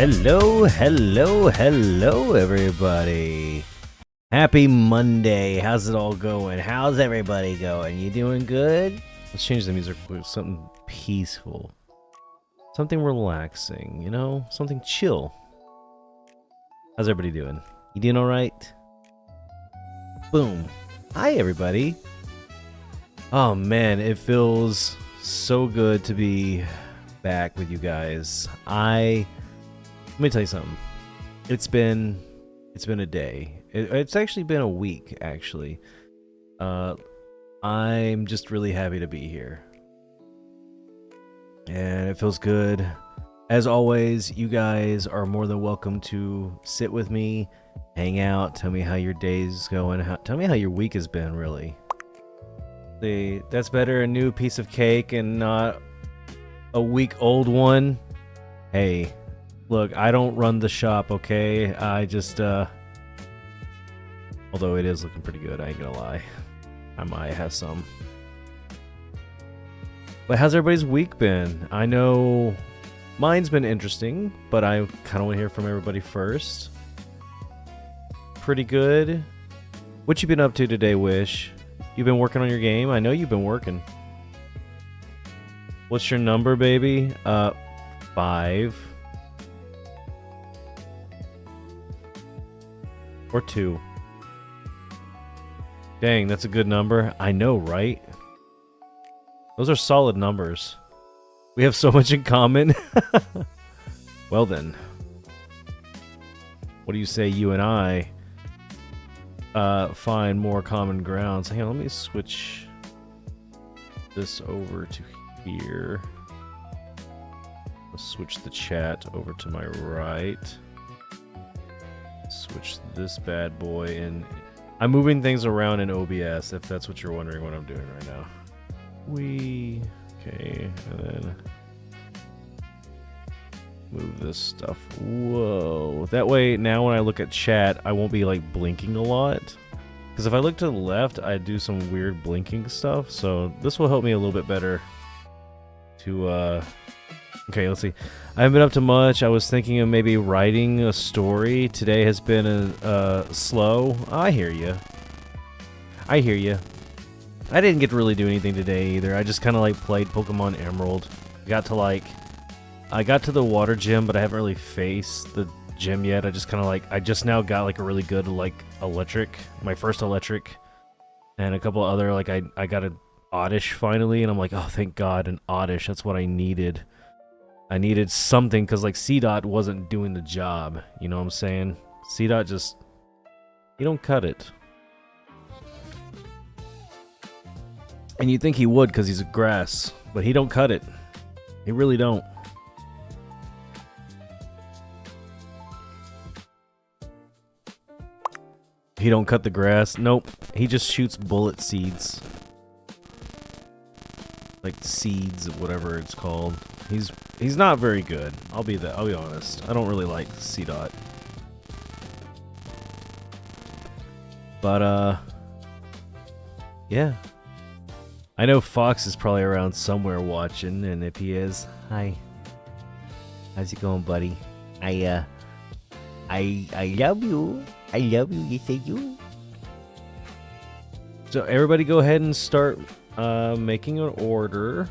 Hello, hello, hello, everybody. Happy Monday. How's it all going? How's everybody going? You doing good? Let's change the music for something peaceful. Something relaxing, you know? Something chill. How's everybody doing? You doing alright? Boom. Hi, everybody. Oh, man, it feels so good to be back with you guys. Let me tell you something. It's been a day. It's actually been a week, actually. I'm just really happy to be here. And it feels good. As always, you guys are more than welcome to sit with me, hang out, tell me how your day's going, tell me how your week has been, really. See, that's better, a new piece of cake and not a week-old one. Hey. Look, I don't run the shop, okay? I just, although it is looking pretty good, I ain't gonna lie. I might have some. But how's everybody's week been? I know mine's been interesting, but I kind of want to hear from everybody first. Pretty good. What you been up to today, Wish? You been working on your game? I know you've been working. What's your number, baby? 5. Or 2. Dang, that's a good number. I know, right? Those are solid numbers. We have so much in common. Well then. What do you say you and I find more common grounds? Hang on, let me switch this over to here. Let's switch the chat over to my right. Switch this bad boy in. I'm moving things around in OBS, if that's what you're wondering what I'm doing right now. Okay, and then move this stuff. Whoa. That way, now when I look at chat, I won't be like blinking a lot. Because if I look to the left, I do some weird blinking stuff. So this will help me a little bit better to okay, let's see. I haven't been up to much. I was thinking of maybe writing a story. Today has been slow. I hear you. I hear you. I didn't get to really do anything today either. I just kind of like played Pokemon Emerald. I got to the water gym, but I haven't really faced the gym yet. I just kind of like, I just now got like a really good like electric, my first electric, and a couple other like I got an Oddish finally, and I'm like, oh thank God, an Oddish. That's what I needed. I needed something, because, like, C-Dot wasn't doing the job. You know what I'm saying? C-Dot just... You don't cut it. And you'd think he would, because he's a grass. But he don't cut it. He really don't. He don't cut the grass. Nope. He just shoots bullet seeds. Like seeds, whatever it's called. He's not very good. I'll be honest. I don't really like C-Dot. But yeah. I know Fox is probably around somewhere watching, and if he is, hi. How's it going, buddy? I love you. I love you. Yes, I do. So everybody, go ahead and start making an order.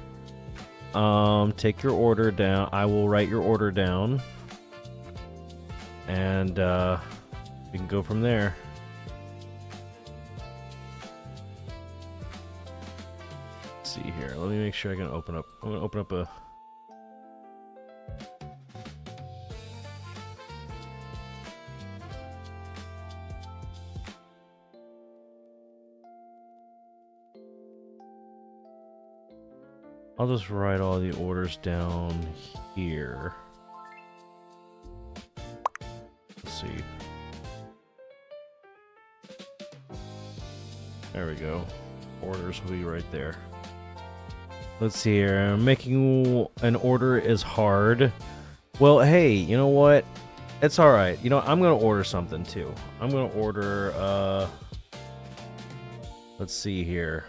Take your order down. I will write your order down. And we can go from there. Let's see here. Let me make sure I can open up. I'm gonna open up a I'll just write all the orders down here. Let's see. There we go. Orders will be right there. Let's see here. Making an order is hard. Well, hey, you know what? It's alright. You know, I'm gonna order something too. I'm gonna order, let's see here.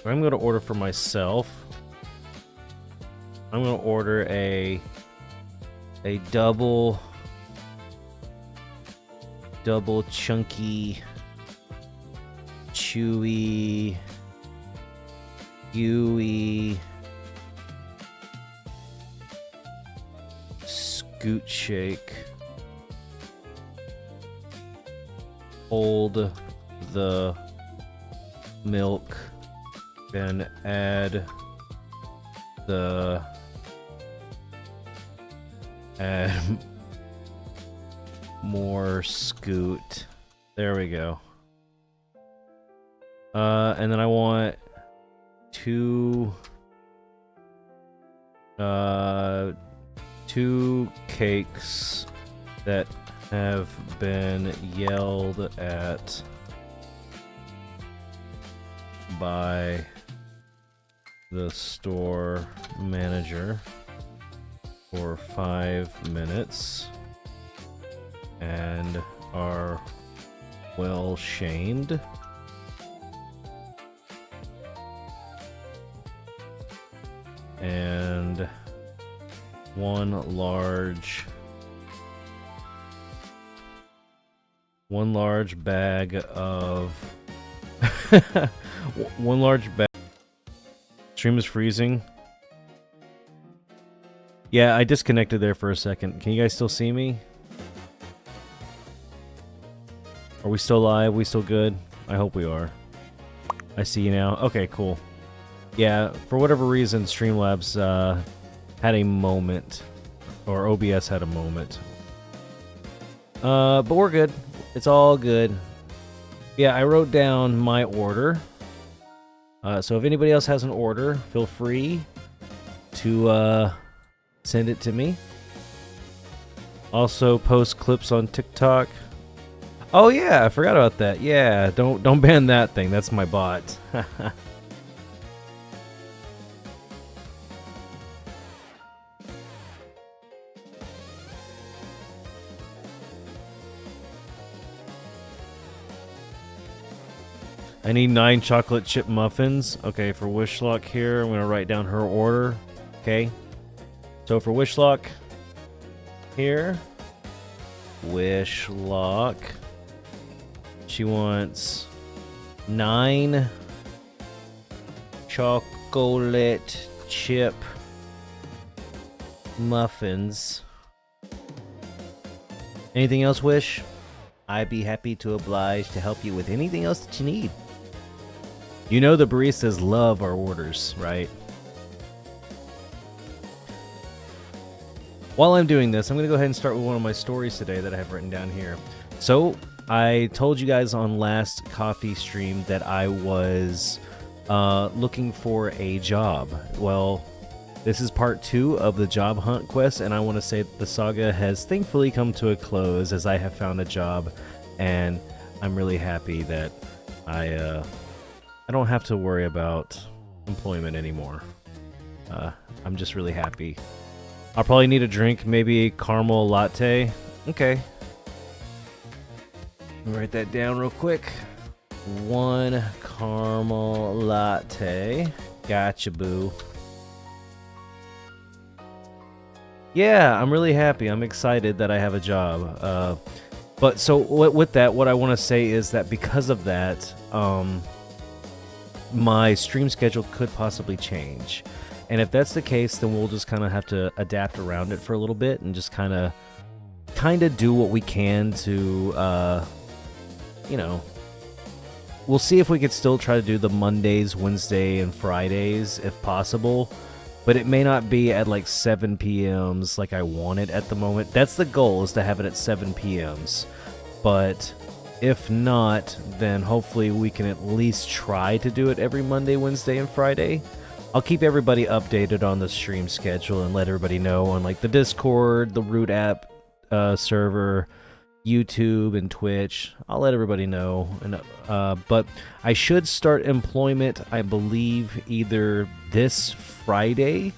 I'm gonna order for myself. I'm gonna order a a double chunky, chewy, gooey scoot shake. Hold the milk, then add more scoot. There we go. And then I want two cakes that have been yelled at by the store manager for 5 minutes and are well shamed. And one large bag of one large bag. Stream is freezing. Yeah, I disconnected there for a second. Can you guys still see me? Are we still live? We still good? I hope we are. I see you now. Okay, cool. Yeah, for whatever reason, Streamlabs had a moment, or OBS had a moment. But we're good. It's all good. Yeah, I wrote down my order. So if anybody else has an order, feel free to send it to me. Also, post clips on TikTok. Oh yeah, I forgot about that. Yeah, don't ban that thing. That's my bot. I need 9 chocolate chip muffins. Okay, for WishLock here, I'm gonna write down her order. Okay. So for WishLock here, WishLock, she wants 9 chocolate chip muffins. Anything else, Wish? I'd be happy to oblige to help you with anything else that you need. You know the baristas love our orders, right? While I'm doing this, I'm going to go ahead and start with one of my stories today that I have written down here. So, I told you guys on last coffee stream that I was looking for a job. Well, this is part 2 of the job hunt quest, and I want to say that the saga has thankfully come to a close as I have found a job, and I'm really happy that I don't have to worry about employment anymore. I'm just really happy. I'll probably need a drink, maybe a caramel latte. Okay. Let me write that down real quick. 1 caramel latte. Gotcha, boo. Yeah, I'm really happy. I'm excited that I have a job. But so with that, what I want to say is that because of that, my stream schedule could possibly change. And if that's the case, then we'll just kind of have to adapt around it for a little bit and just kind of do what we can to, you know, we'll see if we could still try to do the Mondays, Wednesday, and Fridays if possible. But it may not be at like 7 p.m.s like I want it at the moment. That's the goal, is to have it at 7 p.m.s. But if not, then hopefully we can at least try to do it every Monday, Wednesday, and Friday. I'll keep everybody updated on the stream schedule and let everybody know on like the Discord, the Root app server, YouTube, and Twitch. I'll let everybody know. And but I should start employment, I believe, either this Friday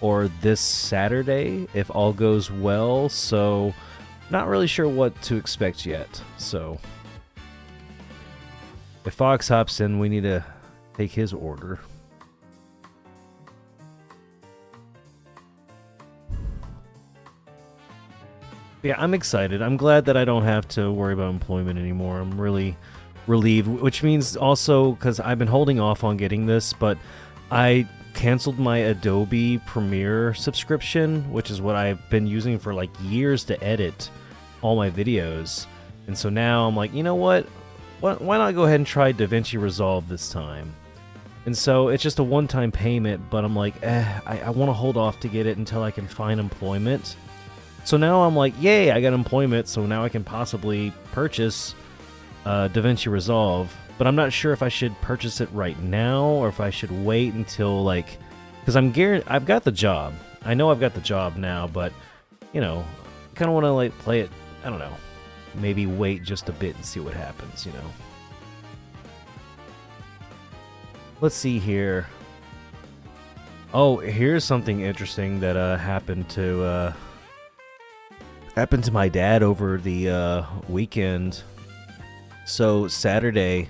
or this Saturday if all goes well. So not really sure what to expect yet. So if Fox hops in, we need to take his order. Yeah, I'm excited. I'm glad that I don't have to worry about employment anymore. I'm really relieved, which means also because I've been holding off on getting this, but I canceled my Adobe Premiere subscription, which is what I've been using for like years to edit all my videos. And so now I'm like, you know what? Why not go ahead and try DaVinci Resolve this time? And so it's just a one-time payment, but I'm like, I want to hold off to get it until I can find employment. So now I'm like, yay, I got employment, so now I can possibly purchase DaVinci Resolve. But I'm not sure if I should purchase it right now or if I should wait until, like, because I've got the job. I know I've got the job now, but, you know, I kind of want to, like, play it, I don't know, maybe wait just a bit and see what happens, you know. Let's see here. Oh, here's something interesting that happened to my dad over the weekend. So Saturday,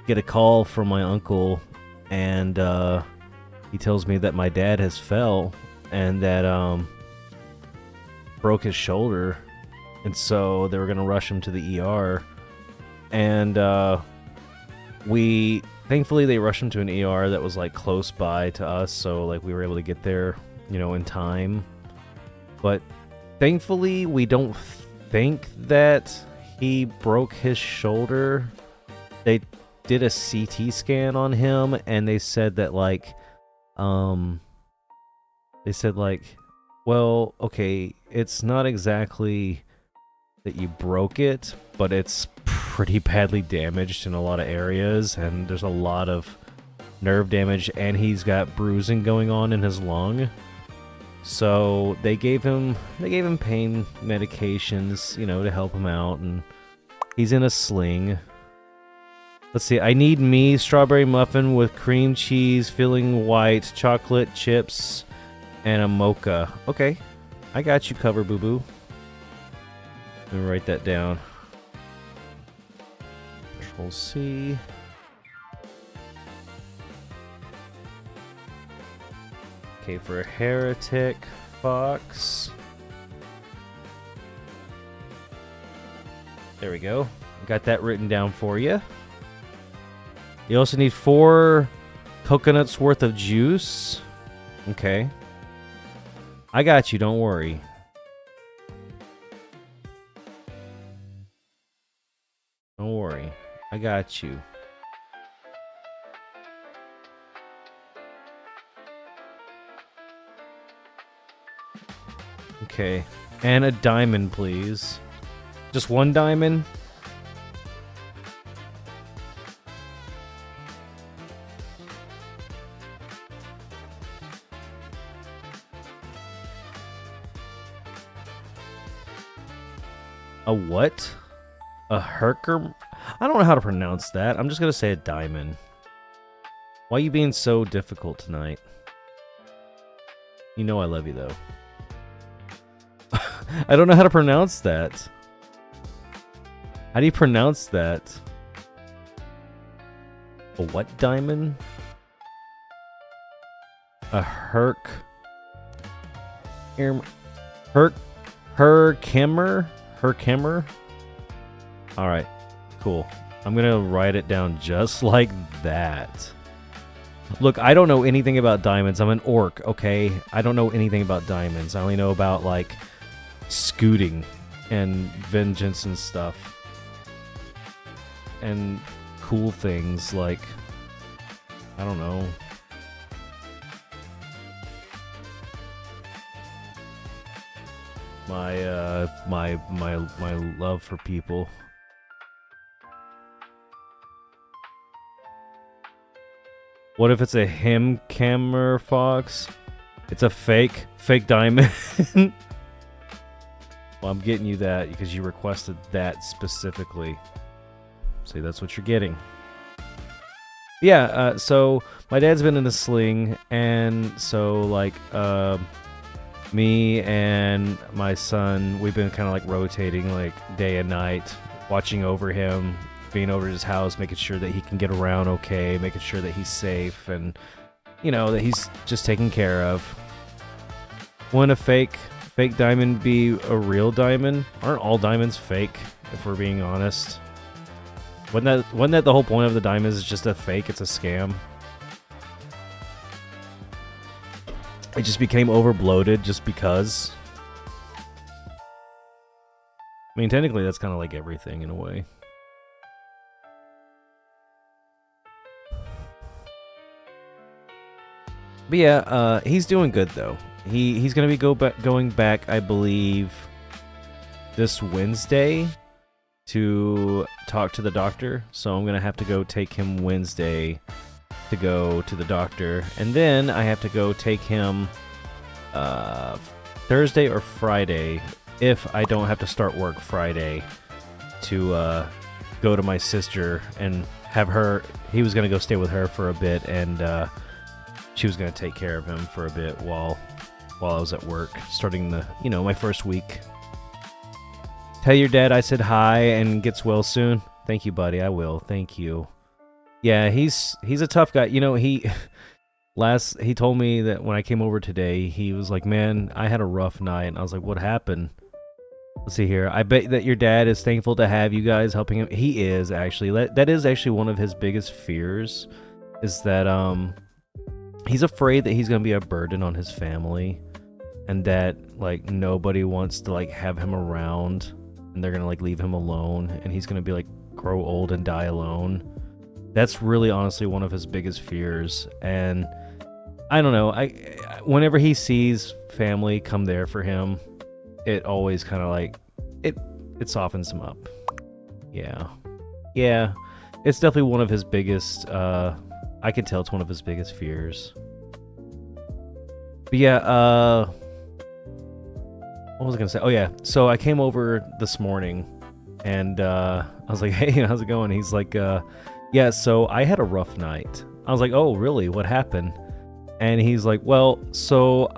get a call from my uncle, and he tells me that my dad has fell and that broke his shoulder, and so they were gonna rush him to the ER, and thankfully they rushed him to an ER that was like close by to us, so like we were able to get there, you know, in time. But thankfully, we don't think that he broke his shoulder. They did a CT scan on him, and they said that, like, well, okay, it's not exactly that you broke it, but it's pretty badly damaged in a lot of areas, and there's a lot of nerve damage, and he's got bruising going on in his lung. So they gave him pain medications, you know, to help him out, and he's in a sling. Let's see, I need me strawberry muffin with cream cheese, filling white, chocolate chips, and a mocha. Okay, I got you covered, boo-boo. Let me write that down. Control C. Okay, for a Hereticfox. There we go. Got that written down for you. You also need 4 coconuts worth of juice. Okay. I got you, don't worry. Don't worry. I got you. Okay. And a diamond, please. Just 1 diamond? A what? A herker? I don't know how to pronounce that. I'm just gonna say a diamond. Why are you being so difficult tonight? You know I love you, though. I don't know how to pronounce that. How do you pronounce that? A what diamond? A herk... Herkimer? Herkimer? Alright, cool. I'm gonna write it down just like that. Look, I don't know anything about diamonds. I'm an orc, okay? I don't know anything about diamonds. I only know about, like, scooting and vengeance and stuff. And cool things like, I don't know. My love for people. What if it's a camera fox? It's a fake diamond. Well, I'm getting you that because you requested that specifically. See, that's what you're getting. Yeah, so my dad's been in a sling, and so, like, me and my son, we've been kind of, like, rotating, like, day and night, watching over him, being over at his house, making sure that he can get around okay, making sure that he's safe, and, you know, that he's just taken care of. When a fake fake diamond be a real diamond? Aren't all diamonds fake, if we're being honest? Wasn't that the whole point of the diamonds? Is just a fake, it's a scam. It just became over-bloated just because. I mean, technically that's kind of like everything in a way. But yeah, he's doing good though. He's gonna be going back, I believe, this Wednesday to talk to the doctor. So I'm gonna have to go take him Wednesday to go to the doctor, and then I have to go take him Thursday or Friday if I don't have to start work Friday to go to my sister and have her. He was gonna go stay with her for a bit, and she was gonna take care of him for a bit while I was at work, starting my first week. Tell your dad I said hi and gets well soon. Thank you, buddy. I will. Thank you. Yeah, he's a tough guy. He told me that when I came over today, he was like, "Man, I had a rough night." And I was like, "What happened?" Let's see here. I bet that your dad is thankful to have you guys helping him. He is actually. That is actually one of his biggest fears, is that he's afraid that he's gonna be a burden on his family, and that like nobody wants to like have him around, and they're gonna like leave him alone, and he's gonna be like grow old and die alone. That's really honestly one of his biggest fears. And I don't know, whenever he sees family come there for him, it always kind of like it softens him up. Yeah, it's definitely one of his biggest I can tell it's one of his biggest fears. But yeah, what was I gonna say? Oh yeah, so I came over this morning, and I was like, "Hey, how's it going?" He's like, "Yeah, so I had a rough night." I was like, "Oh, really? What happened?" And he's like, "Well, so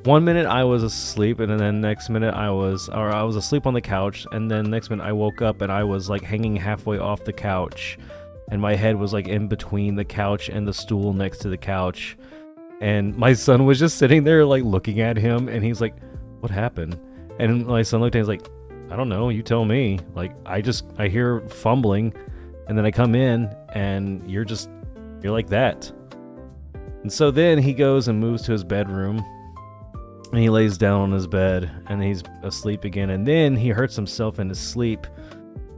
one minute I was asleep, and then next minute I was asleep on the couch, and then next minute I woke up and I was like hanging halfway off the couch, and my head was like in between the couch and the stool next to the couch." And my son was just sitting there like looking at him, and he's like, "What happened?" And my son looked at him, he's like, "I don't know, you tell me. Like, I hear fumbling, and then I come in, and you're like that." And so then he goes and moves to his bedroom, and he lays down on his bed, and he's asleep again, and then he hurts himself in his sleep.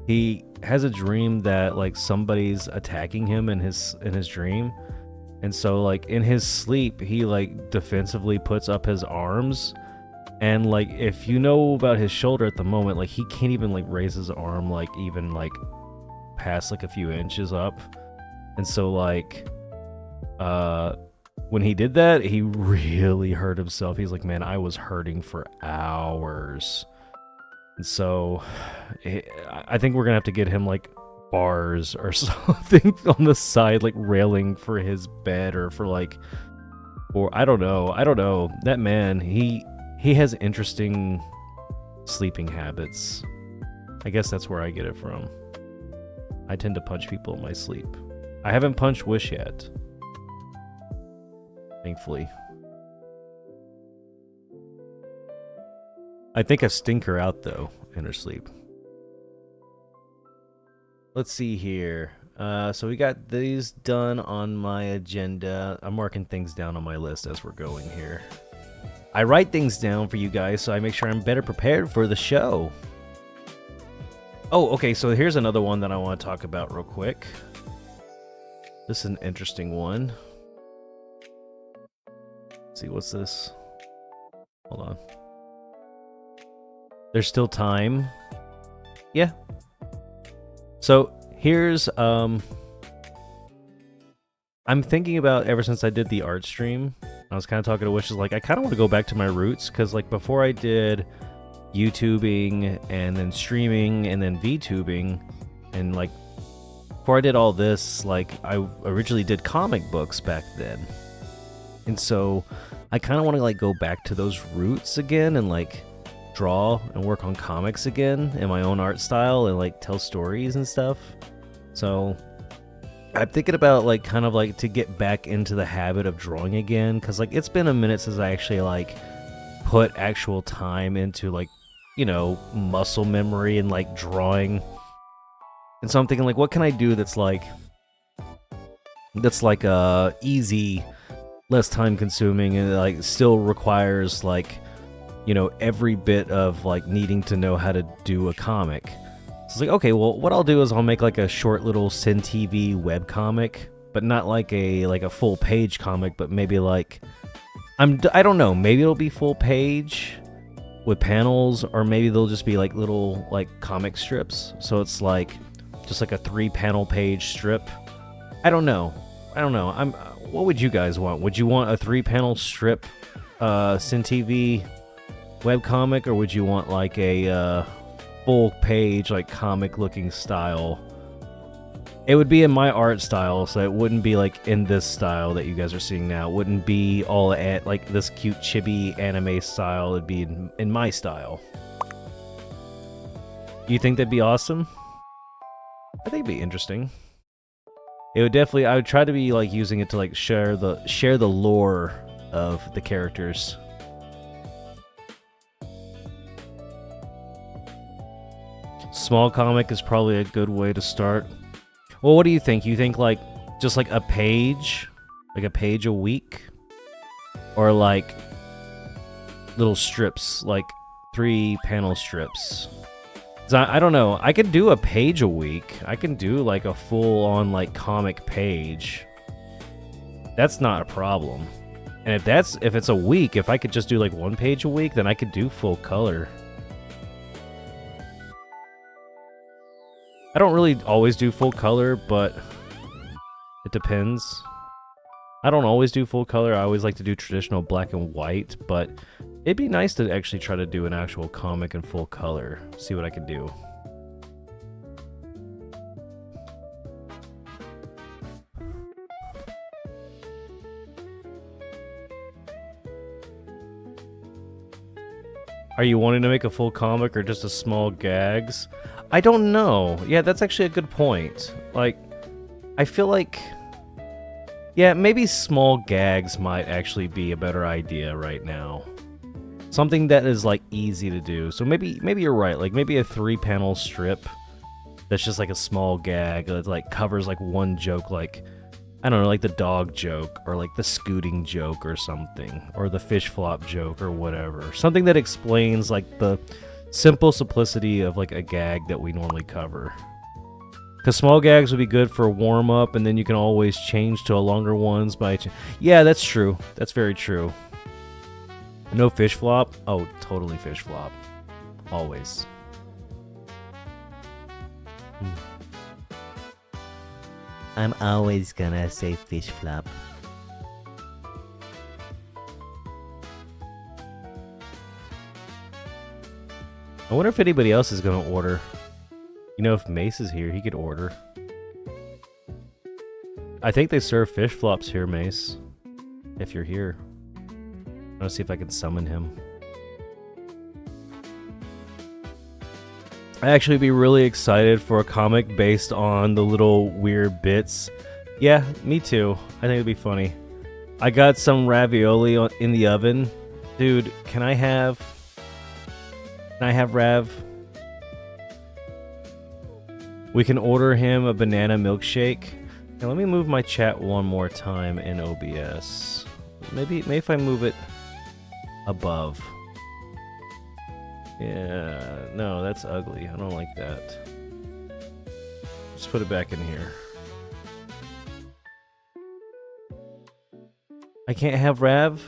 He has a dream that like somebody's attacking him in his dream. And so like in his sleep, he like defensively puts up his arms, and like if you know about his shoulder at the moment, like he can't even like raise his arm like even like past like a few inches up. And so like when he did that, he really hurt himself. He's like, "Man, I was hurting for hours." And so I think we're gonna have to get him like bars or something on the side, like railing for his bed, or for like, or I don't know. That man, he has interesting sleeping habits. I guess that's where I get it from. I tend to punch people in my sleep. I haven't punched Wish yet, thankfully. I think I stink her out though in her sleep. Let's see here. So we got these done on my agenda. I'm marking things down on my list as we're going here. I write things down for you guys so I make sure I'm better prepared for the show. Oh, okay, so here's another one that I want to talk about real quick. This is an interesting one. Let's see, what's this? Hold on. There's still time. Yeah. So here's I'm thinking about, ever since I did the art stream, I was kind of talking to Wishes, like I kind of want to go back to my roots, because like before I did YouTubing and then streaming and then VTubing, and like before I did all this, like I originally did comic books back then. And so I kind of want to like go back to those roots again and like draw and work on comics again in my own art style and like tell stories and stuff. So I'm thinking about like kind of like to get back into the habit of drawing again, because like it's been a minute since I actually like put actual time into, like, you know, muscle memory and like drawing. And so I'm thinking, like, what can I do that's like easy, less time consuming, and like still requires like, you know, every bit of like needing to know how to do a comic. So it's like, okay, well, what I'll do is I'll make like a short little Siin TV webcomic, but not like a full page comic, but maybe like I don't know, maybe it'll be full page with panels, or maybe they'll just be like little like comic strips. So it's like just like a 3-panel page strip. I don't know. What would you guys want? Would you want a 3-panel strip Siin TV webcomic, or would you want like a full page like comic looking style? It would be in my art style, so it wouldn't be like in this style that you guys are seeing now. It wouldn't be all at like this cute chibi anime style. It'd be in my style. You think that'd be awesome? I think it'd be interesting. It would definitely. I would try to be like using it to like share the lore of the characters. Small comic is probably a good way to start. Well, what do you think? You think like just like a page a week, or like little strips, like 3-panel strips? I don't know. I could do a page a week. I can do like a full-on like comic page. That's not a problem. And if it's a week, if I could just do like 1 page a week, then I could do full color. I don't really always do full color, but it depends. I don't always do full color. I always like to do traditional black and white, but it'd be nice to actually try to do an actual comic in full color. See what I can do. Are you wanting to make a full comic or just a small gags? I don't know. Yeah, that's actually a good point. Like, I feel like, yeah, maybe small gags might actually be a better idea right now. Something that is like easy to do. So maybe you're right. Like maybe a 3-panel strip that's just like a small gag that like covers like one joke, like I don't know, like the dog joke, or like the scooting joke or something, or the fish flop joke or whatever. Something that explains like the simple simplicity of like a gag that we normally cover. Because small gags would be good for warm up, and then you can always change to a longer ones by. Yeah, that's true. That's very true. No fish flop? Oh, totally fish flop. Always. I'm always gonna say fish flop. I wonder if anybody else is gonna order. You know, if Mace is here, he could order. I think they serve fish flops here, Mace. If you're here. I'm gonna see if I can summon him. I'd actually be really excited for a comic based on the little weird bits. Yeah, me too. I think it'd be funny. I got some ravioli in the oven. Dude, can I have Rav? We can order him a banana milkshake. Now let me move my chat one more time in OBS. Maybe if I move it above. Yeah, no, that's ugly. I don't like that. Just put it back in here. I can't have Rav?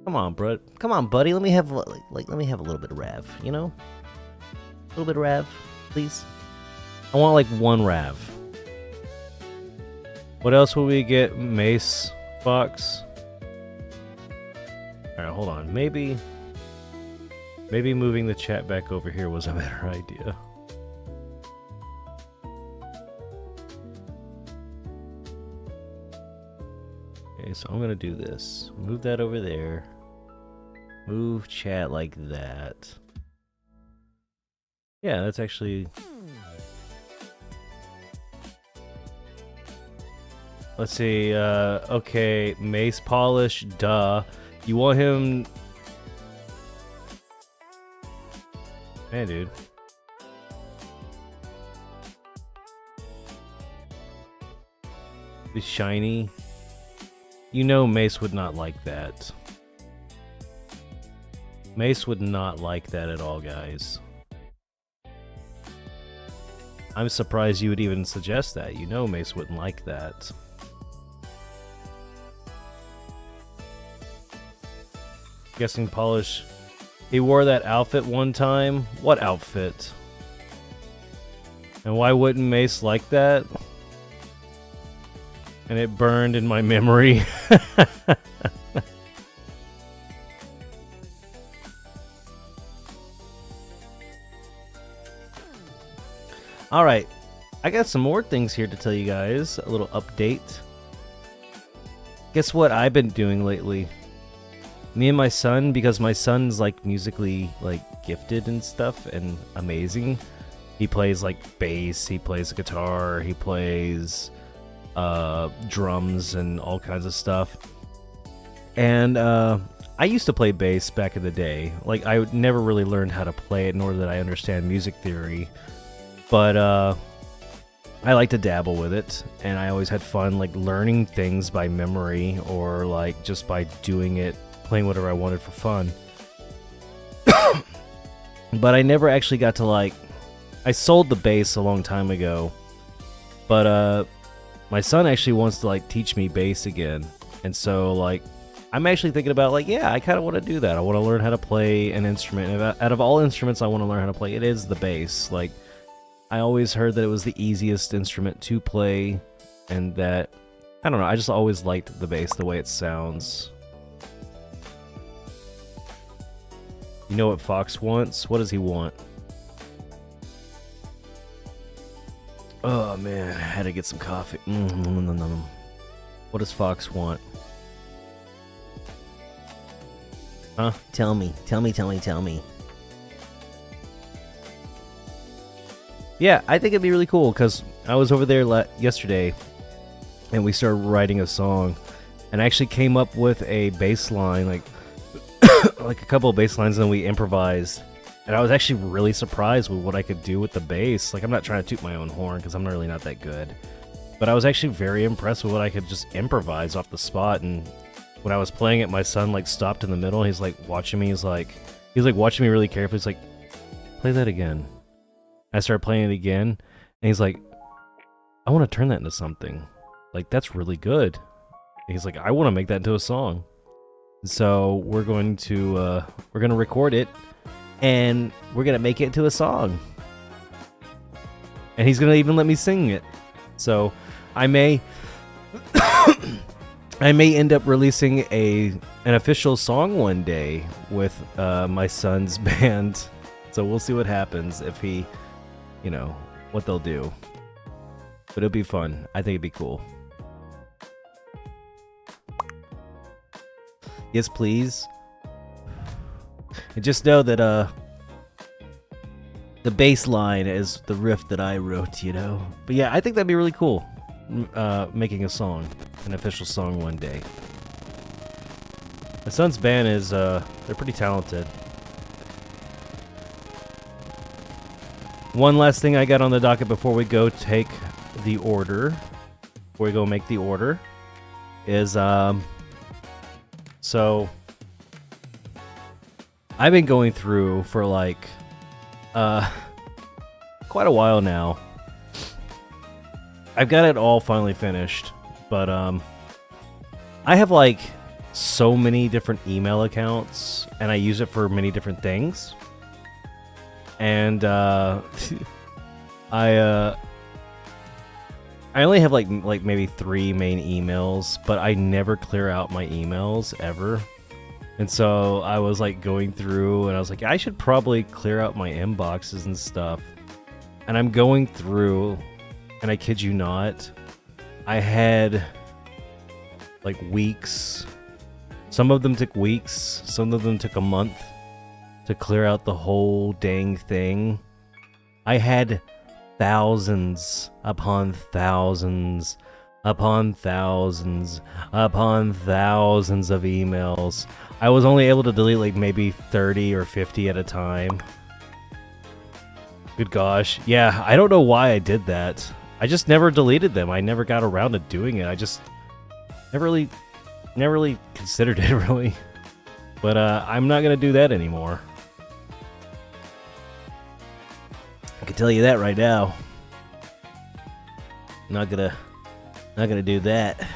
Come on, bro. Come on, buddy. Let me have let me have a little bit of Rav, you know? A little bit of Rav, please. I want like 1 Rav. What else will we get? Mace Fox. Alright, hold on. Maybe moving the chat back over here was a better idea. Okay, so I'm gonna do this. Move that over there. Move chat like that. Yeah, that's actually... Let's see, okay, Mace Polish, duh. You want him Hey, dude. The shiny. You know Mace would not like that. Mace would not like that at all, guys. I'm surprised you would even suggest that. You know Mace wouldn't like that. Guessing Polish. He wore that outfit one time. What outfit? And why wouldn't Mace like that? And it burned in my memory. Alright, I got some more things here to tell you guys. A little update. Guess what I've been doing lately? Me and my son, because my son's like musically like gifted and stuff and amazing. He plays like bass, he plays guitar, he plays drums and all kinds of stuff. And I used to play bass back in the day. Like, I never really learned how to play it, nor did I understand music theory. But I like to dabble with it, and I always had fun like learning things by memory or like just by doing it, playing whatever I wanted for fun. But I never actually got to like... I sold the bass a long time ago, but my son actually wants to like teach me bass again. And so like I'm actually thinking about like, yeah, I kind of want to do that. I want to learn how to play an instrument. And out of all instruments I want to learn how to play, it is the bass. Like, I always heard that it was the easiest instrument to play, and that, I don't know, I just always liked the bass, the way it sounds. You know what Fox wants? What does he want? Oh man, I had to get some coffee. What does Fox want? Huh? Tell me. Yeah, I think it'd be really cool, because I was over there yesterday, and we started writing a song, and I actually came up with a bass line, like, like a couple of bass lines, and then we improvised. And I was actually really surprised with what I could do with the bass. Like, I'm not trying to toot my own horn, because I'm really not that good. But I was actually very impressed with what I could just improvise off the spot. And when I was playing it, my son, like, stopped in the middle. He's, like, watching me. He's like watching me really carefully. He's like, play that again. I started playing it again. And he's like, I want to turn that into something. Like, that's really good. And he's like, I want to make that into a song. So we're going to record it. And we're going to make it into a song. And he's going to even let me sing it. So I may I may end up releasing an official song one day with my son's band. So we'll see what happens, if he, you know, what they'll do. But it'll be fun. I think it'd be cool. Yes, please. And just know that the bass line is the riff that I wrote, you know. But yeah, I think that'd be really cool, making a song, an official song one day. My son's band is they're pretty talented. One last thing I got on the docket before we go take the order, before we go make the order, is so I've been going through for like quite a while now. I've got it all finally finished, but I have like so many different email accounts, and I use it for many different things. And I only have like maybe 3 main emails, but I never clear out my emails ever. And so I was like going through, and I was like, I should probably clear out my inboxes and stuff. And I'm going through, and I kid you not, I had like weeks. Some of them took weeks, some of them took a month to clear out the whole dang thing. I had thousands upon thousands upon thousands upon thousands of emails. I was only able to delete like maybe 30 or 50 at a time. Good gosh. Yeah, I don't know why I did that. I just never deleted them. I never got around to doing it. I just never really considered it, really. But I'm not going to do that anymore. I can tell you that right now. Not gonna do that.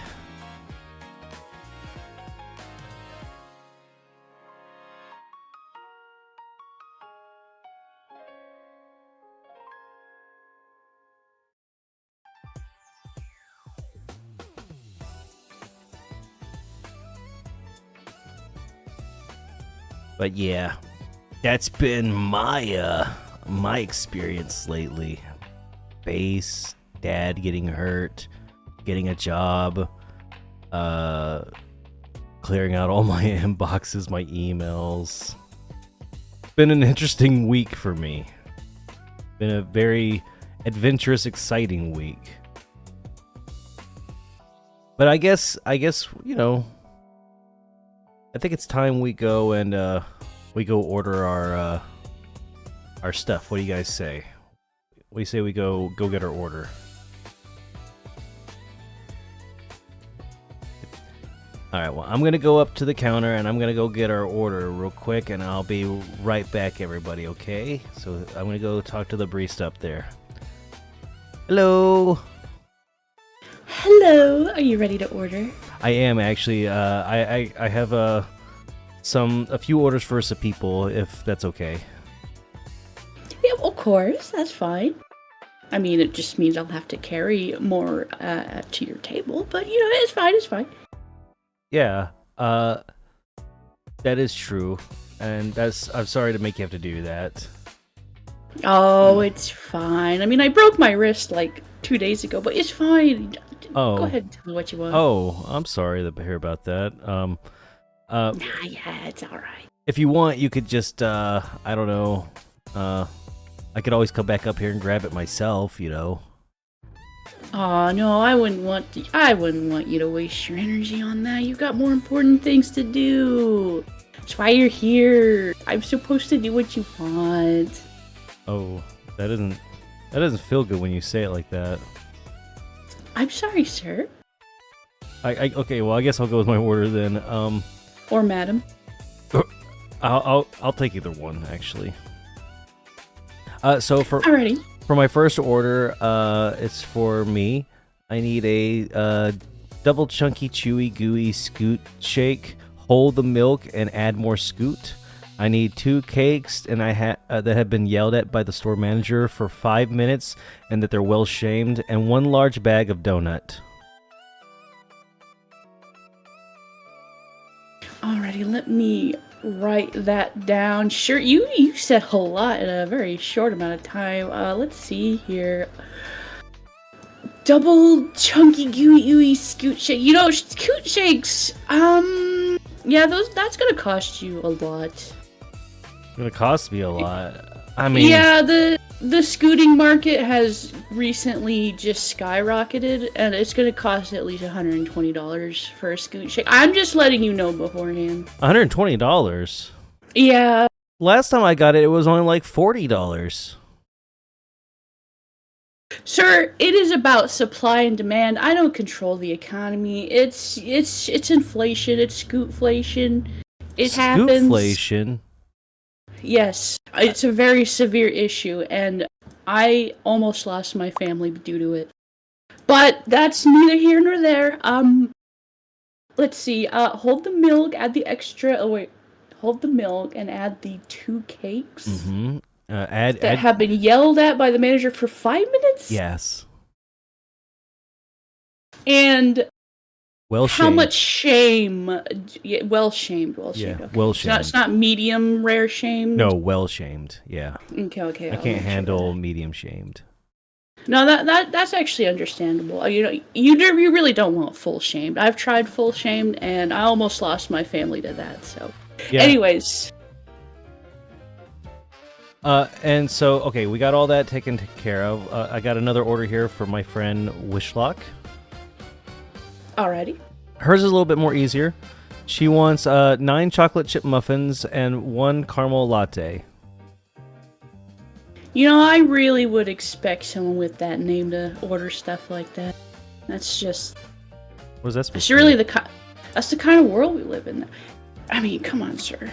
But yeah, that's been my my experience lately. Base, dad getting hurt, getting a job, clearing out all my inboxes, my emails. It's been an interesting week for me. Been a very adventurous, exciting week. But I guess you know, I think it's time we go and we go order our stuff. What do you guys say? What do you say we go get our order? Alright, well, I'm gonna go up to the counter and I'm gonna go get our order real quick, and I'll be right back, everybody, okay? So I'm gonna go talk to the barista up there. Hello! Hello, are you ready to order? I am, actually. I have a few orders for some people, if that's okay. Yeah, of course, that's fine. I mean, it just means I'll have to carry more to your table, but you know, it's fine. Yeah, that is true, and I'm sorry to make you have to do that. Oh, it's fine. I mean, I broke my wrist like 2 days ago, but it's fine. Oh. Go ahead and tell me what you want. Oh, I'm sorry to hear about that. Yeah, it's alright. If you want, you could just, I don't know, I could always come back up here and grab it myself, you know. Oh no, I wouldn't want you to waste your energy on that. You've got more important things to do. That's why you're here. I'm supposed to do what you want. Oh, that doesn't feel good when you say it like that. I'm sorry, sir. Okay, well, I guess I'll go with my order then. Or madam. I'll take either one, actually. So for my first order, it's for me. I need a double chunky, chewy, gooey scoot shake. Hold the milk and add more scoot. I need 2 cakes and that have been yelled at by the store manager for 5 minutes and that they're well shamed, and 1 large bag of donut. Alrighty, let me write that down. Sure, you said a lot in a very short amount of time. Let's see here. Double chunky gooey scoot shake. You know, scoot shakes. Yeah, that's gonna cost you a lot. It's gonna cost me a lot. I mean, yeah, the scooting market has recently just skyrocketed, and it's gonna cost at least $120 for a scoot shake. I'm just letting you know beforehand. $120? Yeah. Last time I got it, it was only like $40. Sir, it is about supply and demand. I don't control the economy. It's inflation. It's scootflation. It happens. Scootflation? Yes, it's a very severe issue, and I almost lost my family due to it. But that's neither here nor there. Let's see. Hold the milk. Add the extra. Oh wait. Hold the milk and add the 2 cakes. Mm-hmm. That have been yelled at by the manager for 5 minutes? Yes. And well shamed. How much shame? Well shamed. Yeah, okay. well shamed. It's not medium rare shamed? No, well shamed. Yeah. Okay. I can't handle medium shamed. No, that's actually understandable. You know, you really don't want full shamed. I've tried full shamed, and I almost lost my family to that. So, yeah. Anyways. And so, okay, we got all that taken care of. I got another order here for my friend WishLock. Alrighty. Hers is a little bit more easier. She wants 9 chocolate chip muffins and 1 caramel latte. You know, I really would expect someone with that name to order stuff like that. That's just... What is that supposed It's to really be? that's the kind of world we live in. I mean, come on, sir.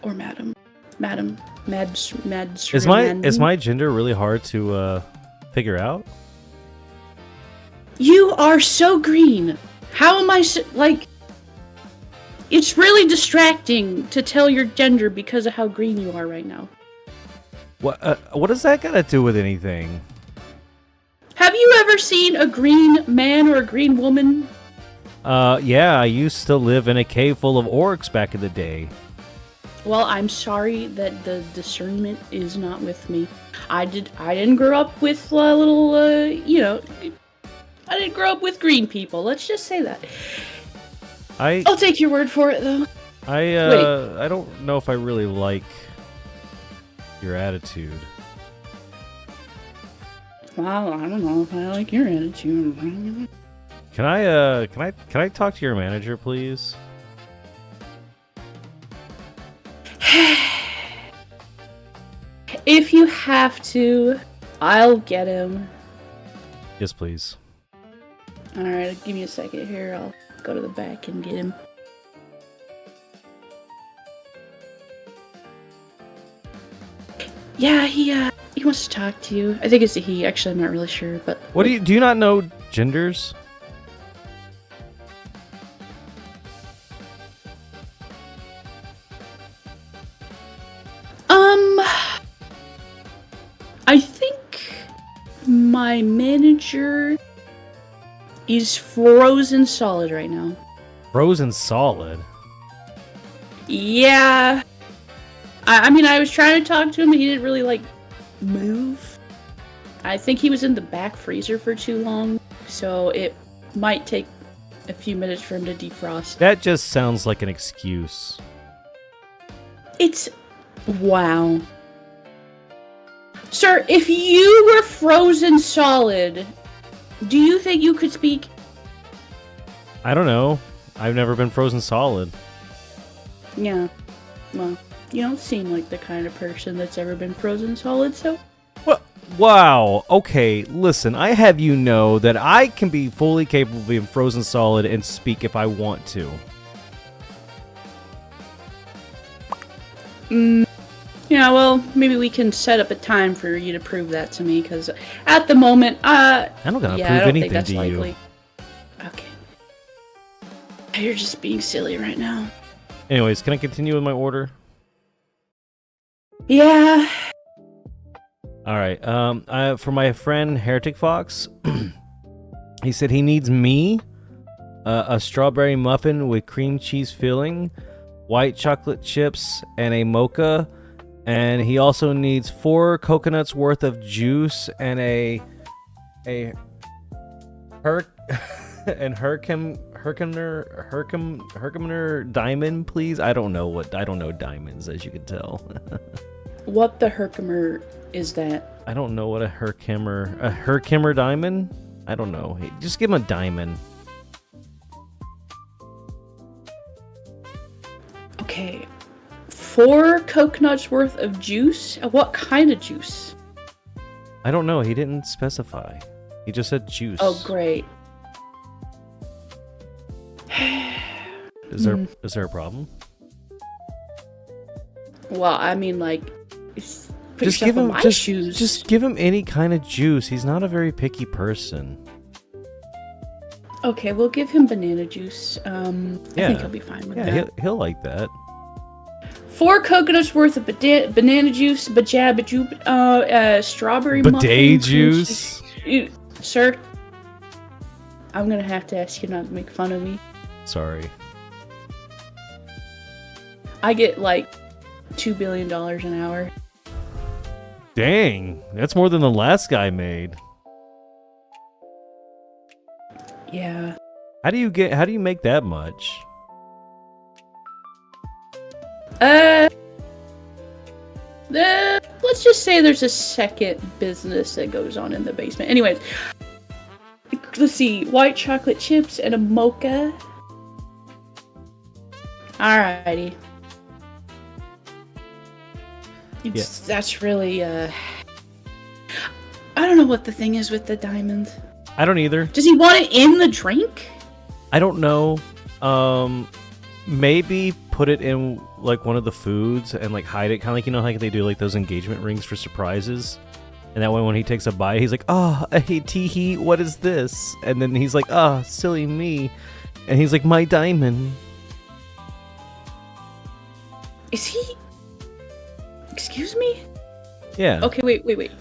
Or madam. Madam. Is my gender really hard to figure out? You are so green. How am I like... It's really distracting to tell your gender because of how green you are right now. What does that got to do with anything? Have you ever seen a green man or a green woman? Yeah, I used to live in a cave full of orcs back in the day. Well, I'm sorry that the discernment is not with me. I didn't grow up with little, you know, I didn't grow up with green people. Let's just say that. I'll take your word for it, though. I don't know if I really like your attitude. Well, I don't know if I like your attitude. Can I talk to your manager, please? If you have to, I'll get him. Yes, please. Alright, give me a second here. I'll go to the back and get him. Yeah, he wants to talk to you. I think it's a he. Actually, I'm not really sure, but... What do you not know genders? I think my manager is frozen solid right now. Frozen solid? Yeah. I mean, I was trying to talk to him, and he didn't really, like, move. I think he was in the back freezer for too long, so it might take a few minutes for him to defrost. That just sounds like an excuse. It's... Wow. Sir, if you were frozen solid, do you think you could speak? I don't know. I've never been frozen solid. Yeah. Well, you don't seem like the kind of person that's ever been frozen solid, so... What? Wow. Okay, listen, I have you know that I can be fully capable of being frozen solid and speak if I want to. Yeah, well, maybe we can set up a time for you to prove that to me, because at the moment, I don't gotta yeah, prove I don't anything think that's to likely. you. Okay. You're just being silly right now. Anyways, can I continue with my order? Yeah. Alright, for my friend Hereticfox, he said he needs me, a strawberry muffin with cream cheese filling, white chocolate chips, and a mocha. And he also needs 4 coconuts worth of juice and Herkimer diamond, please. I don't know diamonds, as you can tell. What the Herkimer is that? I don't know what a Herkimer diamond? I don't know. Hey, just give him a diamond. Okay. 4 coconuts worth of juice? What kind of juice? I don't know. He didn't specify. He just said juice. Oh, great. Is there a problem? Well, I mean, like, put Just yourself give in him my just, shoes. just give him any kind of juice. He's not a very picky person. Okay, we'll give him banana juice. I think he'll be fine with that. Yeah, he'll like that. 4 coconuts worth of banana juice, strawberry muffin. Bidet juice? Sir, I'm gonna have to ask you not to make fun of me. Sorry. I get like $2 billion an hour. Dang, that's more than the last guy made. Yeah. How do you make that much? Let's just say there's a second business that goes on in the basement. Anyways, let's see, white chocolate chips and a mocha. Alrighty. That's really, I don't know what the thing is with the diamond. I don't either. Does he want it in the drink? I don't know. Maybe put it in like one of the foods and like hide it, kind of like, you know, like they do like those engagement rings for surprises. And that way when he takes a bite, he's like, oh, hey, tee-hee, what is this? And then he's like, oh, silly me. And he's like, my diamond. Is he... Excuse me? Yeah. Okay, wait.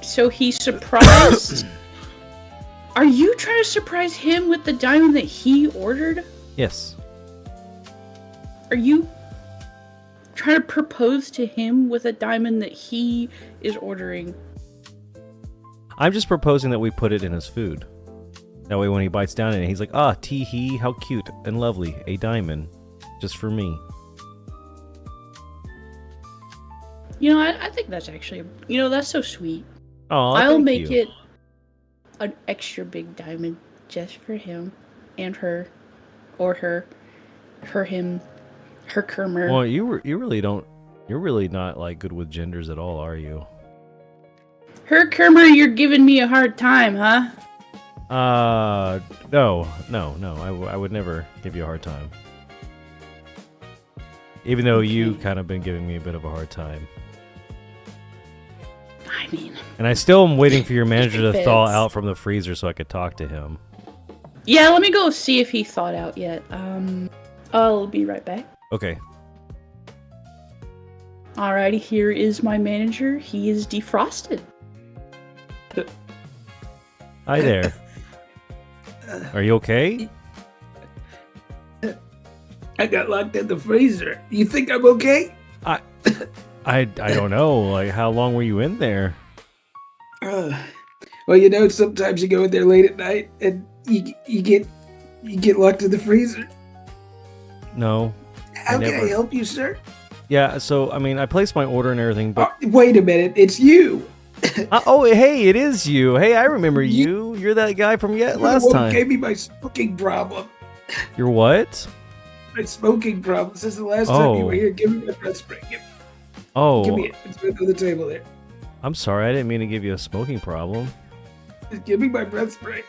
So he surprised... Are you trying to surprise him with the diamond that he ordered? Yes. Are you trying to propose to him with a diamond that he is ordering? I'm just proposing that we put it in his food. That way when he bites down in it, he's like, ah, tee-hee, how cute and lovely. A diamond. Just for me. You know, I think that's actually... You know, that's so sweet. Oh, I'll make it an extra big diamond just for him and her. Or her. Her, him. Her Kermer. Well, you really don't... You're really not, like, good with genders at all, are you? Her Kermer, you're giving me a hard time, huh? No. I would never give you a hard time. Even though you kind of been giving me a bit of a hard time. I mean... And I still am waiting for your manager to Depends. thaw out from the freezer so I could talk to him. Yeah, let me go see if he thawed out yet. I'll be right back. Okay. Alrighty, here is my manager. He is defrosted. Hi there. Are you okay? I got locked in the freezer. You think I'm okay? I don't know. Like, how long were you in there? Well, you know, sometimes you go in there late at night and you get locked in the freezer. No. How can I help you, sir? Yeah, so, I mean, I placed my order and everything, but... Wait a minute, it's you! oh, hey, it is you. Hey, I remember you. You're that guy from last time. You gave me my smoking problem. Your what? My smoking problem. Since the last time you were here, give me my breath spray. Give me it. It's on the table there. I'm sorry, I didn't mean to give you a smoking problem. Just give me my breath spray.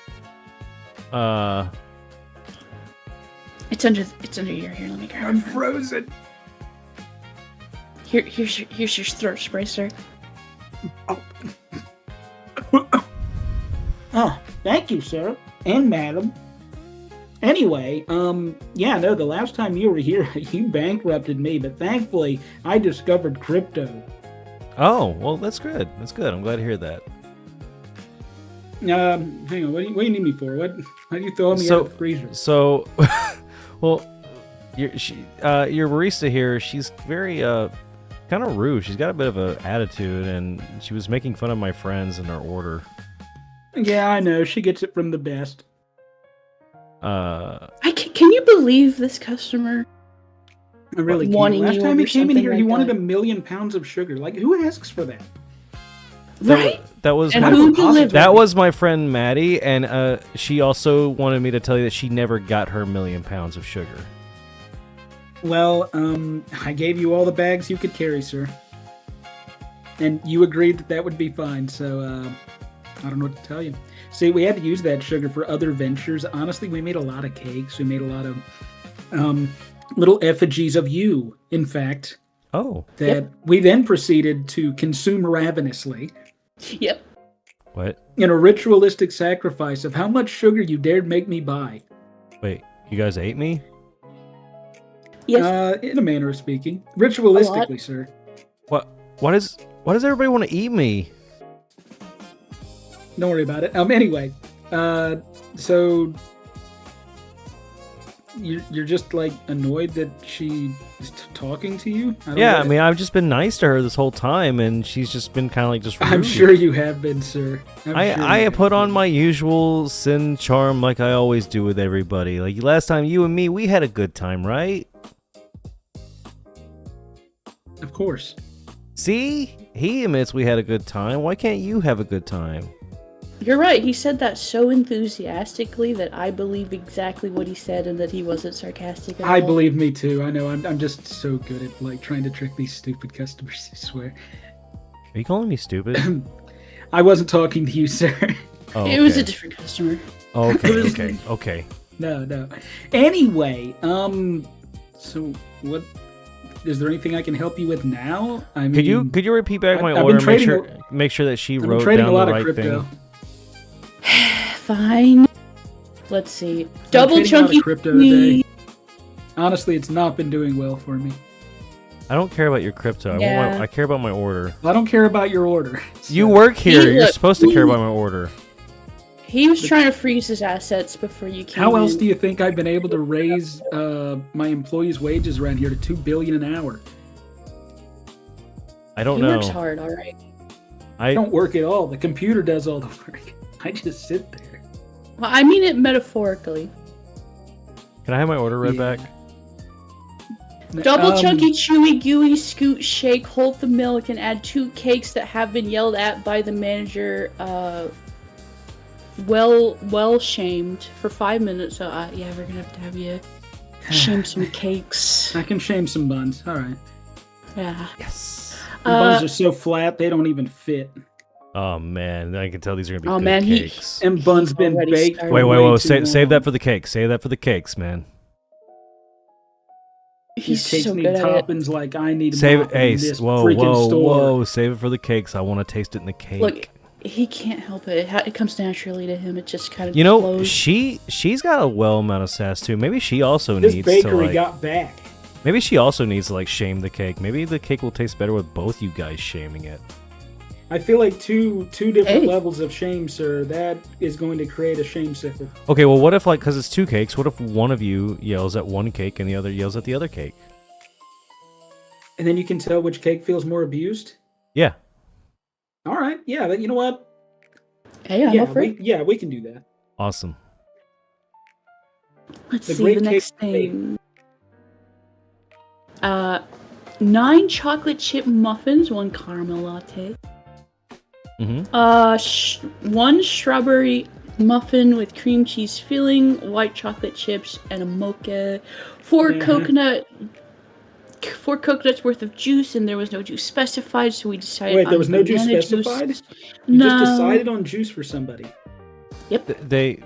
It's under here. Here, let me grab it. I'm frozen. Here's your throat spray, sir. Oh, thank you, sir. And madam. Anyway, yeah, no, the last time you were here, you bankrupted me, but thankfully, I discovered crypto. Oh, well, that's good. That's good. I'm glad to hear that. Hang on, what do you need me for? Why do you throw me out of the freezer? So, well, your barista here, she's very, kind of rude. She's got a bit of an attitude, and she was making fun of my friends in our order. Yeah, I know. She gets it from the best. Can you believe this customer? I really can't. Wanting Last you time he over came in something here, like he wanted that. 1 million pounds of sugar. Like, who asks for that? Right? That was And my who delivered? that was my friend Maddie, and she also wanted me to tell you that she never got her 1 million pounds of sugar. Well, I gave you all the bags you could carry, sir. And you agreed that that would be fine, so, I don't know what to tell you. See, we had to use that sugar for other ventures. Honestly, we made a lot of cakes. We made a lot of, little effigies of you, in fact. Oh. That we then proceeded to consume ravenously. Yep. What? In a ritualistic sacrifice of how much sugar you dared make me buy. Wait, you guys ate me? Yes. In a manner of speaking. Ritualistically, sir. Why does everybody want to eat me? Don't worry about it. Anyway, so you're just like annoyed that she is talking to you? I mean, I've just been nice to her this whole time, and she's just been kind of like just rude. I'm sure you have been, sir. I put on my usual sin charm like I always do with everybody. Like last time, you and me, we had a good time, right? Of course. See? He admits we had a good time. Why can't you have a good time? You're right. He said that so enthusiastically that I believe exactly what he said and that he wasn't sarcastic at all. I believe me too. I know. I'm just so good at like trying to trick these stupid customers. I swear. Are you calling me stupid? I wasn't talking to you, sir. Oh, It was a okay. different customer. Okay. No. Anyway, so what? Is there anything I can help you with now? I mean, Could you repeat back my I've been order? trading Make sure that she I've been wrote trading down a lot the of right crypto. thing. Fine. Let's see. Double trading a lot of chunky crypto chewy. today. Honestly, it's not been doing well for me. I don't care about your crypto. Yeah. I care about my order. I don't care about your order. So- You work here. You're look, supposed to care about my order. He was trying to freeze his assets before you came How else in. do you think I've been able to raise my employees' wages around here to $2 billion an hour? I don't He know. works hard, all right. I don't work at all. The computer does all the work. I just sit there. Well, I mean it metaphorically. Can I have my order read Yeah. back? Double chunky chewy gooey scoot shake, hold the milk, and add 2 cakes that have been yelled at by the manager. Well shamed for 5 minutes. So yeah, we're gonna have to you shame some cakes. I can shame some buns. All right. Yeah. Yes. The buns are so flat they don't even fit. Oh man, I can tell these are gonna be Oh, good man, he- cakes. And buns been already baked. started. for Wait, way too save long. that for the cakes. Save that for the cakes, man. He's These cakes so need good at it. toppings like I need. Save it. them Hey, in this whoa, freaking store. whoa! Save it for the cakes. I want to taste it in the cake. Look, he can't help it. It comes naturally to him. It just kind of you know, flows. she's got a well amount of sass too. Maybe she also This needs bakery to like. got back. Maybe she also needs to like shame the cake. Maybe the cake will taste better with both you guys shaming it. I feel like two different Hey. levels of shame, sir. That is going to create a shame sickle. Okay, well, what if like because it's 2 cakes? What if one of you yells at one cake and the other yells at the other cake? And then you can tell which cake feels more abused. Yeah. All right, yeah. You know what? Hey, I'm yeah, up for it. we can do that. Awesome. Let's The see great the next cake thing. 9 chocolate chip muffins, 1 caramel latte. Mm-hmm. 1 strawberry muffin with cream cheese filling, white chocolate chips, and a mocha. 4 Yeah. 4 coconuts worth of juice, and there was no juice specified, so we decided Wait, on there was no juice banana specified? juice. You No. just decided on juice for somebody. They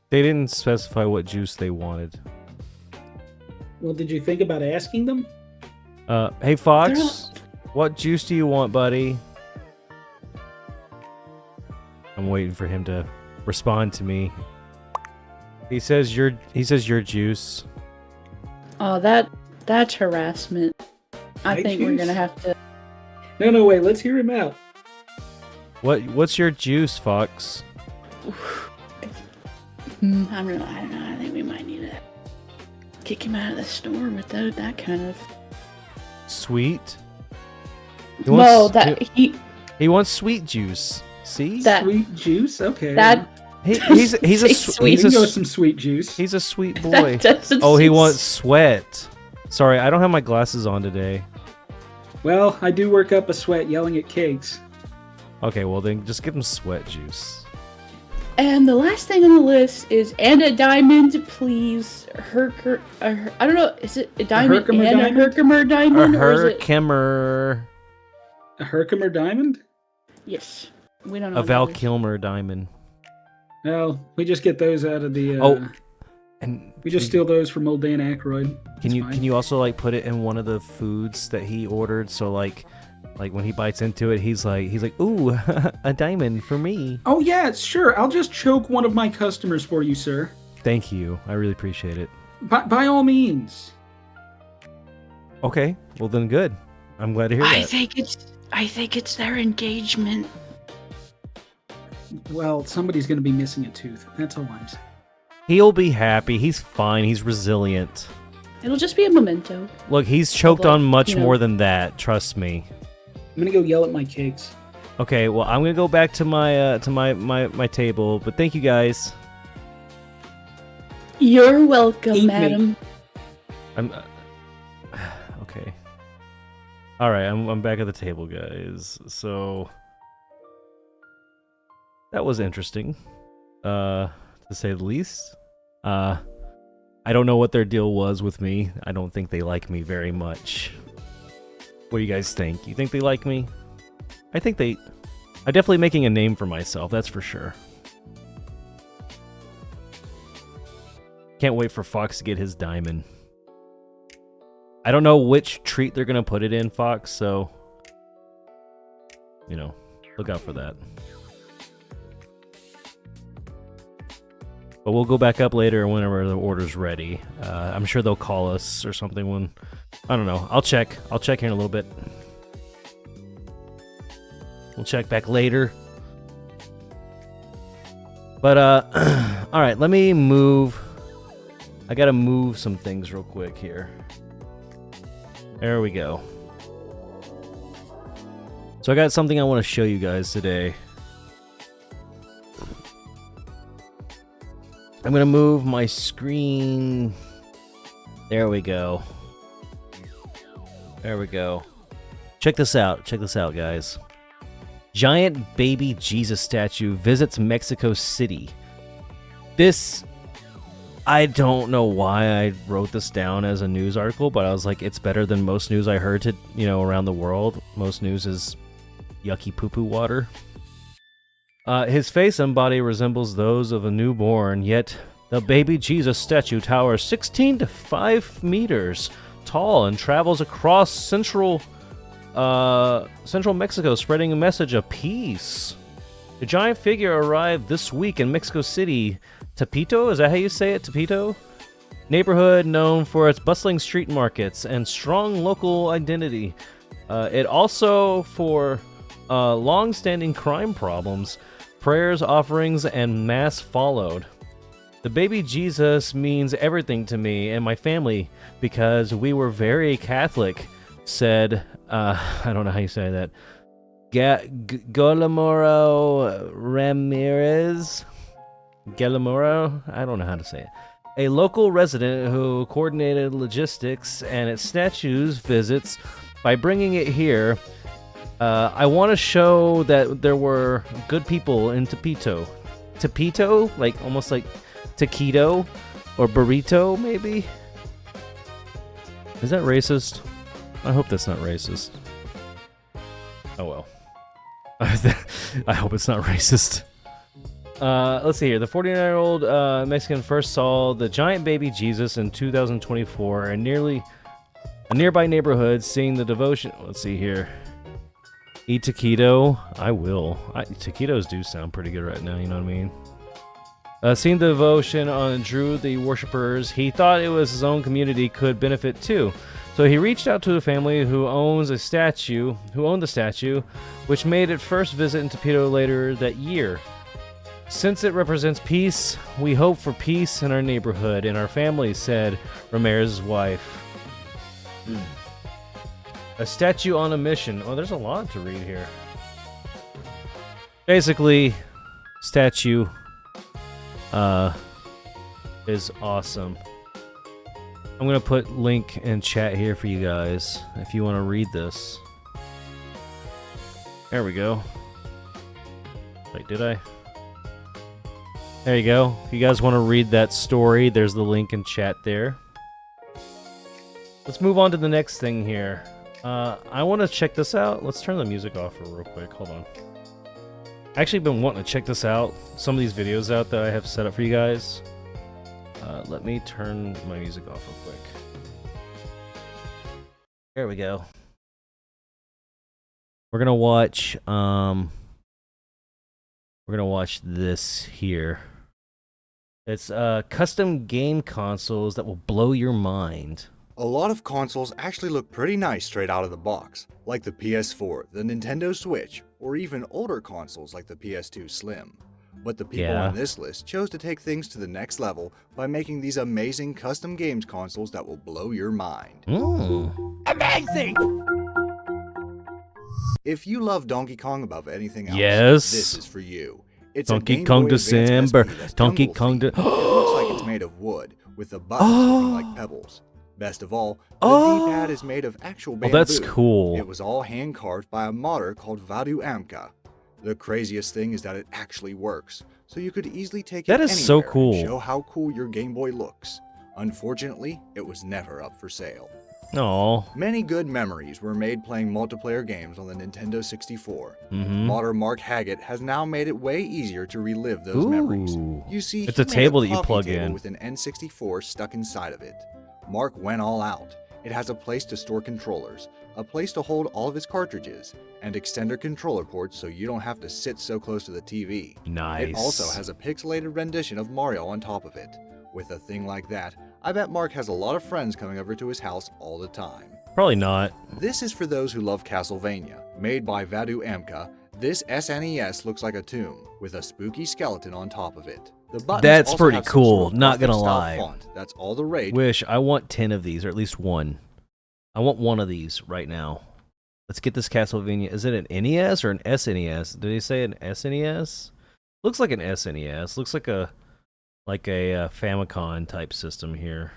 didn't specify what juice they wanted. Well, did you think about asking them? Hey Fox, what juice do you want, buddy? I'm waiting for him to respond to me. He says your juice. Oh, that's harassment. I Hey, think we're juice. gonna have to. No, wait. Let's hear him out. What's your juice, Fox? I don't know. I think we might need to kick him out of the store without that kind of. Sweet. Well, that he wants sweet juice. See? That- Sweet juice. Okay. that He's a Say we he's can a go with s- some sweet juice. he's a sweet boy. that doesn't Oh, he seem wants sweat. Sorry, I don't have my glasses on today. Well, I do work up a sweat yelling at cakes. Okay, well then just give him sweat juice. And the last thing on the list is and a diamond, please. I don't know. Is it a diamond Herkimer and diamond? a Herkimer diamond, or is it? Herkimer. A Herkimer diamond? Yes, we don't know. A what Val that is. Kilmer diamond. Well, we just get those out of the. Oh, and we just steal those from old Dan Aykroyd. Can It's you fine. also like put it in one of the foods that he ordered? So like when he bites into it, he's like, ooh, a diamond for me. Oh yeah, sure. I'll just choke one of my customers for you, sir. Thank you. I really appreciate it. By all means. Okay, well then good. I'm glad to hear I that. think it's their engagement. Well, somebody's going to be missing a tooth. That's all I'm saying. He'll be happy. He's fine. He's resilient. It'll just be a memento. Look, he's choked Well, on much you know. more than that. Trust me. I'm going to go yell at my cakes. Okay, well I'm gonna go back to my table. But thank you guys. You're welcome, Eat me. madam. I'm okay. All right, I'm back at the table, guys. So that was interesting, to say the least. I don't know what their deal was with me. I don't think they like me very much. What do you guys think? You think they like me? I think they I'm definitely making a name for myself, that's for sure. Can't wait for Fox to get his diamond. I don't know which treat they're gonna put it in, Fox, so you know, look out for that. But we'll go back up later whenever the order's ready. I'm sure they'll call us or something when... I don't know. I'll check. I'll check here in a little bit. We'll check back later. But, alright, let me move... I gotta move some things real quick here. There we go. So I got something I want to show you guys today. I'm gonna move my screen. There we go. There we go. Check this out. Check this out, guys. Giant baby Jesus statue visits Mexico City. This... I don't know why I wrote this down as a news article, but I was like, it's better than most news I heard to, you know, around the world. Most news is yucky poo-poo water. His face and body resembles those of a newborn, yet the baby Jesus statue towers 16 to 5 meters tall and travels across central Mexico, spreading a message of peace. The giant figure arrived this week in Mexico City, Tepito, is that how you say it, Tepito? Neighborhood known for its bustling street markets and strong local identity. It also for long-standing crime problems. Prayers, offerings, and mass followed. The baby Jesus means everything to me and my family because we were very Catholic, said, I don't know how you say that, Guillermo Ramirez? Guillermo? I don't know how to say it. A local resident who coordinated logistics and its statue's visits by bringing it here. I want to show that there were good people in Tepito. Tepito? Like, almost like taquito or burrito, maybe? Is that racist? I hope that's not racist. Oh well. I hope it's not racist. Let's see here. The 49-year-old Mexican first saw the giant baby Jesus in 2024 in a nearby neighborhood, seeing the devotion. Let's see here. Eat taquito? I will. Taquitos do sound pretty good right now, you know what I mean? Seeing the devotion drew the worshippers, he thought it was his own community could benefit too. So he reached out to the family who owned the statue, which made its first visit in Tepito later that year. Since it represents peace, we hope for peace in our neighborhood and our family, said Ramirez's wife. A statue on a mission. Oh, there's a lot to read here. Basically, statue is awesome. I'm gonna put link in chat here for you guys if you want to read this. There we go. Wait, did I? There you go. If you guys want to read that story, there's the link in chat there. Let's move on to the next thing here. I want to check this out. Let's turn the music off for real quick. Hold on. I actually been wanting to check this out. Some of these videos out that I have set up for you guys. Let me turn my music off real quick. There we go. We're gonna watch. We're gonna watch this here. It's custom game consoles that will blow your mind. A lot of consoles actually look pretty nice straight out of the box, like the PS4, the Nintendo Switch, or even older consoles like the PS2 Slim. But the people on this list chose to take things to the next level by making these amazing custom games consoles that will blow your mind. Amazing! If you love Donkey Kong above anything else, this is for you. It's Donkey Kong December. Donkey Kong. It looks like it's made of wood, with the buttons looking like pebbles. Best of all, the D-pad is made of actual bamboo. Oh, that's cool. It was all hand carved by a modder called Vtuber. The craziest thing is that it actually works, so you could easily take it anywhere so cool. and show how cool your Game Boy looks. Unfortunately, it was never up for sale. Oh. Many good memories were made playing multiplayer games on the Nintendo 64. Mm-hmm. Modder Mark Haggett has now made it way easier to relive those memories. You see, it's he a made table that you coffee plug table in with an N64 stuck inside of it. Mark went all out. It has a place to store controllers, a place to hold all of his cartridges, and extender controller ports so you don't have to sit so close to the TV. Nice. It also has a pixelated rendition of Mario on top of it. With a thing like that, I bet Mark has a lot of friends coming over to his house all the time. Probably not. This is for those who love Castlevania. Made by Vtuber, this SNES looks like a tomb with a spooky skeleton on top of it. The buttons That's also pretty have some cool, sort of not gonna Gothic-style lie. Font. That's all the rage. Wish I want 10 of these, or at least one. I want one of these right now. Let's get this Castlevania. Is it an NES or an SNES? Did they say an SNES? Looks like an SNES. Looks like a Famicom type system here.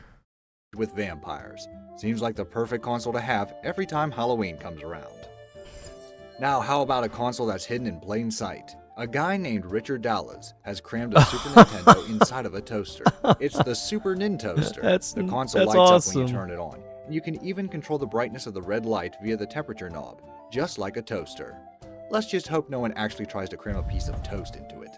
With vampires. Seems like the perfect console to have every time Halloween comes around. Now, how about a console that's hidden in plain sight? A guy named Richard Dallas has crammed a Super Nintendo inside of a toaster. It's the Super Nintoaster. The console lights up when you turn it on. You can even control the brightness of the red light via the temperature knob, just like a toaster. Let's just hope no one actually tries to cram a piece of toast into it.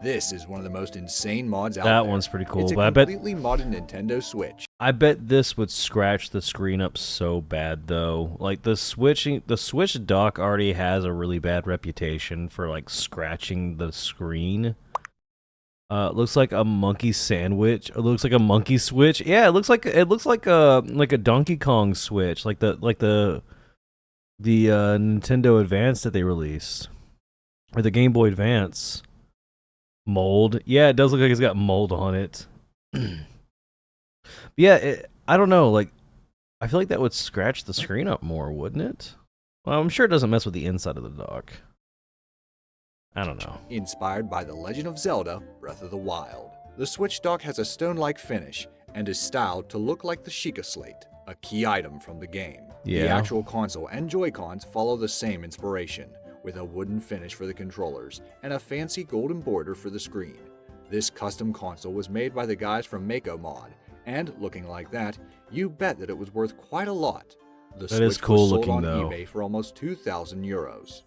This is one of the most insane mods out there. That one's pretty cool, It's a but completely modded Nintendo Switch. I bet this would scratch the screen up so bad, though. Like, the Switch dock already has a really bad reputation for, like, scratching the screen. It looks like a monkey sandwich. It looks like a monkey switch. Yeah, it looks like a Donkey Kong Switch, like the Nintendo Advance that they released, or the Game Boy Advance. Mold. Yeah, it does look like it's got mold on it. Yeah, I don't know. Like, I feel like that would scratch the screen up more, wouldn't it? Well, I'm sure it doesn't mess with the inside of the dock. I don't know. Inspired by The Legend of Zelda: Breath of the Wild. The Switch dock has a stone-like finish and is styled to look like the Sheikah Slate, a key item from the game. Yeah. The actual console and Joy-Cons follow the same inspiration, with a wooden finish for the controllers and a fancy golden border for the screen. This custom console was made by the guys from Mako Mod, and looking like that, you bet that it was worth quite a lot. The That Switch is cool was sold looking, on though. eBay for almost 2,000 euros.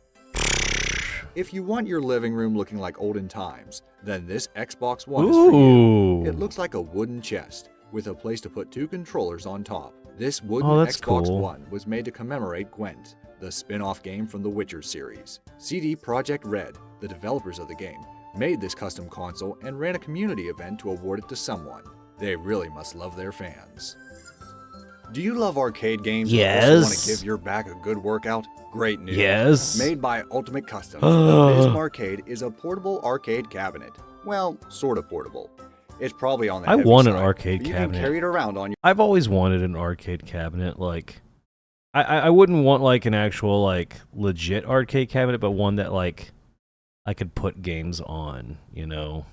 If you want your living room looking like olden times, then this Xbox One is for you. It looks like a wooden chest, with a place to put two controllers on top. This wooden Xbox cool. One was made to commemorate Gwent, the spin-off game from the Witcher series. CD Projekt Red, the developers of the game, made this custom console and ran a community event to award it to someone. They really must love their fans. Do you love arcade games and also want to give your back a good workout? Great news. Yes. Made by Ultimate Customs, the Biz Arcade is a portable arcade cabinet. Well, sort of portable. It's probably on the heavy want an side, arcade but you cabinet. can carry it around on your... I've always wanted an arcade cabinet. Like, I wouldn't want like an actual like legit arcade cabinet, but one that like I could put games on, you know.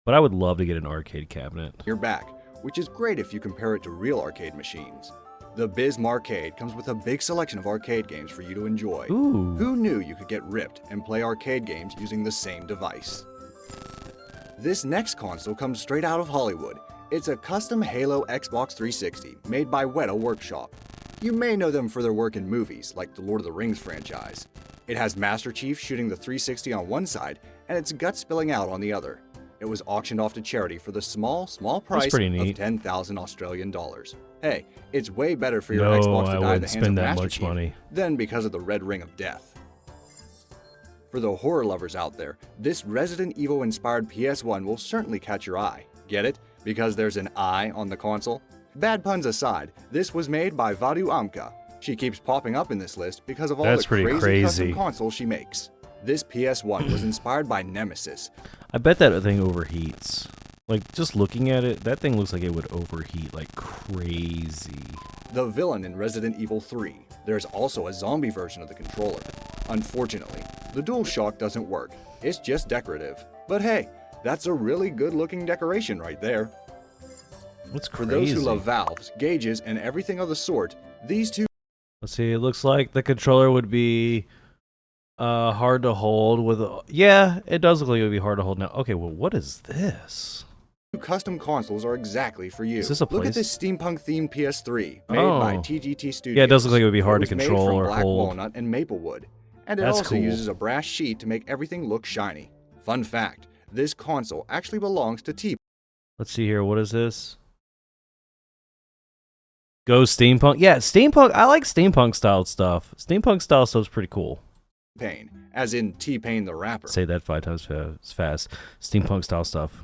But I would love to get an arcade cabinet. Your back, which is great if you compare it to real arcade machines. The Biz Arcade comes with a big selection of arcade games for you to enjoy. Ooh. Who knew you could get ripped and play arcade games using the same device? This next console comes straight out of Hollywood. It's a custom Halo Xbox 360 made by Weta Workshop. You may know them for their work in movies like the Lord of the Rings franchise. It has Master Chief shooting the 360 on one side and its guts spilling out on the other. It was auctioned off to charity for the small price of 10,000 Australian dollars. Hey, it's way better for your Xbox to die in the hands of Master Chief than because of the Red Ring of Death. For the horror lovers out there, this Resident Evil inspired PS1 will certainly catch your eye. Get it? Because there's an eye on the console? Bad puns aside, this was made by Vtuber. She keeps popping up in this list because of all the crazy custom consoles she makes. This PS1 was inspired by Nemesis. I bet that thing overheats. Like, just looking at it, that thing looks like it would overheat like crazy. The villain in Resident Evil 3. There's also a zombie version of the controller. Unfortunately, the DualShock doesn't work. It's just decorative. But hey, that's a really good looking decoration right there. What's For crazy? those who love valves, gauges, and everything of the sort, these two... Let's see, it looks like the controller would be hard to hold with... Yeah, it does look like it would be hard to hold now. Okay, well, what is this? custom consoles are exactly for you. Is this a Look at place? this steampunk-themed PS3, made by Oh. TGT Studios. Yeah, it does look like it would be hard to It was made control from or black hold. walnut and maple wood, and it That's also cool. uses a brass sheet to make everything look shiny. Fun fact, this console actually belongs to Let's see here. What is this? Go steampunk. Yeah, steampunk. I like steampunk style stuff. Steampunk style stuff's pretty cool. T-Pain, as in T-Pain the rapper. Say that 5 times fast. Steampunk style stuff.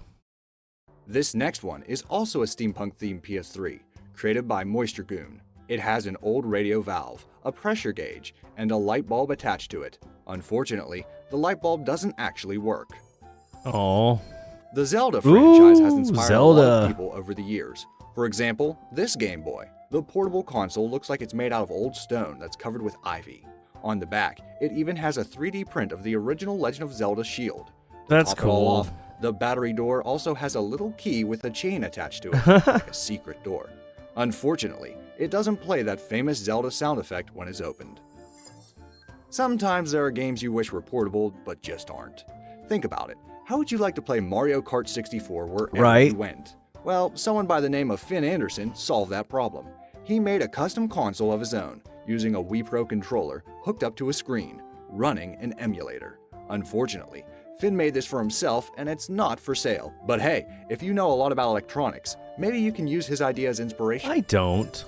This next one is also a steampunk-themed PS3, created by Moisture Goon. It has an old radio valve, a pressure gauge, and a light bulb attached to it. Unfortunately, the light bulb doesn't actually work. Oh. The Zelda franchise has Ooh, inspired a lot of Zelda. people over the years. For example, this Game Boy. The portable console looks like it's made out of old stone that's covered with ivy. On the back, it even has a 3D print of the original Legend of Zelda shield. To That's top it all cool. off, the battery door also has a little key with a chain attached to it, like a secret door. Unfortunately, it doesn't play that famous Zelda sound effect when it's opened. Sometimes there are games you wish were portable, but just aren't. Think about it. How would you like to play Mario Kart 64 wherever Right. you went? Well, someone by the name of Finn Anderson solved that problem. He made a custom console of his own, using a Wii Pro controller hooked up to a screen, running an emulator. Unfortunately, Finn made this for himself and it's not for sale. But hey, if you know a lot about electronics, maybe you can use his idea as inspiration. I don't.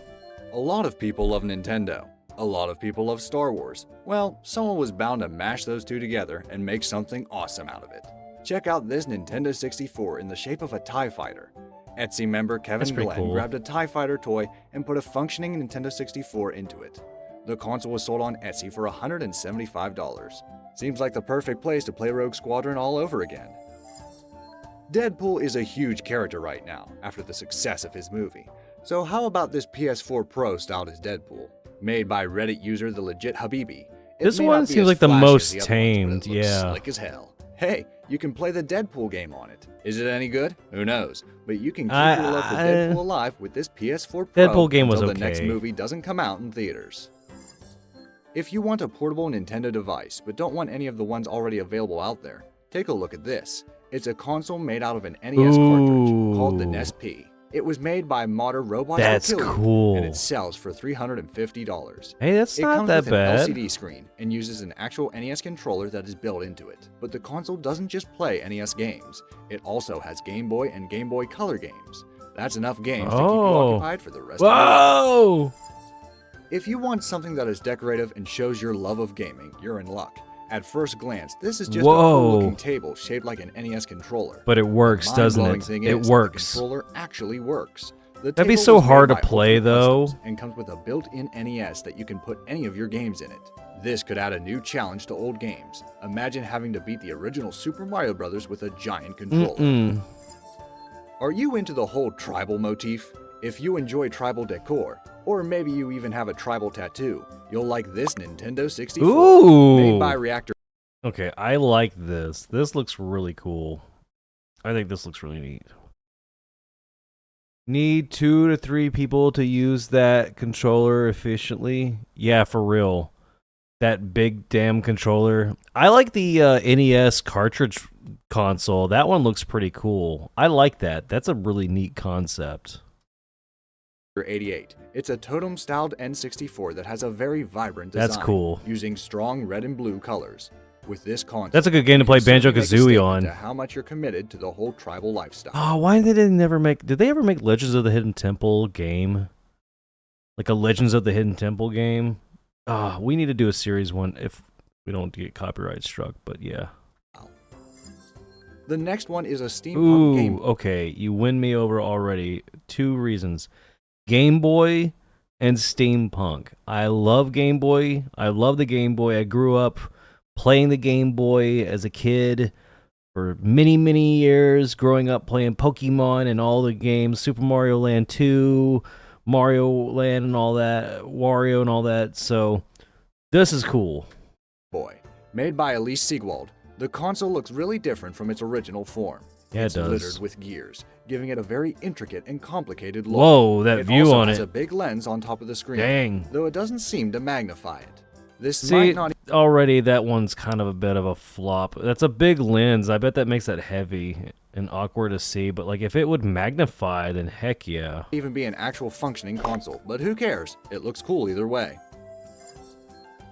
A lot of people love Nintendo. A lot of people love Star Wars. Well, someone was bound to mash those two together and make something awesome out of it. Check out this Nintendo 64 in the shape of a TIE fighter. Etsy member That's Kevin pretty Glenn cool. grabbed a TIE fighter toy and put a functioning Nintendo 64 into it. The console was sold on Etsy for $175. Seems like the perfect place to play Rogue Squadron all over again. Deadpool is a huge character right now, after the success of his movie. So how about this PS4 Pro styled as Deadpool? Made by Reddit user The Legit Habibi. It This may one not be seems as like the flashy most as the other ones, but it tamed, looks yeah. slick as hell. Hey, you can play the Deadpool game on it. Is it any good? Who knows? But you can keep your love for Deadpool alive with this PS4 Pro Deadpool game was until the next okay. movie doesn't come out in theaters. If you want a portable Nintendo device but don't want any of the ones already available out there, take a look at this. It's a console made out of an NES cartridge called the Ooh. NES-P. It was made by modder Robots That's Will Kill You, cool. and it sells for $350. Hey, that's It not comes that with bad. an LCD screen and uses an actual NES controller that is built into it. But the console doesn't just play NES games. It also has Game Boy and Game Boy Color games. That's enough games to keep you Oh. occupied for the rest of your life. Whoa! If you want something that is decorative and shows your love of gaming, you're in luck. At first glance, this is just a Whoa. cool-looking table shaped like an NES controller. But it works, doesn't Mind-blowing it? thing It is, works. The controller actually works. The That'd be table so was made hard to by play, Ultimate though. Customs and comes with a built-in NES that you can put any of your games in it. This could add a new challenge to old games. Imagine having to beat the original Super Mario Bros. With a giant controller. Mm-mm. Are you into the whole tribal motif? If you enjoy tribal decor, or maybe you even have a tribal tattoo, you'll like this Nintendo 64. Ooh. Made by Reactor. Okay, I like this. This looks really cool. I think this looks really neat. Need 2 to 3 people to use that controller efficiently. Yeah, for real. That big damn controller. I like the NES cartridge console. That one looks pretty cool. I like that. That's a really neat concept. 88. It's a totem-styled N64 that has a very vibrant design. That's cool. Using strong red and blue colors. With this console, That's a good game to you play can certainly make a Banjo-Kazooie statement on. to how much you're committed to the whole tribal lifestyle. Oh, why did they never make... Did they ever make Legends of the Hidden Temple game? Like a Legends of the Hidden Temple game? Ah, we need to do a series one if we don't get copyright struck, but yeah. The next one is a steampunk Ooh, game. okay, you win me over already. 2 reasons. Game Boy and steampunk. I love Game Boy. I love the Game Boy. I grew up playing the Game Boy as a kid for many, many years, growing up playing Pokemon and all the games, Super Mario Land 2, Mario Land and all that, Wario and all that. So this is cool. Boy. Made by Elise Siegwald, the console looks really different from its original form. Yeah, It's it does. littered with gears, giving it a very intricate and complicated look. Whoa, that It view also on has it. a big lens on top of the screen, Dang. though it doesn't seem to magnify it. This See, might not already that one's kind of a bit of a flop. That's a big lens. I bet that makes that heavy and awkward to see. But like, if it would magnify, then heck yeah. even be an actual functioning console, but who cares? It looks cool either way.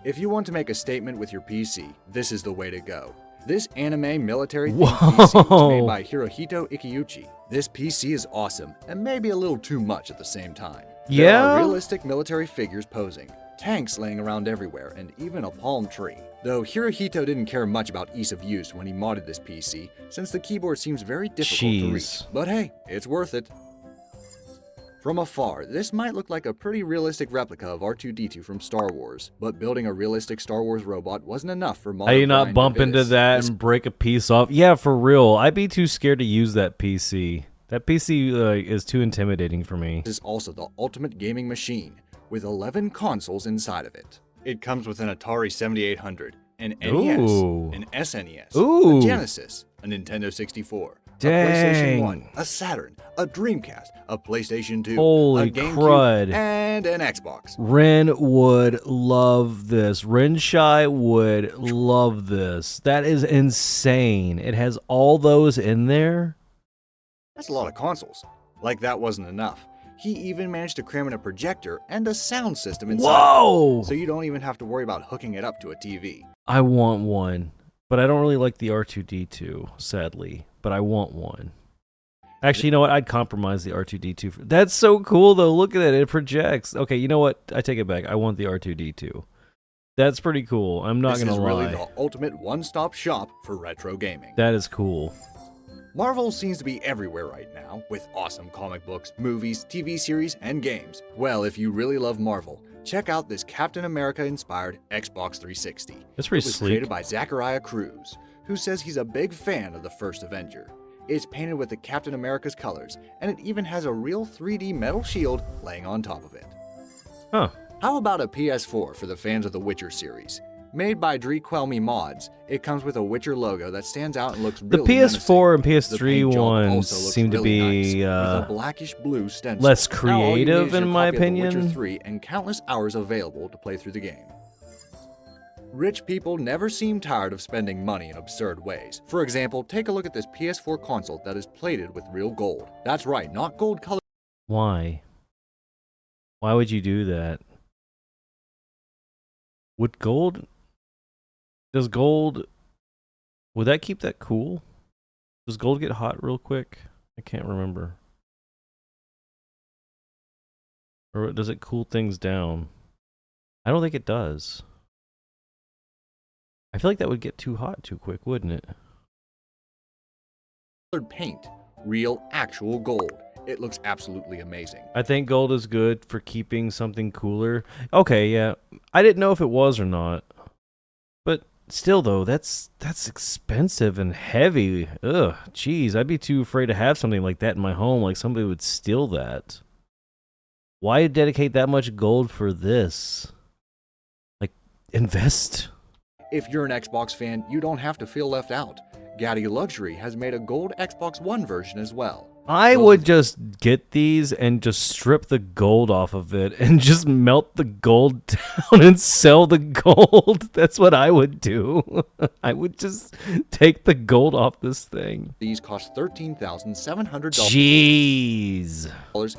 If you want to make a statement with your PC, this is the way to go. This anime military themed PC was made by Hirohito Ikeuchi. This PC is awesome, and maybe a little too much at the same time. There Yeah? are realistic military figures posing, tanks laying around everywhere, and even a palm tree. Though Hirohito didn't care much about ease of use when he modded this PC, since the keyboard seems very difficult to reach. Jeez. But hey, it's worth it. From afar, this might look like a pretty realistic replica of R2-D2 from Star Wars, but building a realistic Star Wars robot wasn't enough for modern How you not Brian bump into Davidis. that This and break a piece off? Yeah, for real. I'd be too scared to use that PC. That PC is too intimidating for me. is also the ultimate gaming machine, with 11 consoles inside of it. It comes with an Atari 7800, an NES, Ooh. an SNES, Ooh. a Genesis, a Nintendo 64, a Dang. PlayStation 1, a Saturn, a Dreamcast, a PlayStation 2, Holy a GameCube, crud. and an Xbox. Ren would love this. Renshai would love this. That is insane. It has all those in there. That's a lot of consoles. Like that wasn't enough. He even managed to cram in a projector and a sound system inside. Whoa! So you don't even have to worry about hooking it up to a TV. I want one, but I don't really like the R2-D2, sadly. But I want one. Actually, you know what? I'd compromise the R2-D2. That's so cool, though. Look at it. It projects. Okay, you know what? I take it back. I want the R2-D2. That's pretty cool. I'm not This going is to lie. really the ultimate one-stop shop for retro gaming. That is cool. Marvel seems to be everywhere right now, with awesome comic books, movies, TV series, and games. Well, if you really love Marvel, check out this Captain America-inspired Xbox 360. That's pretty It was sleek. created by Zachariah Cruz, who says he's a big fan of the first Avenger. It's painted with the Captain America's colors, and it even has a real 3D metal shield laying on top of it. Huh. How about a PS4 for the fans of the Witcher series? Made by Drequelmy Mods, it comes with a Witcher logo that stands out and looks The really PS4 and menacing. The PS3 paint job ones also looks seem to really be nice, with a blackish blue stencil. less Now all you need creative, is your in my copy of The opinion. Witcher 3 and countless hours available to play through the game. Rich people never seem tired of spending money in absurd ways. For example, take a look at this PS4 console that is plated with real gold. That's right, not gold colored. Why? Why would you do that? Would gold... Does gold... Would that keep that cool? Does gold get hot real quick? I can't remember. Or does it cool things down? I don't think it does. I feel like that would get too hot too quick, wouldn't it? Paint. Real, actual gold. It looks absolutely amazing. I think gold is good for keeping something cooler. Okay, yeah. I didn't know if it was or not. But still, though, that's expensive and heavy. Ugh, jeez, I'd be too afraid to have something like that in my home. Like somebody would steal that. Why dedicate that much gold for this? Like, invest. If you're an Xbox fan, you don't have to feel left out. Gaddy Luxury has made a gold Xbox One version as well. I Those would just get these and just strip the gold off of it and just melt the gold down and sell the gold. That's what I would do. I would just take the gold off this thing. These cost $13,700 Jeez.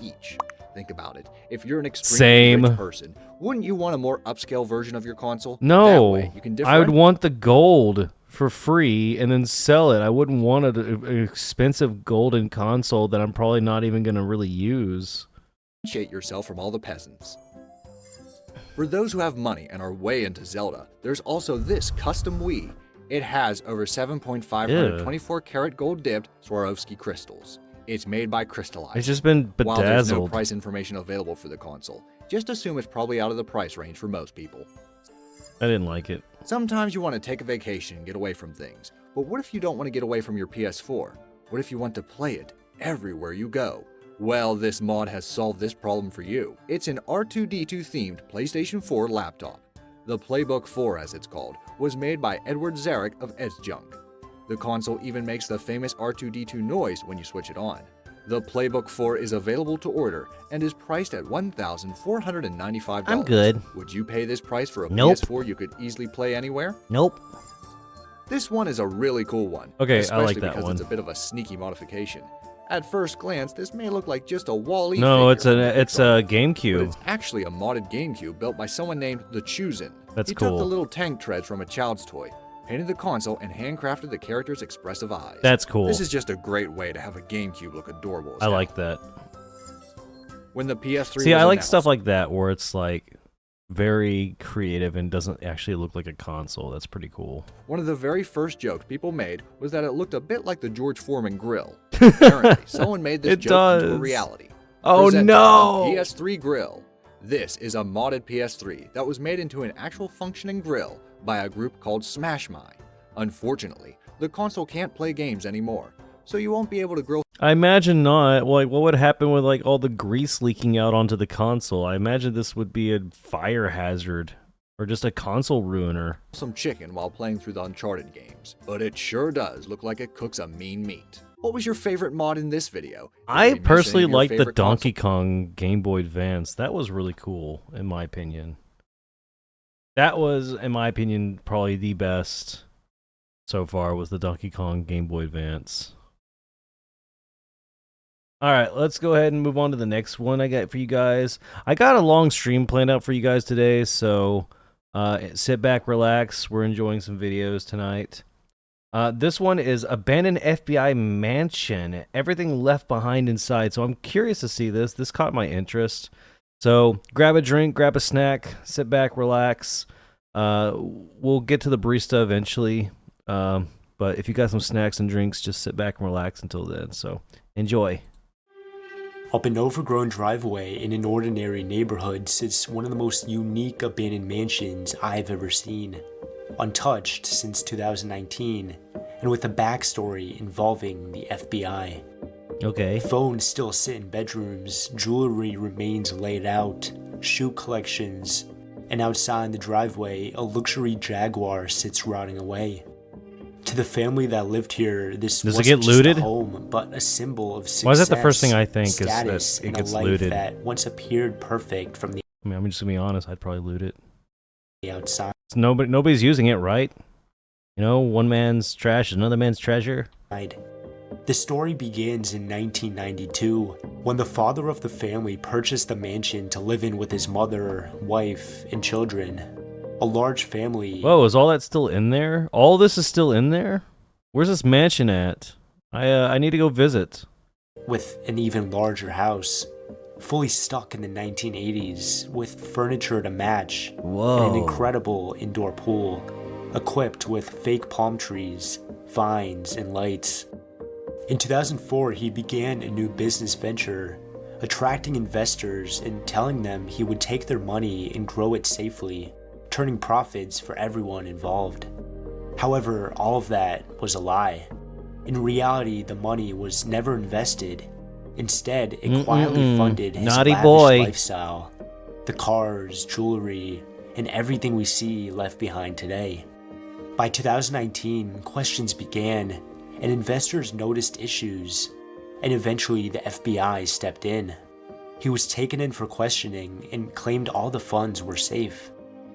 each. Think about it. If you're an extremely Same. rich person, wouldn't you want a more upscale version of your console? That No, way you can I would differentiate want the gold for free and then sell it. I wouldn't want an expensive golden console that I'm probably not even going to really use. yourself from all the peasants. For those who have money and are way into Zelda, there's also this custom Wii. It has over 7.524 karat gold dipped Swarovski crystals. It's made by Crystallize. It's just been While there's no bedazzled. price information available for the console, just assume it's probably out of the price range for most people. I didn't like it. Sometimes you want to take a vacation and get away from things, but what if you don't want to get away from your PS4? What if you want to play it everywhere you go? Well, this mod has solved this problem for you. It's an R2-D2 themed PlayStation 4 laptop. The Playbook 4, as it's called, was made by Edward Zarek of Edgejunk. The console even makes the famous R2-D2 noise when you switch it on. The Playbook 4 is available to order and is priced at $1,495. I'm good. Would you pay this price for a Nope. PS4 you could easily play anywhere? Nope. This one is a really cool one. Okay, I especially like that because one. it's a bit of a sneaky modification. At first glance, this may look like just a Wall-E No, figure it's from the a Pixar, but GameCube. it's actually a modded GameCube built by someone named The Choosin'. That's He took the cool. little tank treads from a child's toy, painted the console, and handcrafted the character's expressive eyes. That's cool. This is just a great way to have a GameCube look adorable as I hell. like that. When the PS3 See, was I like announced, stuff like that where it's like very creative and doesn't actually look like a console. That's pretty cool. one of the very first jokes people made was that it looked a bit like the George Foreman grill. Apparently, someone made this It joke into a does. reality. Oh Presenting no! the PS3 grill. This is a modded PS3 that was made into an actual functioning grill by a group called Smash My. Unfortunately, the console can't play games anymore, so you won't be able to grill I imagine not. Like, what would happen with like all the grease leaking out onto the console? I imagine this would be a fire hazard or just a console ruiner. some chicken while playing through the Uncharted games, but it sure does look like it cooks a mean meat. What was your favorite mod in this video? I Did we miss personally any of your like the favorite Donkey consoles? Kong Game Boy Advance. That was really cool, in my opinion. That was, in my opinion, probably the best so far was the Donkey Kong Game Boy Advance. Alright, let's go ahead and move on to the next one I got for you guys. I got a long stream planned out for you guys today, so sit back, relax. We're enjoying some videos tonight. This one is Abandoned FBI Mansion. Everything left behind inside. So I'm curious to see this. This caught my interest. So grab a drink, grab a snack, sit back, relax. We'll get to the barista eventually. But if you got some snacks and drinks, just sit back and relax until then. So enjoy. Up an overgrown driveway in an ordinary neighborhood sits one of the most unique abandoned mansions I've ever seen. Untouched since 2019, and with a backstory involving the FBI. Okay. Phones still sit in bedrooms, jewelry remains laid out, shoe collections, and outside the driveway, a luxury Jaguar sits rotting away. To the family that lived here, this Does it wasn't get looted? just a home, but a symbol of success. Why is that the first thing I think is that status, it and gets a life looted? that once appeared perfect from the I mean, I'm just gonna be honest. I'd probably loot it. outside. It's nobody's using it, right? You know, one man's trash is another man's treasure. The story begins in 1992, when the father of the family purchased the mansion to live in with his mother, wife, and children. A large family. Whoa, is all that still in there? All this is still in there? Where's this mansion at? I need to go visit. With an even larger house, fully stuck in the 1980s, with furniture to match, Whoa. and an incredible indoor pool, equipped with fake palm trees, vines, and lights. In 2004, he began a new business venture, attracting investors and telling them he would take their money and grow it safely, turning profits for everyone involved. However, all of that was a lie. In reality, the money was never invested. Instead, it quietly funded his Naughty lavish boy. lifestyle, the cars, jewelry, and everything we see left behind today. By 2019, questions began, and investors noticed issues, and eventually the FBI stepped in. He was taken in for questioning and claimed all the funds were safe.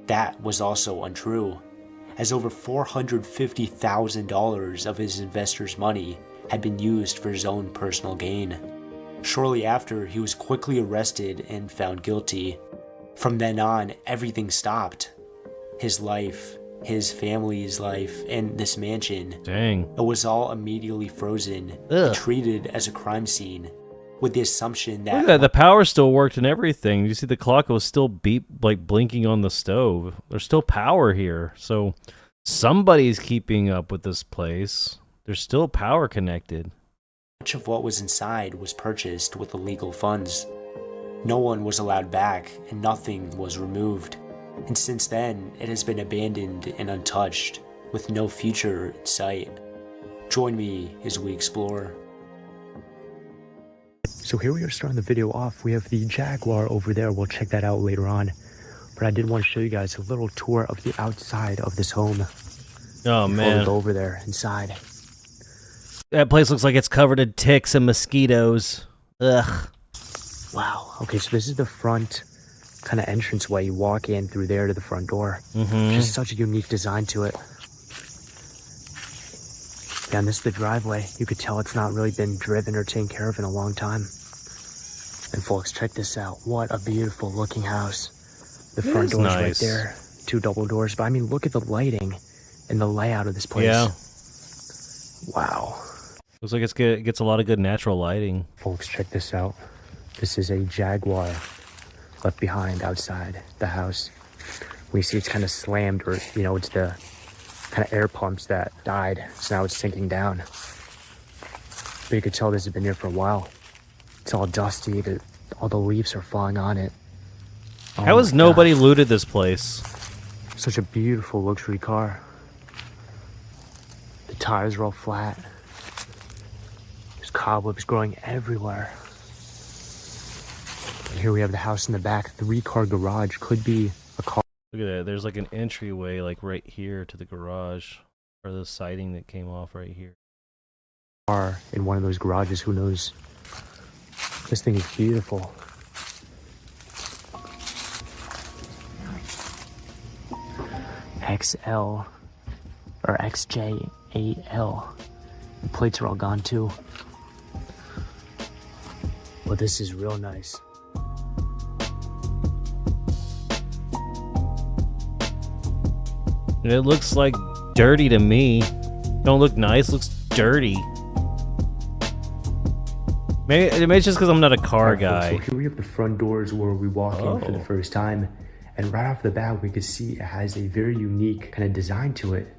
That was also untrue, as over $450,000 of his investors' money had been used for his own personal gain. Shortly after, he was quickly arrested and found guilty. From then on, everything stopped. His life, his family's life, and this mansion. Dang. It was all immediately frozen Ugh. and treated as a crime scene, with the assumption Look at that that, the power still worked and everything. You see the clock was still blinking on the stove. There's still power here. So somebody's keeping up with this place. There's still power connected. much of what was inside was purchased with illegal funds. No one was allowed back, and nothing was removed. And since then, it has been abandoned and untouched, with no future in sight. Join me as we explore. So here we are starting the video off. We have the Jaguar over there. We'll check that out later on. But I did want to show you guys a little tour of the outside of this home. Oh, Before we man. go over there inside. That place looks like it's covered in ticks and mosquitoes. Ugh. Wow. Okay, so this is the front kind of entranceway. You walk in through there to the front door. Just such a unique design to it. Yeah, and this is the driveway. You could tell it's not really been driven or taken care of in a long time. And folks, check this out. What a beautiful looking house. The front door's right there. 2 double doors. But I mean, look at the lighting and the layout of this place. Yeah. Wow. Looks like it gets a lot of good natural lighting. Folks, check this out. This is a Jaguar left behind outside the house. We see it's kind of slammed, or, you know, it's the kind of air pumps that died. So now it's sinking down. But you could tell this has been here for a while. It's all dusty. All the leaves are falling on it. Oh, how has nobody looted this place? Such a beautiful luxury car. The tires are all flat. There's cobwebs growing everywhere. And here we have the house in the back. 3-car garage. Could be a car. Look at that. There's like an entryway like right here to the garage. Or the siding that came off right here. In one of those garages. Who knows? This thing is beautiful. XL or XJ8L. The plates are all gone too. Well, this is real nice. It looks like dirty to me. Don't look nice, looks dirty. Maybe it's just because I'm not a car guy. So here we have the front doors where we walk in for the first time. And right off the bat, we could see it has a very unique kind of design to it.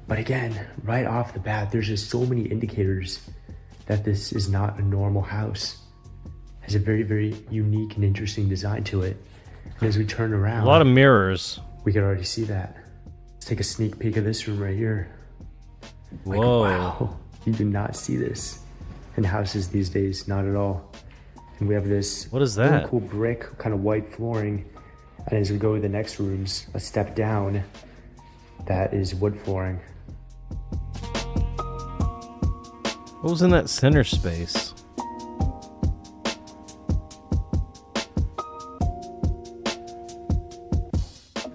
But again, right off the bat, there's just so many indicators that this is not a normal house. It has a very, very unique and interesting design to it. And as we turn around, a lot of mirrors. We can already see that. Let's take a sneak peek of this room right here. Like, whoa. wow, you do not see this in houses these days, not at all. And we have this what is really that? cool brick, kind of white flooring. And as we go to the next rooms, a step down, that is wood flooring. What was in that center space?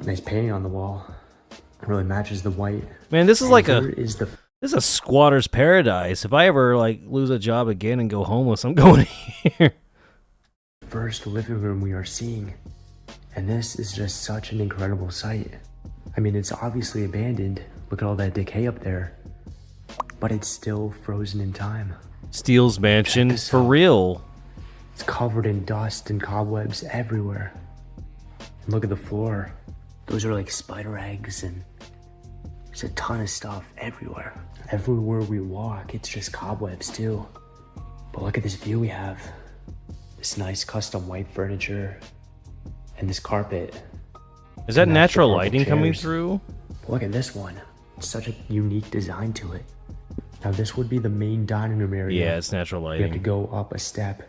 Nice painting on the wall. It really matches the white. Man, this is and like this First living room we are seeing. And this is just such an incredible sight. I mean, it's obviously abandoned. Look at all that decay up there. But it's still frozen in time. Steele's mansion, for real. It's covered in dust and cobwebs everywhere. And look at the floor. Those are like spider eggs, and there's a ton of stuff everywhere. Everywhere we walk, it's just cobwebs too. But look at this view we have. This nice custom white furniture. And this carpet. Is that natural lighting coming through? Look at this one. It's such a unique design to it. Now this would be the main dining room area. Yeah, it's natural lighting. You have to go up a step.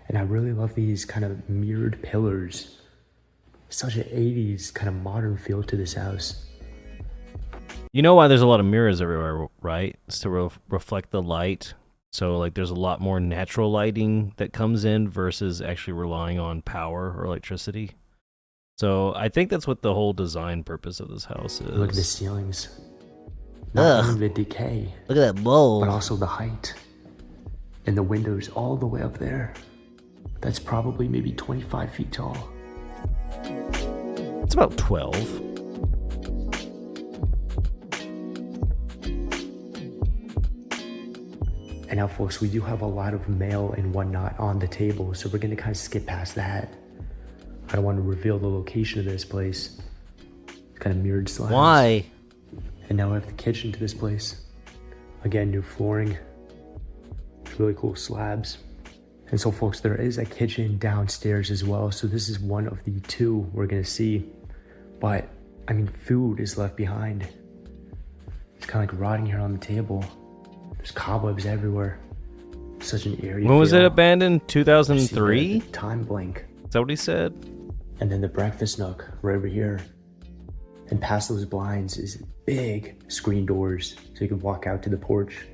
And I really love these kind of mirrored pillars. Such an 80s kind of modern feel to this house. You know why there's a lot of mirrors everywhere, right? It's to reflect the light. So like there's a lot more natural lighting that comes in versus actually relying on power or electricity. So I think that's what the whole design purpose of this house is. Look at the ceilings. Not only the decay. Look at that bowl. But also the height. And the windows all the way up there. That's probably maybe 25 feet tall. It's about 12. And now, folks, we do have a lot of mail and whatnot on the table, so we're going to kind of skip past that. I don't want to reveal the location of this place. It's kind of mirrored slabs. Why? And now we have the kitchen to this place. Again, new flooring. Really cool slabs. And so, folks, there is a kitchen downstairs as well. So this is one of the two we're going to see. But, I mean, food is left behind. It's kind of like rotting here on the table. There's cobwebs everywhere. Such an eerie When was feel. it abandoned? 2003? Time blink. Is that what he said? And then the breakfast nook right over here. And past those blinds is big screen doors so you can walk out to the porch.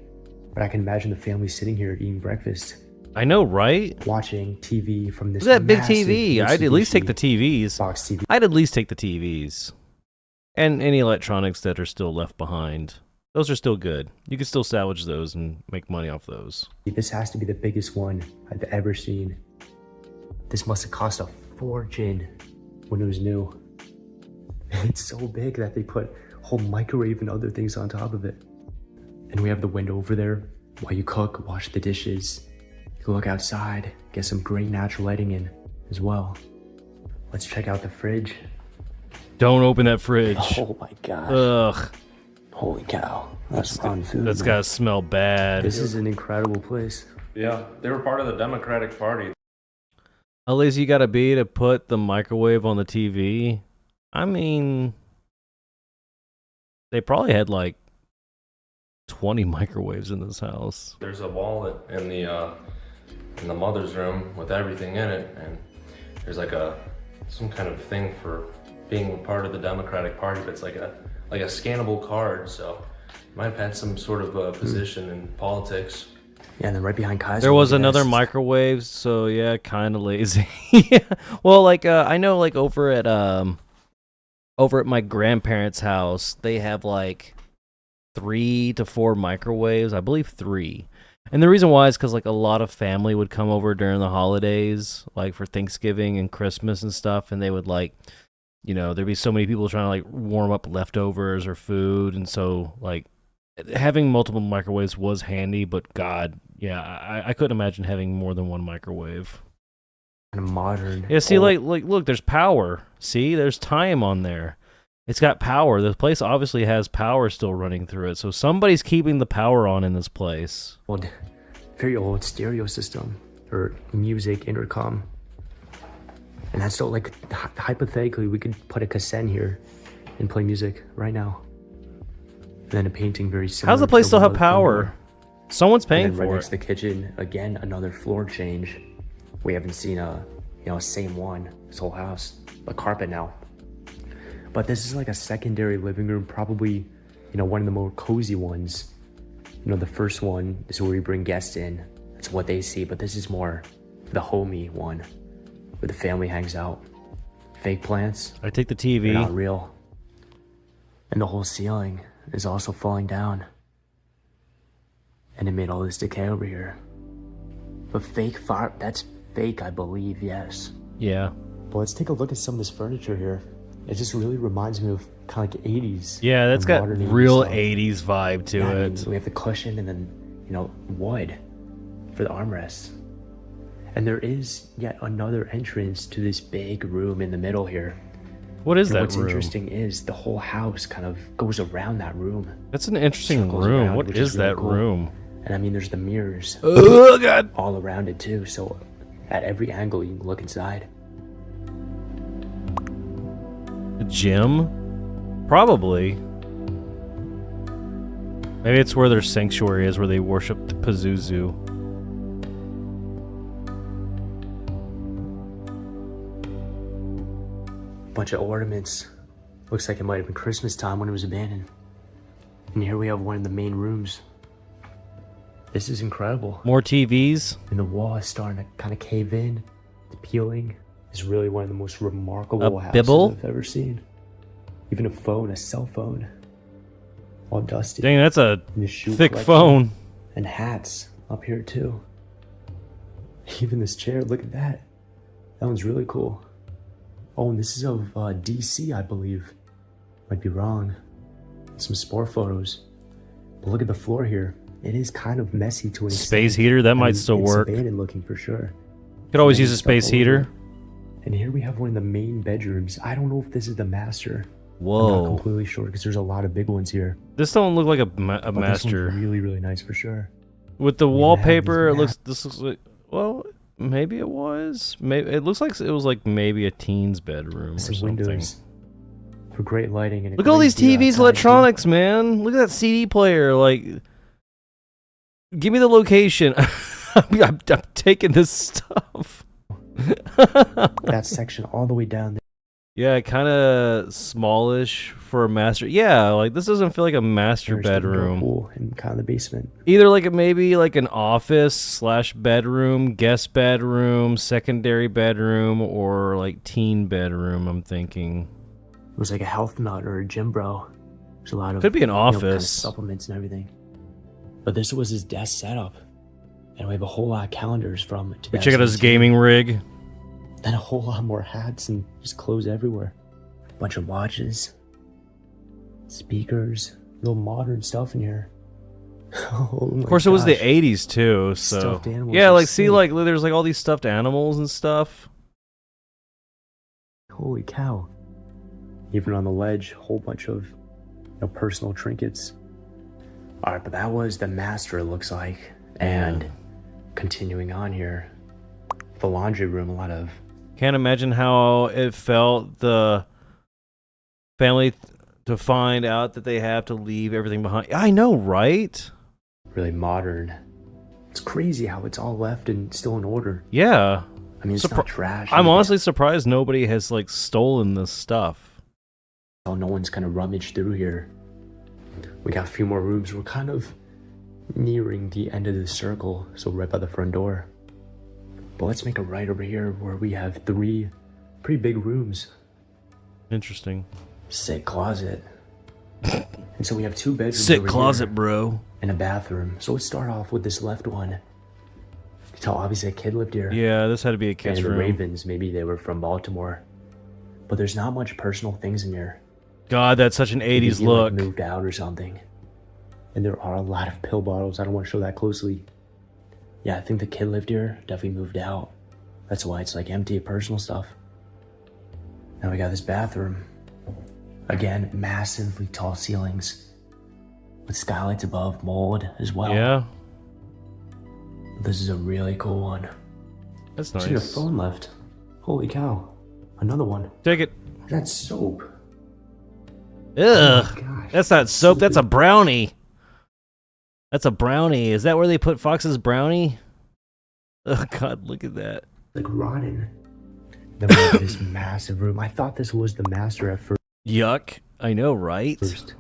But I can imagine the family sitting here eating breakfast, I know, right? watching TV from this Look at that big massive TV. I'd at least take the TVs. box TV. I'd at least take the TVs. And any electronics that are still left behind. Those are still good. You can still salvage those and make money off those. This has to be the biggest one I've ever seen. This must have cost a fortune when it was new. It's so big that they put a whole microwave and other things on top of it. And we have the window over there while you cook, wash the dishes. You can look outside, get some great natural lighting in as well. Let's check out the fridge. Don't open that fridge. Oh my gosh. Ugh. Holy cow. That's on food. That's man. gotta smell bad. This is an incredible place. Yeah, they were part of the Democratic Party. How lazy you gotta be to put the microwave on the TV? I mean, they probably had like 20 microwaves in this house. There's a wallet in the mother's room with everything in it, and there's like some kind of thing for being part of the Democratic Party. But it's like a scannable card, so you might have had some sort of position in politics. Yeah, and then right behind Kaiser. There was look at another this. microwave, so yeah, kind of lazy. Yeah. Well, like I know, like over at my grandparents' house, they have like 3 to 4 microwaves. I believe 3. And the reason why is because like a lot of family would come over during the holidays, like for Thanksgiving and Christmas and stuff, and they would like, you know, there'd be so many people trying to like warm up leftovers or food, and so like having multiple microwaves was handy. But God, yeah, I couldn't imagine having more than one microwave. Kind of modern. Yeah, see, old- like look, there's power. See, there's time on there. It's got power. The place obviously has power still running through it, so somebody's keeping the power on in this place. old, very old stereo system or music intercom. And that's so like hypothetically we could put a cassette here and play music right now. And then a painting very similar. How's the place to still have one power? Someone's And paying then right for next it. to the kitchen, again another floor change. We haven't seen a same one this whole house. The carpet now. But this is like a secondary living room, probably one of the more cozy ones. The first one is where we bring guests in. That's what they see, but this is more the homey one where the family hangs out. Fake plants, I take the they're TV. not real. And the whole ceiling is also falling down. And it made all this decay over here. But fake fire, that's fake, I believe, yes. Yeah. But let's take a look at some of this furniture here. It just really reminds me of kind of like 80s. Yeah, that's or got modern 80s real stuff. 80s vibe to Yeah, I mean, it. we have the cushion and then, wood for the armrests. And there is yet another entrance to this big room in the middle here. What is And that what's room? interesting is the whole house kind of goes around that room. That's an interesting Circles room. around, What which is is really that cool. room? And I mean, there's the mirrors Oh, God. all around it too. So at every angle, you can look inside. A gym? Probably. Maybe it's where their sanctuary is, where they worship the Pazuzu. Bunch of ornaments. Looks like it might have been Christmas time when it was abandoned. And here we have one of the main rooms. This is incredible. More TVs? And the wall is starting to kind of cave in. It's peeling. It's really one of the most remarkable A houses bibble? I've ever seen. Even a phone, a cell phone. All dusty. Dang, that's a And the shoe thick collection. phone. And hats up here too. Even this chair, look at that. That one's really cool. Oh, and this is of DC, I believe. Might be wrong. Some sport photos. But look at the floor here. It is kind of messy to an extent. Space heater? That I might mean, still it's work. abandoned looking for sure. Could always Some use a stuff space over heater. here. And here we have one of the main bedrooms. I don't know if this is the master. I'm not Whoa. completely sure because there's a lot of big ones here. This don't look like a But master. This one's really, really nice for sure. With the even have wallpaper, these this looks like, well, maybe it was. Maybe it looks like it was like maybe a teen's bedroom or Some something. windows for great lighting. And a Look at all great these view TVs, outside, too. electronics, man. Look at that CD player. Like, give me the location. I'm taking this stuff. That section all the way down there. Yeah, kind of smallish for a master. Yeah, like this doesn't feel like a master There's the indoor bedroom. pool in kind of the basement. Either like maybe like an office / bedroom, guest bedroom, secondary bedroom, or like teen bedroom. I'm thinking It was like a health nut or a gym bro. There's a lot of could be an kind of office. supplements and everything. But this was his desk setup, and we have a whole lot of calendars from it. We check out his gaming rig. And a whole lot more hats and just clothes everywhere. A bunch of watches, speakers, little modern stuff in here. Oh my Of course, it was the gosh. 80s too, so Stuffed animals yeah, are like see, sick. like there's like all these stuffed animals and stuff. Holy cow. Even on the ledge, a whole bunch of personal trinkets. Alright, but that was the master, it looks like. And continuing on here, the laundry room, a lot of... Can't imagine how it felt the family to find out that they have to leave everything behind. I know, right? really modern. It's crazy how it's all left and still in order. Yeah. I mean, it's not trash. I'm honestly surprised nobody has like stolen this stuff. Oh, no one's kind of rummaged through here. We got a few more rooms. We're kind of nearing the end of the circle, so right by the front door. But let's make a right over here where we have 3 pretty big rooms. Interesting. Sick closet. And so we have 2 bedrooms. Sick over closet, here bro. and a bathroom. So let's start off with this left one. You can tell obviously a kid lived here. Yeah, this had to be a kid's And the room. Ravens, maybe they were from Baltimore. But there's not much personal things in here. God, that's such an Maybe 80s he, look. like, moved out or something. And there are a lot of pill bottles. I don't want to show that closely. Yeah, I think the kid lived here. Definitely moved out. That's why it's like empty of personal stuff. Now we got this bathroom. Again, massively tall ceilings. With skylights above, mold as well. Yeah, This is a really cool one. that's There's even a nice. phone left. Holy cow. Another one. Take it. That's soap. Ugh. Oh my gosh. That's not soap, that's a brownie. That's a brownie. Is that where they put Fox's brownie? Oh god, look at that. Like rotten. Then we have this massive room. I thought this was the master at Yuck. I know, right? first.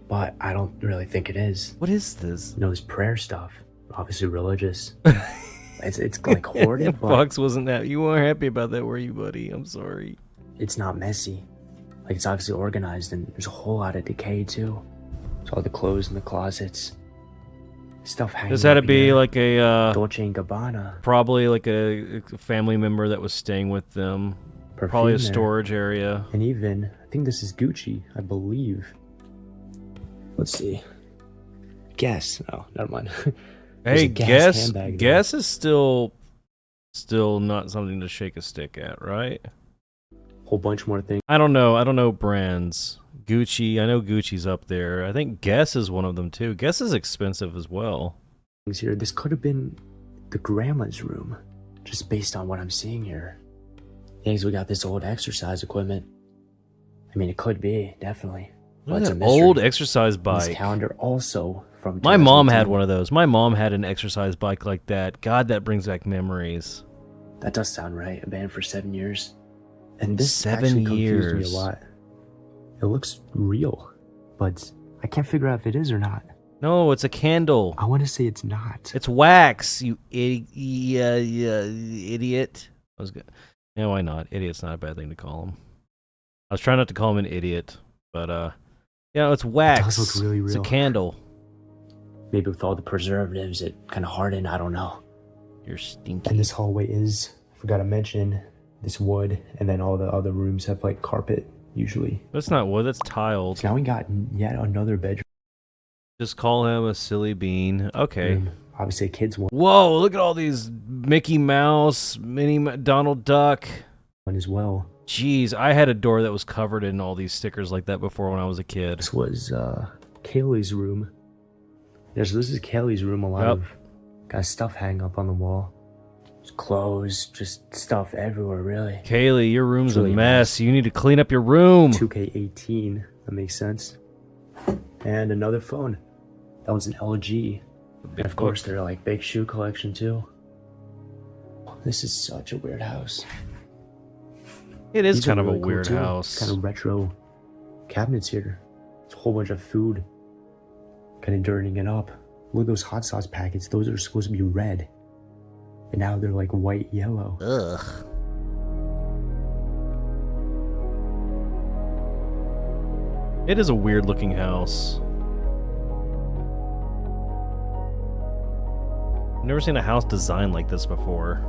But I don't really think it is. What is this? You know, this prayer stuff. Obviously religious. it's like hoarded, but Fox wasn't that. You weren't happy about that, were you, buddy? I'm sorry. it's not messy. Like, it's obviously organized, and there's a whole lot of decay too. So all the clothes in the closets. Stuff hanging This had to up be here. like a Dolce & Gabbana. probably like a family member that was staying with them. Probably a Perfume there. storage area. And even, I think this is Gucci, I believe. Let's see. Guess. Oh, never mind. There's Hey, a Guess guess handbag there. guess is still not something to shake a stick at, right? Whole bunch more things I don't know brands. Gucci, I know Gucci's up there. I think Guess is one of them too. Guess is expensive as well. here. This could have been the grandma's room, just based on what I'm seeing here. Yeah, 'cause we got this old exercise equipment. I mean, it could be, definitely. Look But at it's a that mystery. old exercise And this bike. calendar also from My mom had 2018. one of those. My mom had an exercise bike like that. God, that brings back memories. That does sound right. A band for 7 years. And this 7 actually confused years. me a lot. It looks real, but I can't figure out if it is or not. No, it's a candle. I want to say it's not. It's wax, you idiot. I was good. Yeah, why not? Idiot's not a bad thing to call him. I was trying not to call him an idiot, but yeah, it's wax. does look really It's a real. candle. Maybe with all the preservatives, it kind of hardened. I don't know. You're stinky. And this hallway is, I forgot to mention, this wood, and then all the other rooms have like carpet usually. That's not wood. That's tiled. So now we got yet another bedroom. Just call him a silly bean. Okay. Obviously a kid's one Whoa! Look at all these Mickey Mouse, Donald Duck. as well. Jeez, I had a door that was covered in all these stickers like that before when I was a kid. This was Kaylee's room. Yeah, so this is Kaylee's room. A lot Yep. of got stuff hanging up on the wall. Just clothes, just stuff everywhere, really. Kaylee, your room's It's really a mess. nice. You need to clean up your room. 2K18, that makes sense. And another phone. That one's an LG. And of course, they're like big shoe collection too. This is such a weird house. It is These are kind of a really cool, weird too. house. Kind of retro cabinets here. It's a whole bunch of food. Kind of dirtying it up. Look at those hot sauce packets. Those are supposed to be red. And now they're like white yellow. Ugh. It is a weird looking house. I've never seen a house designed like this before.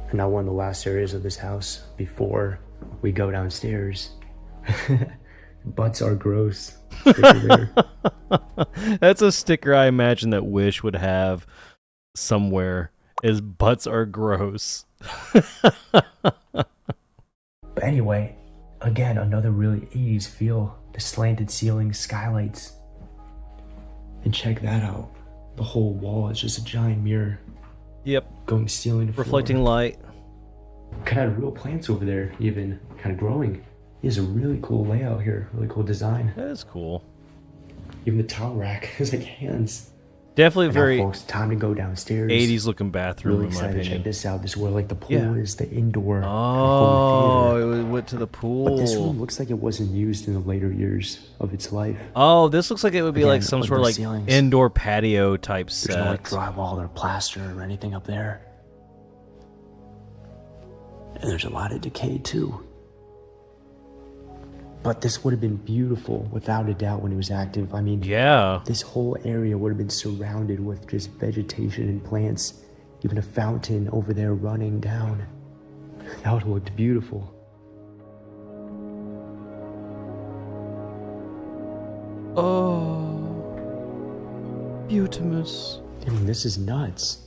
And now one of the last areas of this house before we go downstairs. Butts are gross. Sticker there. That's a sticker I imagine that Wish would have somewhere, is butts are gross. But anyway, again, another really 80s feel. The slanted ceiling, skylights. And check that out. The whole wall is just a giant mirror. Yep. Going ceiling to floor. Reflecting light. Kind of real plants over there, even kind of growing. He has a really cool layout here, really cool design. That is cool. Even the towel rack is like hands. Definitely And very now, folks, time to go downstairs. 80s looking bathroom, Really in my excited to opinion. check this out. This is where like the pool Yeah. is, the indoor Oh, home theater. it went to the pool. But this room looks like it wasn't used in the later years of its life. Oh, this looks like it would be Again, like some look at sort of those like ceilings. indoor patio type There's set. no like drywall or plaster or anything up there. And there's a lot of decay too. But this would have been beautiful without a doubt when it was active. I mean, Yeah. this whole area would have been surrounded with just vegetation and plants. Even a fountain over there running down. That would have looked beautiful. Oh. Beautimus. I mean, this is nuts.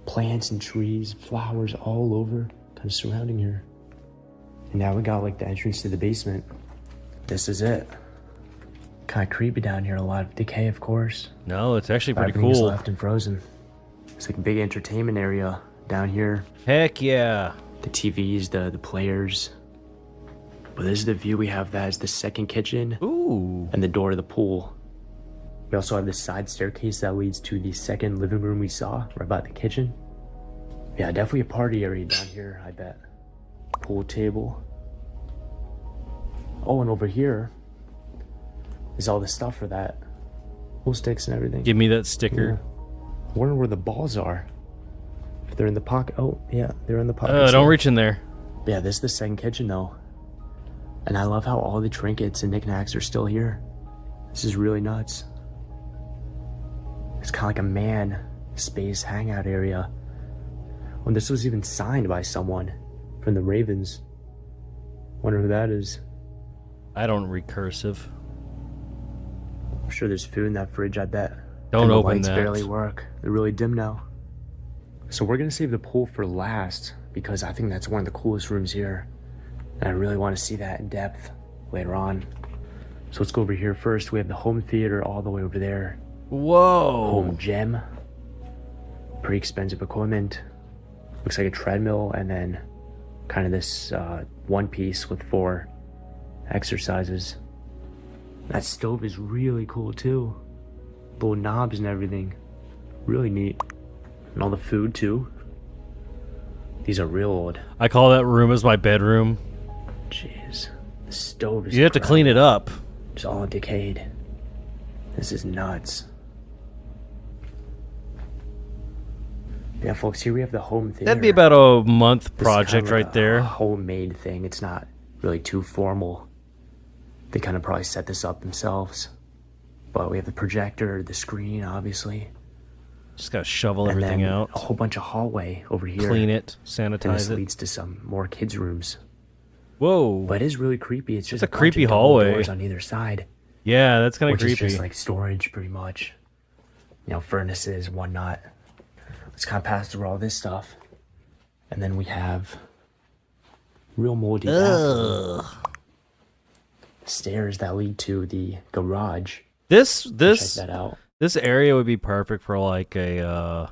Plants and trees, flowers all over, kind of surrounding here. And now we got like the entrance to the basement. This is it. Kind of creepy down here. A lot of decay, of course. No, it's actually pretty Everything's cool. left and frozen. It's like a big entertainment area down here. Heck yeah. The TVs, the players. But this is the view we have. That is the second kitchen. Ooh. And the door to the pool. We also have this side staircase that leads to the second living room we saw, right by the kitchen. Yeah, definitely a party area down here, I bet. Pool table. Oh, and over here is all the stuff for that. Pool sticks and everything. Give me that sticker. Yeah. I wonder where the balls are. If they're in the pocket. Oh, yeah, they're in the pocket. Don't reach in there. Yeah, this is the second kitchen though. And I love how all the trinkets and knickknacks are still here. This is really nuts. It's kind of like a man space hangout area. Well, this was even signed by someone from the Ravens. Wonder who that is. I don't recursive. I'm sure there's food in that fridge, I bet. Don't And the open lights that. barely work. They're really dim now. So we're gonna save the pool for last because I think that's one of the coolest rooms here. And I really want to see that in depth later on. So let's go over here first. We have the home theater all the way over there. Whoa. Home gym. Pretty expensive equipment. Looks like a treadmill and then kind of this one piece with 4 exercises. That stove is really cool too. Little knobs and everything. Really neat. And all the food too. These are real old. I call that room as my bedroom. Jeez. The stove is You have to clean it up. It's all decayed. This is nuts. Yeah, folks, here we have the home theater. That'd be about a month This is project kind of right a there. homemade thing. It's not really too formal. They kind of probably set this up themselves. But we have the projector, the screen, obviously. Just gotta shovel And everything then out. a whole bunch of hallway over here. Clean it, And this sanitize it. leads to some more kids' rooms. Whoa. But it is really creepy. It's just It's a bunch of creepy double hallway. doors on either side. Yeah, that's kind of Which is creepy. just like storage, pretty much. You know, furnaces, whatnot. Let's kind of pass through all this stuff. And then we have real moldy bathroom. Stairs that lead to the garage. This Check that out. this area would be perfect for like a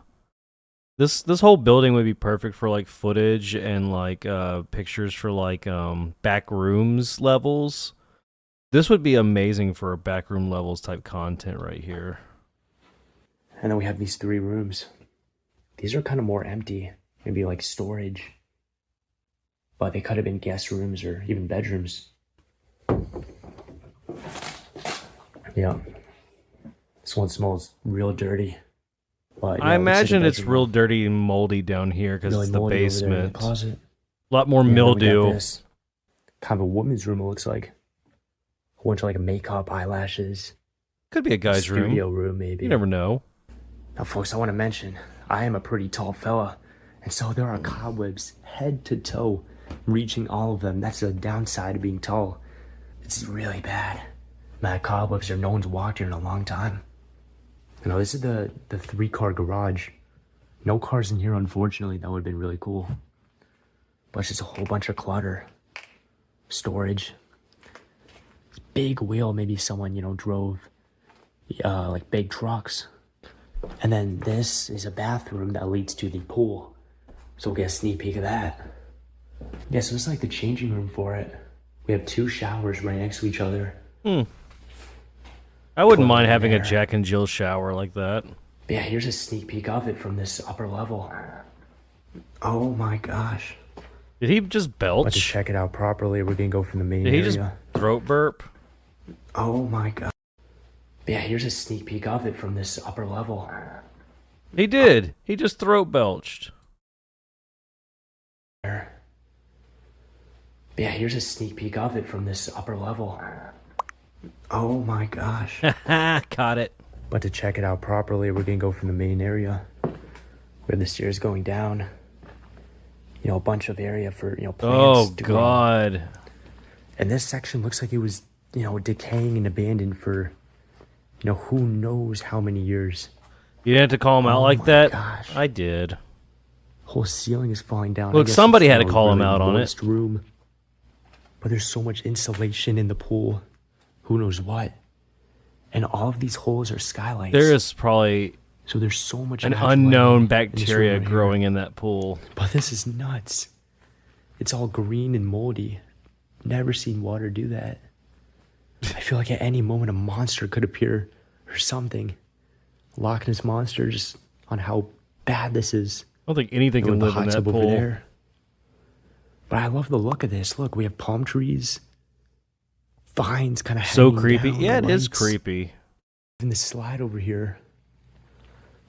this whole building would be perfect for like footage and like pictures for like back rooms levels. This would be amazing for a back room levels type content right here. And then we have these 3 rooms. These are kind of more empty. Maybe like storage. but they could have been guest rooms or even bedrooms. Yeah. This one smells real dirty. But, I imagine it's bedroom real wall. dirty and moldy down here because Really it's the moldy over there in the basement. closet. A lot more Yeah, then we got mildew. this. Kind of a woman's room, it looks like. A whole bunch of like makeup, eyelashes. Could be a guy's room. Studio room, maybe. You never know. Now, folks, I want to mention, I am a pretty tall fella. And so there are cobwebs head to toe, reaching all of them. That's the downside of being tall. It's really bad. Mad cobwebs are no one's walked here in a long time. You know, this is the 3-car garage. No cars in here, unfortunately. That would have been really cool. But it's just a whole bunch of clutter. Storage. Big wheel, maybe someone, you know, drove like big trucks. And then this is a bathroom that leads to the pool. So we'll get a sneak peek of that. Yeah, so this is like the changing room for it. We have 2 showers right next to each other. I wouldn't mind in having a there. Jack and Jill shower like that. But yeah, here's a sneak peek of it from this upper level. Oh my gosh. Did he just Let's belch? check it out properly. We're gonna go from the main Did he area. just throat burp? Oh my god. But yeah, here's a sneak peek of it from this upper level. He did. He just throat belched. But yeah, here's a sneak peek of it from this upper level. Oh my gosh. Caught it. But to check it out properly, we're gonna go from the main area. We have the stairs going down. You know, a bunch of area for, you know, plants. Oh, to grow. God. And this section looks like it was, you know, decaying and abandoned for, you know, who knows how many years. You didn't have to call him out Oh like my that? gosh. I did. Whole ceiling is falling down. Look, I guess somebody it's, had you to know, call him really out on it. moist room. But there's so much insulation in the pool. Who knows what? And all of these holes are skylights. There is probably So there's so much an natural unknown light in this room bacteria right here. growing in that pool. But this is nuts. It's all green and moldy. Never seen water do that. I feel like at any moment a monster could appear or something. Loch Ness Monster, just on how bad this is. I don't think anything With can the live in hot that tub over pool. there. But I love the look of this. Look, we have palm trees. Vines kind of So creepy. Yeah, it is creepy. And the slide over here.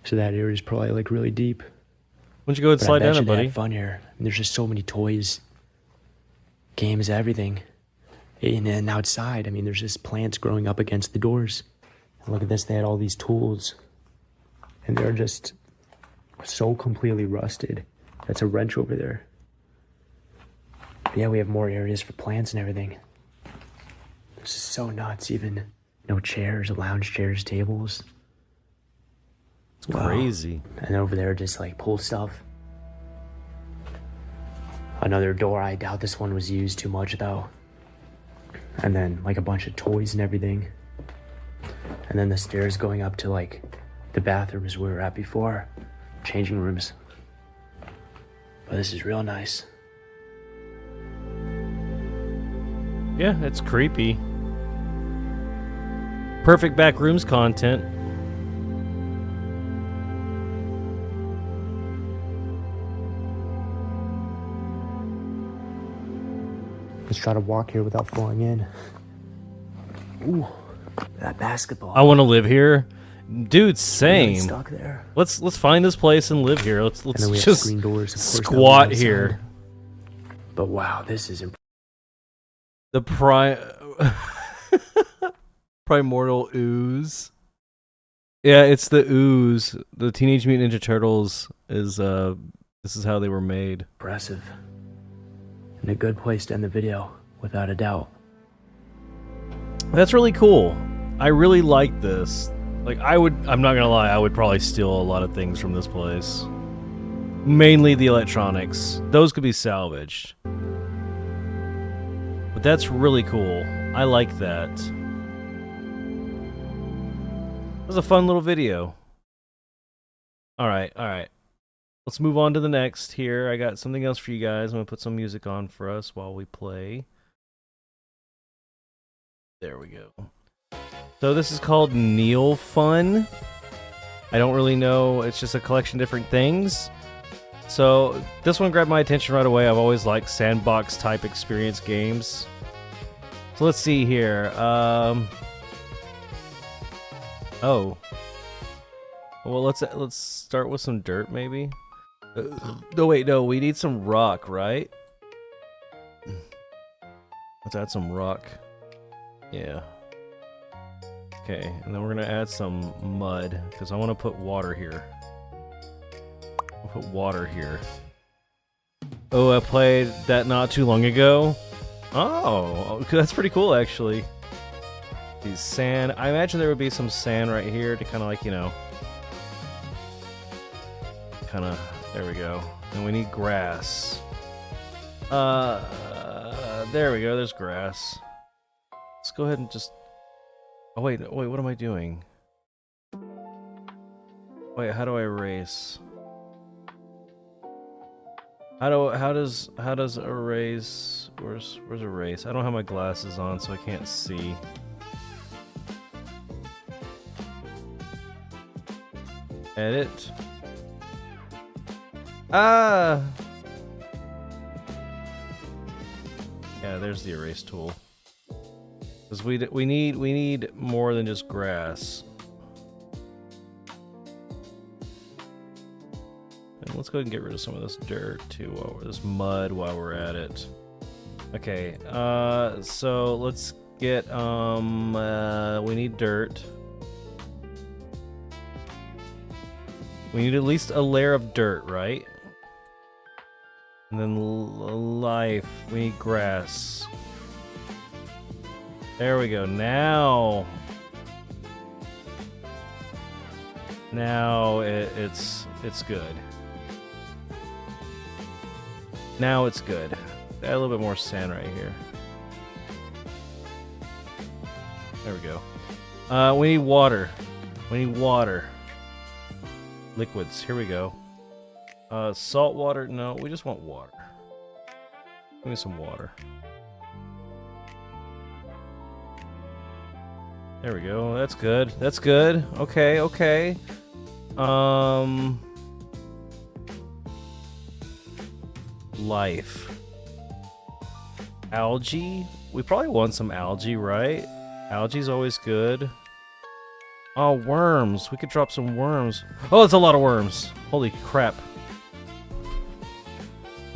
So that area is probably like really deep. Why don't you go and But I slide bet down you it, they buddy? had fun here. And there's just so many toys, games, everything. And then outside, I mean, there's just plants growing up against the doors. And look at this, they had all these tools. And they're just so completely rusted. That's a wrench over there. But yeah, we have more areas for plants and everything. This is so nuts. Even no chairs, lounge chairs, tables. It's crazy. And over there, just like pool stuff. Another door. I doubt this one was used too much though. And then like a bunch of toys and everything. And then the stairs going up to like the bathrooms we were at before. Changing rooms. But this is real nice. Yeah, it's creepy. Perfect back rooms content. Let's try to walk here without falling in. Ooh, that basketball. I want to live here. Dude, Really same. stuck there. Let's find this place and live here. Let's And then we have just screen doors, of course, down the squat outside. here. But wow, this is The primordial ooze. Yeah, it's the ooze. The Teenage Mutant Ninja Turtles is this is how they were made. impressive. And a good place to end the video, without a doubt. That's really cool. I really like this. Like I'm not gonna lie, I would probably steal a lot of things from this place. Mainly the electronics. Those could be salvaged. But that's really cool. I like that. It was a fun little video. Alright. Let's move on to the next here. I got something else for you guys. I'm gonna put some music on for us while we play. There we go. So this is called neal.fun. I don't really know. It's just a collection of different things. So this one grabbed my attention right away. I've always liked sandbox type experience games. So let's see here. Oh. Well, let's start with some dirt, maybe. No, wait, no. We need some rock, right? Let's add some rock. Yeah. Okay, and then we're gonna add some mud because I want to put water here. I'll put water here. Oh, I played that not too long ago. Oh, that's pretty cool, actually. These sand. I imagine there would be some sand right here to kind of like, you know, kind of. There we go. And we need grass. There we go. There's grass. Let's go ahead and just. Oh wait, what am I doing? Wait, how do I erase? How does erase? Where's erase? I don't have my glasses on, so I can't see. Edit. Ah. Yeah, there's the erase tool. Because we need more than just grass. And let's go ahead and get rid of some of this dirt too, this mud while we're at it. Okay, so let's get we need dirt. We need at least a layer of dirt, right? And then life. We need grass. There we go. Now it's good. Now it's good. Add a little bit more sand right here. There we go. We need water. We need water. Liquids. Here we go. Salt water. No, we just want water. Give me some water. There we go. That's good. That's good. Okay, okay. Life. Algae? We probably want some algae, right? Algae's always good. Oh, worms. We could drop some worms. Oh, it's a lot of worms. Holy crap.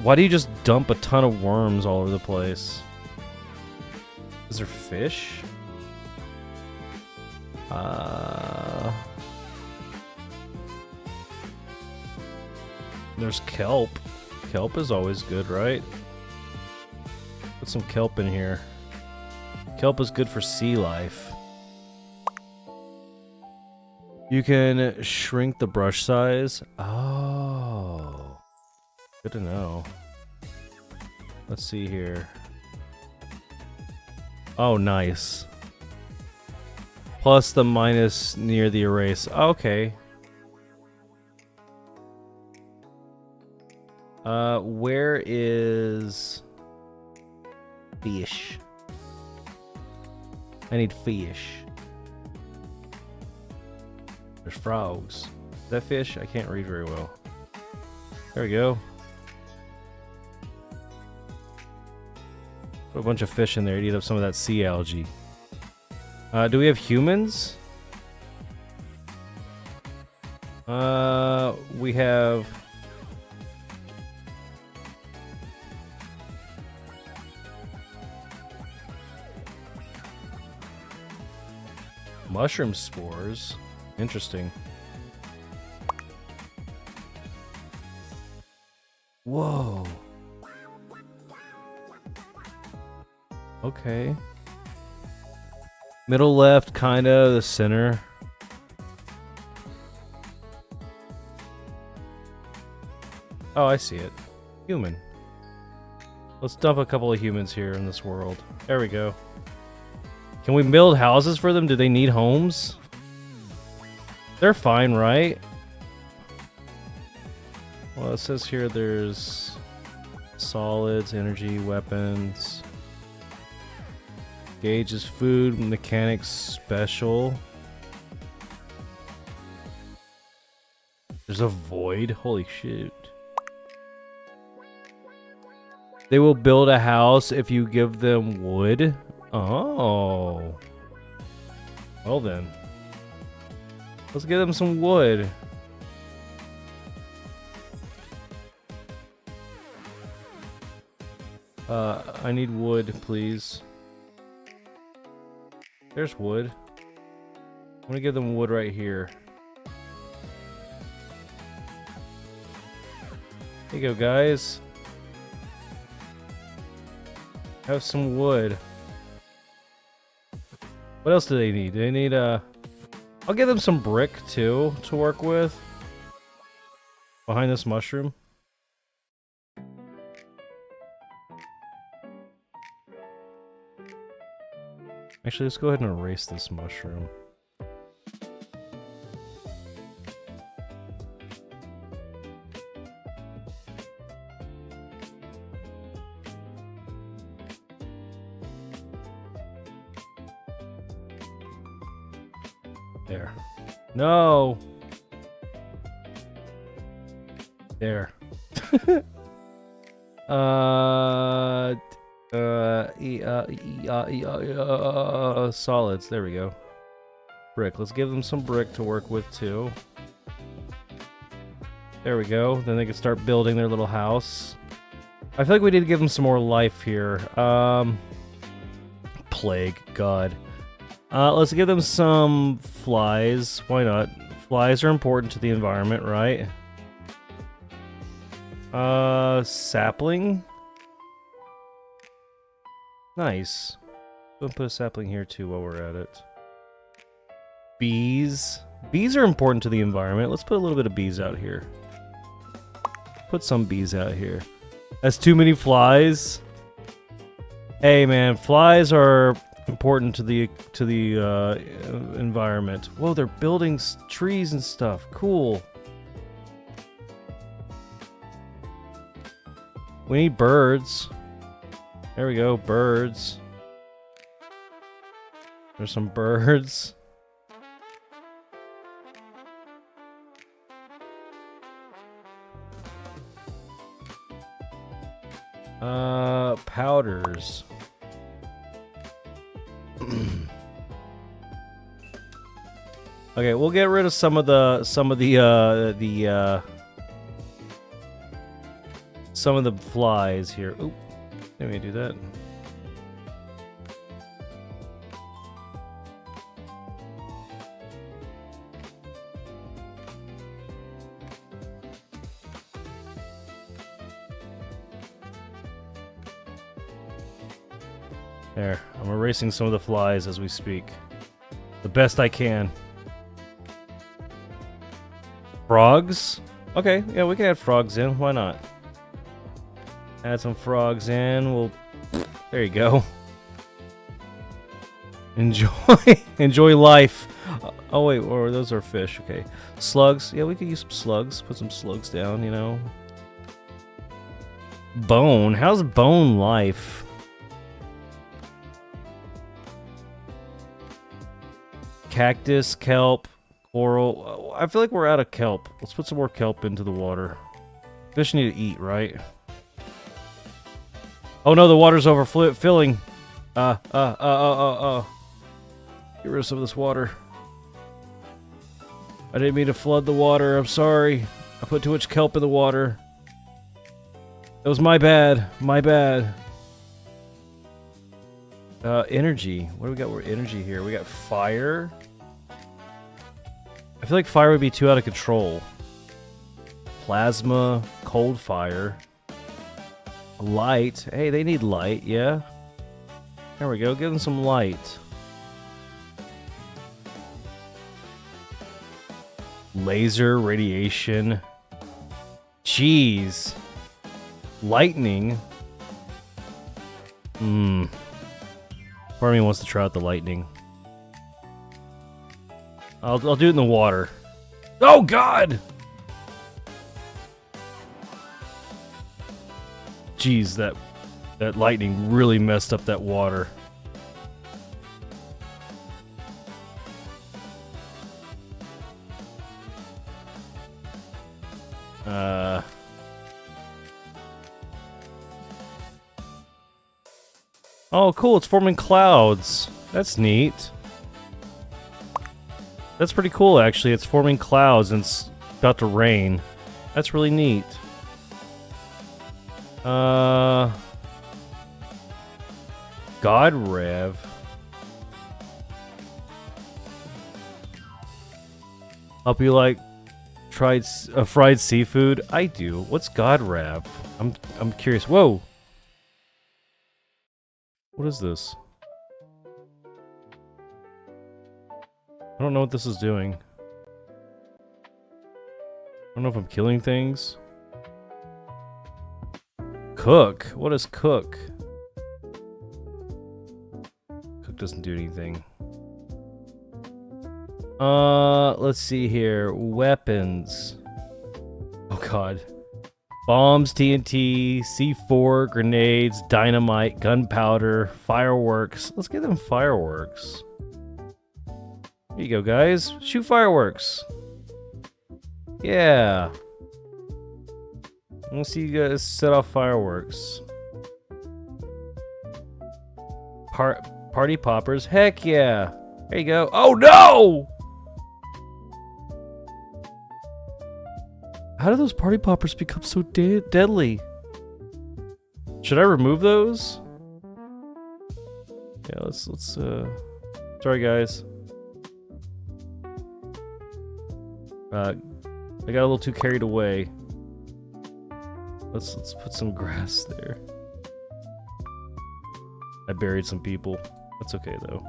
Why do you just dump a ton of worms all over the place? Is there fish? There's kelp. Kelp is always good, right? Put some kelp in here. Kelp is good for sea life. You can shrink the brush size. Oh. Good to know. Let's see here. Oh, nice. Plus the minus near the erase. Okay. Where is fish? I need fish. There's frogs. Is that fish? I can't read very well. There we go. Put a bunch of fish in there to eat up some of that sea algae. Do we have humans? We have... mushroom spores. Interesting. Whoa. Okay. Middle left, kinda, the center. Oh, I see it. Human. Let's dump a couple of humans here in this world. There we go. Can we build houses for them? Do they need homes? They're fine, right? Well, it says here there's solids, energy, weapons. Gauge is food, mechanics special. There's a void. Holy shit. They will build a house if you give them wood. Oh. Well then. Let's give them some wood. I need wood, please. There's wood. I'm gonna give them wood right here. Here you go, guys. Have some wood. What else do they need? They need I'll give them some brick too to work with. Behind this mushroom. Actually, let's go ahead and erase this mushroom. There. No! There. Solids. There we go. Brick. Let's give them some brick to work with too. There we go. Then they can start building their little house. I feel like we need to give them some more life here. Plague. God. Let's give them some flies. Why not? Flies are important to the environment, right? Sapling. Nice. We'll put a sapling here too while we're at it. Bees. Bees are important to the environment. Let's put a little bit of bees out here. Put some bees out here. That's too many flies. Hey man, flies are important to the environment. Whoa, they're building trees and stuff. Cool. We need birds. There we go, birds. There's some birds. Powders. Okay, we'll get rid of some of the flies here. Oop, let me do that. There, I'm erasing some of the flies as we speak. The best I can. Frogs? Okay, yeah, we can add frogs in. Why not? Add some frogs in. We'll... There you go. Enjoy life. Oh wait, or those are fish. Okay. Slugs. Yeah, we could use some slugs. Put some slugs down, you know. Bone. How's bone life? Cactus, kelp, coral. I feel like we're out of kelp. Let's put some more kelp into the water. Fish need to eat, right? Oh no, the water's overfilling. Get rid of some of this water. I didn't mean to flood the water. I'm sorry. I put too much kelp in the water. It was my bad. My bad. Energy. What do we got? We're energy here. We got fire. I feel like fire would be too out of control. Plasma, cold fire. Light. Hey, they need light, yeah? There we go. Give them some light. Laser, radiation. Jeez. Lightning. Part of me wants to try out the lightning. I'll do it in the water. Oh God! Jeez, that lightning really messed up that water. Oh, cool. It's forming clouds. That's neat. That's pretty cool, actually. It's forming clouds and it's about to rain. That's really neat. God Rev. Hope you like fried seafood. I do. What's God Rev? I'm curious. Whoa. What is this? I don't know what this is doing. I don't know if I'm killing things. Cook? What is cook? Cook doesn't do anything. Let's see here. Weapons. Oh god. Bombs, TNT, C4, grenades, dynamite, gunpowder, fireworks. Let's get them fireworks. Here you go, guys. Shoot fireworks. Yeah. Let's see you guys set off fireworks. Party poppers. Heck yeah. There you go. Oh no! How do those party poppers become so deadly? Should I remove those? Yeah, let's sorry guys. I got a little too carried away. Let's put some grass there. I buried some people. That's okay though.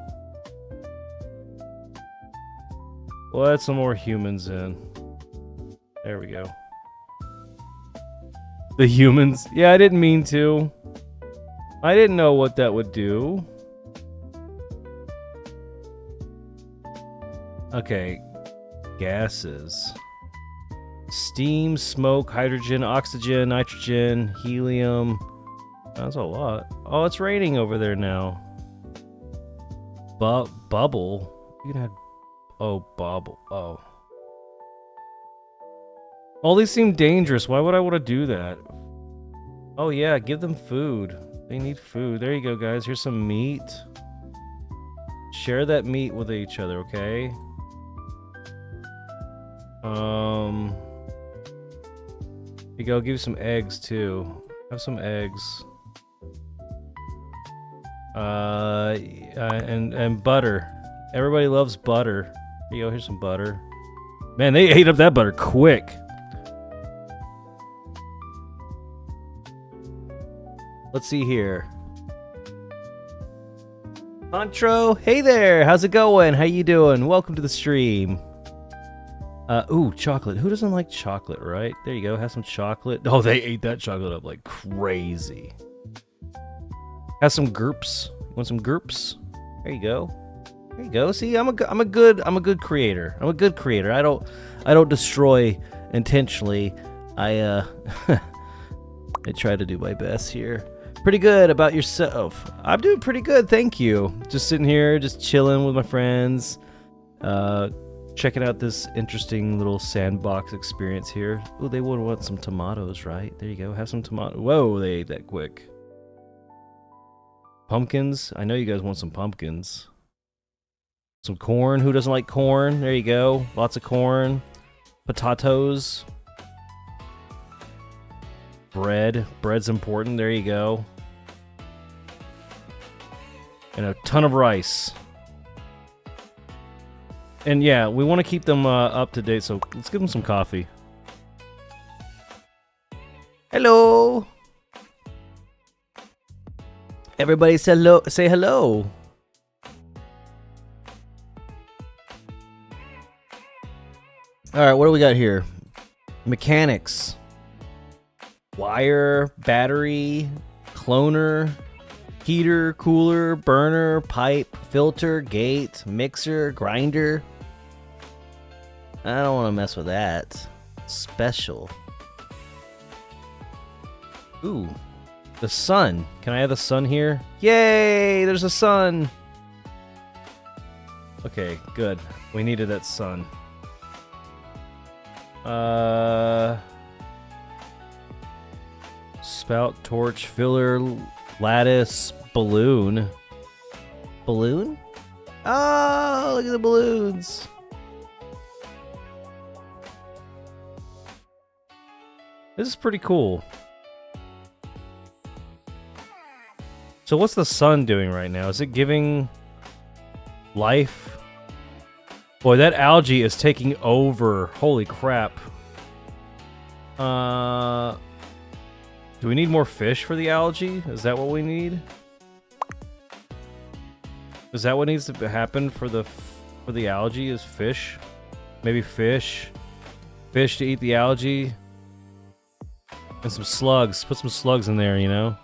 We'll add some more humans in. There we go. The humans? Yeah, I didn't mean to. I didn't know what that would do. Okay. Gases. Steam, smoke, hydrogen, oxygen, nitrogen, helium. That's a lot. Oh, it's raining over there now. Bubble? You can have... Oh, bubble. Oh. All these seem dangerous. Why would I want to do that? Oh yeah, give them food. They need food. There you go, guys. Here's some meat. Share that meat with each other, okay? Here you go. Give you some eggs too. Have some eggs. And butter. Everybody loves butter. Here you go. Here's some butter. Man, they ate up that butter quick. Let's see here. Contro, hey there. How's it going? How you doing? Welcome to the stream. Ooh, chocolate. Who doesn't like chocolate, right? There you go. Have some chocolate. Oh, they ate that chocolate up like crazy. Have some gurps. You want some gurps? There you go. There you go. See, I'm a good creator. I'm a good creator. I don't destroy intentionally. I try to do my best here. Pretty good. About yourself? I'm doing pretty good, thank you. Just sitting here, just chilling with my friends, checking out this interesting little sandbox experience here. Oh, they would want some tomatoes, right? There you go. Have some tomato. Whoa, they ate that quick. Pumpkins. I know you guys want some pumpkins. Some corn. Who doesn't like corn? There you go. Lots of corn. Potatoes. Bread. Bread's important. There you go. And a ton of rice. And yeah, we want to keep them up to date, so let's give them some coffee. Hello! Everybody say hello. Say hello. Alright, what do we got here? Mechanics. Wire, battery, cloner, heater, cooler, burner, pipe, filter, gate, mixer, grinder. I don't want to mess with that. Special. Ooh. The sun. Can I have the sun here? Yay! There's a sun! Okay, good. We needed that sun. Spout, torch, filler, lattice, balloon. Balloon? Oh, look at the balloons. This is pretty cool. So what's the sun doing right now? Is it giving life? Boy, that algae is taking over. Holy crap. Do we need more fish for the algae? Is that what we need? Is that what needs to happen for the algae? Is fish? Maybe fish. Fish to eat the algae. And some slugs. Put some slugs in there, you know?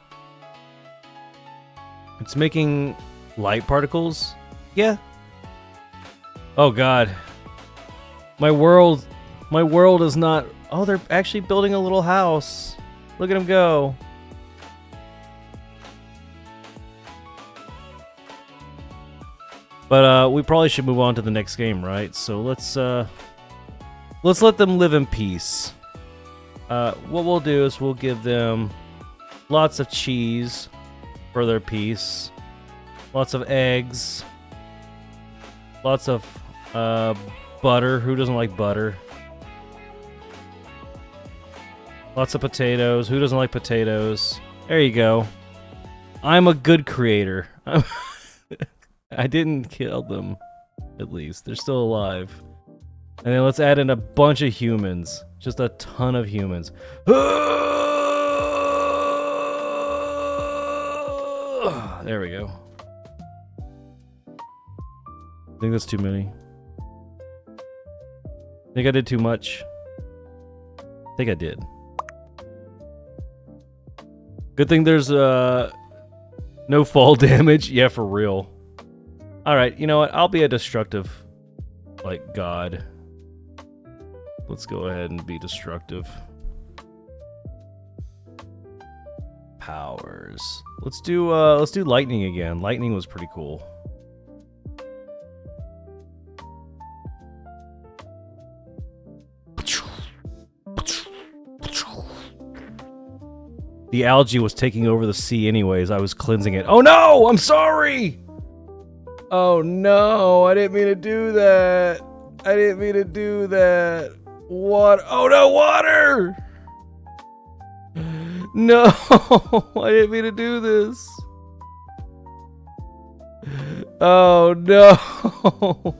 It's making light particles? Yeah. Oh god. My world is not... Oh, they're actually building a little house. Look at them go. But we probably should move on to the next game, right? So let's let them live in peace. What we'll do is we'll give them lots of cheese for their peace, lots of eggs, lots of butter. Who doesn't like butter? Lots of potatoes. Who doesn't like potatoes? There you go. I'm a good creator. I didn't kill them, at least. They're still alive. And then let's add in a bunch of humans. Just a ton of humans. There we go. I think that's too many. I think I did too much. I think I did. Good thing there's no fall damage. Yeah, for real. Alright, you know what? I'll be a destructive, like, god. Let's go ahead and be destructive. Powers. Let's do lightning again. Lightning was pretty cool. The algae was taking over the sea anyways. I was cleansing it. Oh no! I'm sorry! Oh no, I didn't mean to do that. I didn't mean to do that. What? Oh no, water! No, I didn't mean to do this. Oh no.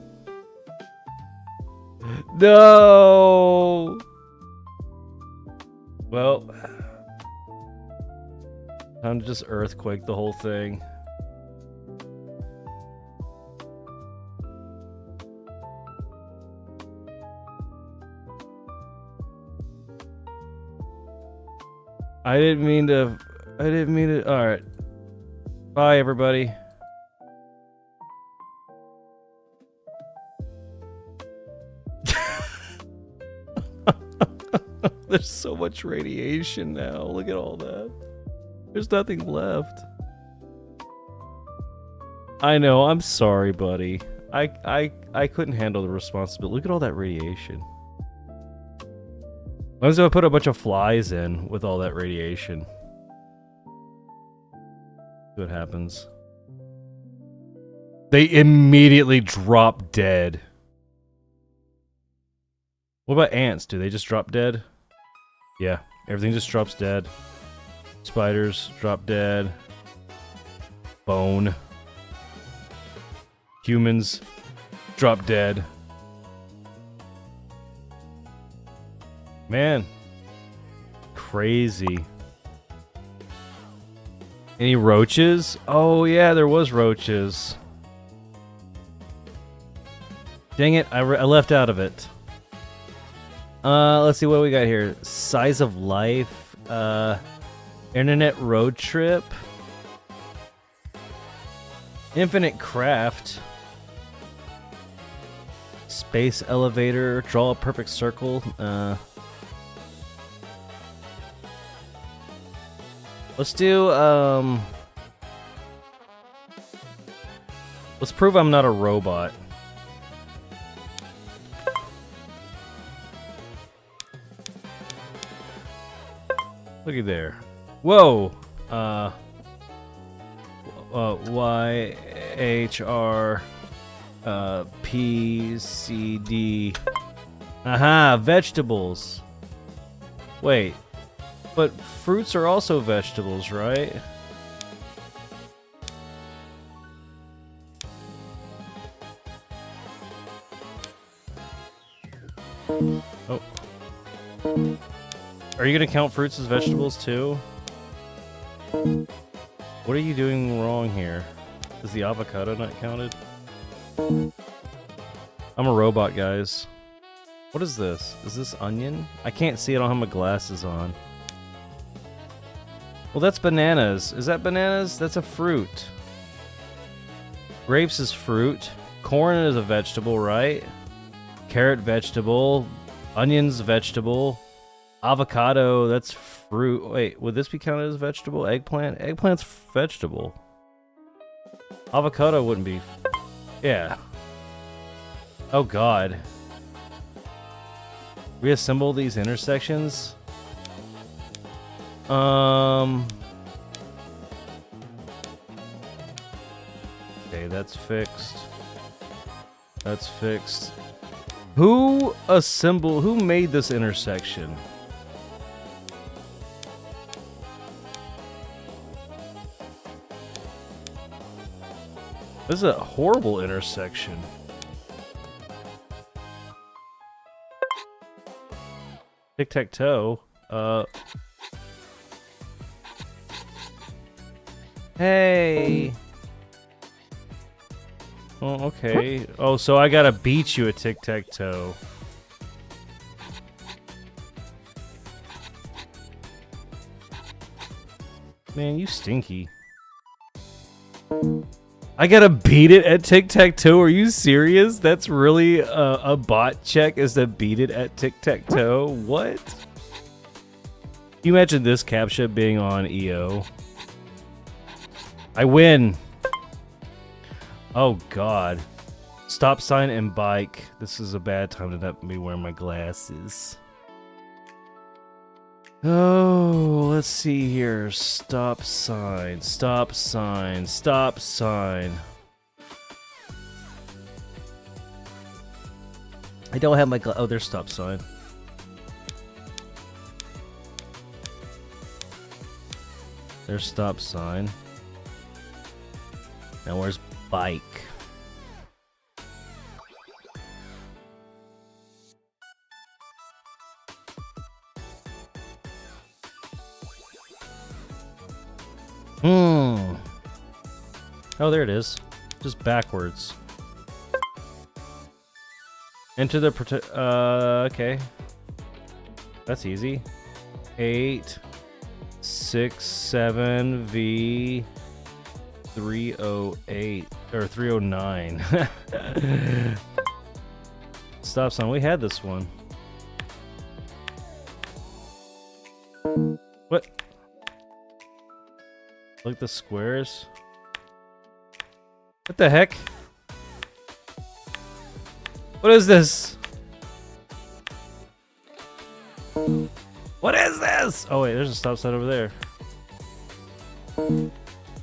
No. Well, time to just earthquake the whole thing. I didn't mean to. Alright. Bye, everybody. There's so much radiation now. Look at all that. There's nothing left. I know, I'm sorry, buddy. I couldn't handle the responsibility. Look at all that radiation. Might as well put a bunch of flies in with all that radiation. See what happens. They immediately drop dead. What about ants? Do they just drop dead? Yeah, everything just drops dead. Spiders drop dead. Bone. Humans drop dead. Man. Crazy. Any roaches? Oh yeah, there was roaches. Dang it, I left out of it. Let's see what we got here. Size of life. Internet road trip. Infinite craft. Space elevator. Draw a perfect circle. Let's do, let's prove I'm not a robot. Looky there. Whoa! Y H R P C D. Aha, vegetables. Wait, but fruits are also vegetables, right? Oh. Are you gonna count fruits as vegetables too? What are you doing wrong here? Is the avocado not counted? I'm a robot, guys. What is this? Is this onion? I can't see it. I don't have my glasses on. Well, that's bananas. Is that bananas? That's a fruit. Grapes is fruit. Corn is a vegetable, right? Carrot, vegetable. Onions, vegetable. Avocado, that's fruit. Wait, would this be counted as vegetable? Eggplant? Eggplant's vegetable. Avocado wouldn't be. Yeah. Oh, God. Reassemble these intersections? Okay, that's fixed. That's fixed. Who made this intersection? This is a horrible intersection. Tic-tac-toe. Hey. Oh, okay. Oh, so I gotta beat you at tic-tac-toe. Man, you stinky. I gotta beat it at tic-tac-toe? Are you serious? That's really a bot check, is to beat it at tic-tac-toe? What? Can you imagine this captcha being on EO? I win! Oh, God. Stop sign and bike. This is a bad time to not be wearing my glasses. Oh, let's see here. Stop sign, stop sign, stop sign. I don't have my oh, there's stop sign. There's stop sign. Now where's bike? Oh, there it is. Just backwards. Enter the okay. That's easy. 8 6 7 V 308 or 309. Stop sign. We had this one. What? Like the squares? What the heck? What is this? What is this? Oh wait, there's a stop sign over there.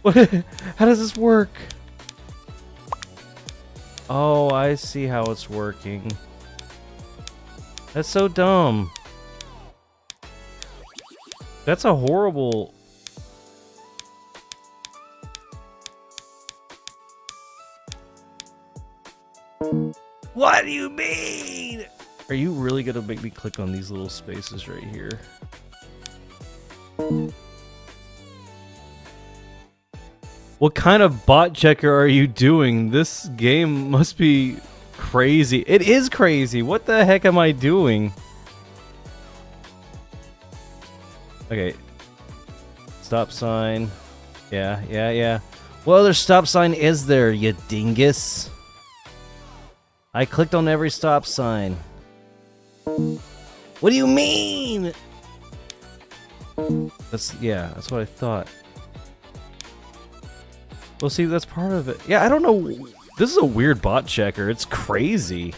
What? How does this work? Oh, I see how it's working. That's so dumb. That's a horrible... What do you mean? Are you really gonna make me click on these little spaces right here? What kind of bot checker are you doing? This game must be crazy. It is crazy. What the heck am I doing? Okay. Stop sign. Yeah. What other stop sign is there, you dingus? I clicked on every stop sign. What do you mean? That's what I thought. Well, see, that's part of it. Yeah, I don't know. This is a weird bot checker. It's crazy.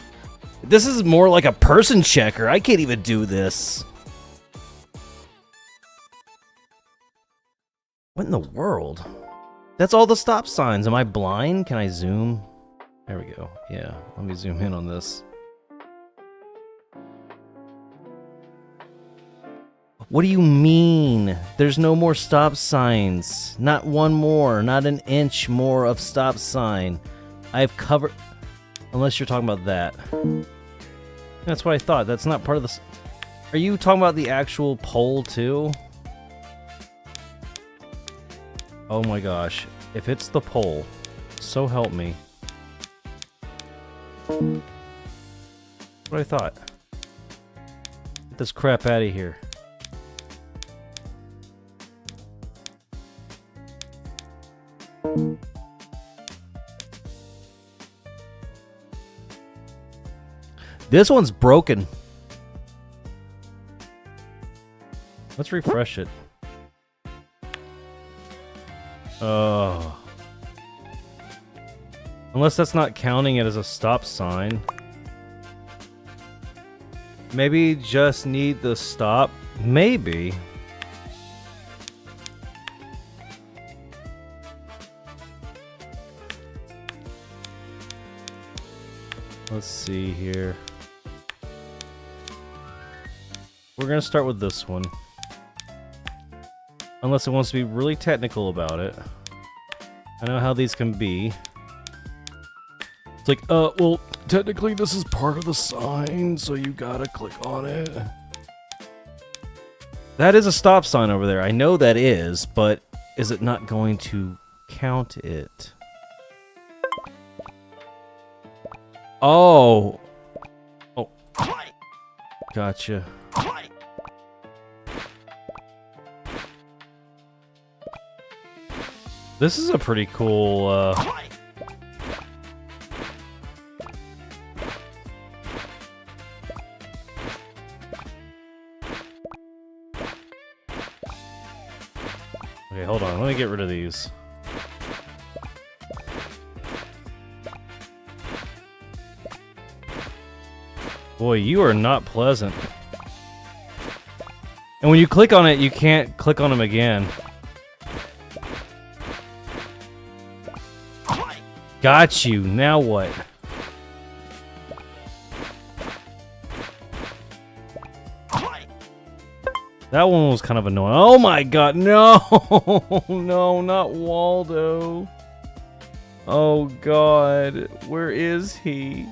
This is more like a person checker. I can't even do this. What in the world? That's all the stop signs. Am I blind? Can I zoom? There we go. Yeah, let me zoom in on this. What do you mean? There's no more stop signs. Not one more. Not an inch more of stop sign. I've covered... Unless you're talking about that. That's what I thought. That's not part of the... Are you talking about the actual pole, too? Oh my gosh. If it's the pole, so help me. What I thought. Get this crap out of here. This one's broken. Let's refresh it. Oh. Unless that's not counting it as a stop sign. Maybe just need the stop. Maybe. Let's see here. We're gonna start with this one. Unless it wants to be really technical about it. I know how these can be. It's like, well, technically this is part of the sign, so you gotta click on it. That is a stop sign over there. I know that is, but is it not going to count it? Oh. Oh. Gotcha. This is a pretty cool, Okay, hold on. Let me get rid of these. Boy, you are not pleasant. And when you click on it, you can't click on them again. Got you. Now what? That one was kind of annoying. Oh my god, no! No, not Waldo. Oh god, where is he?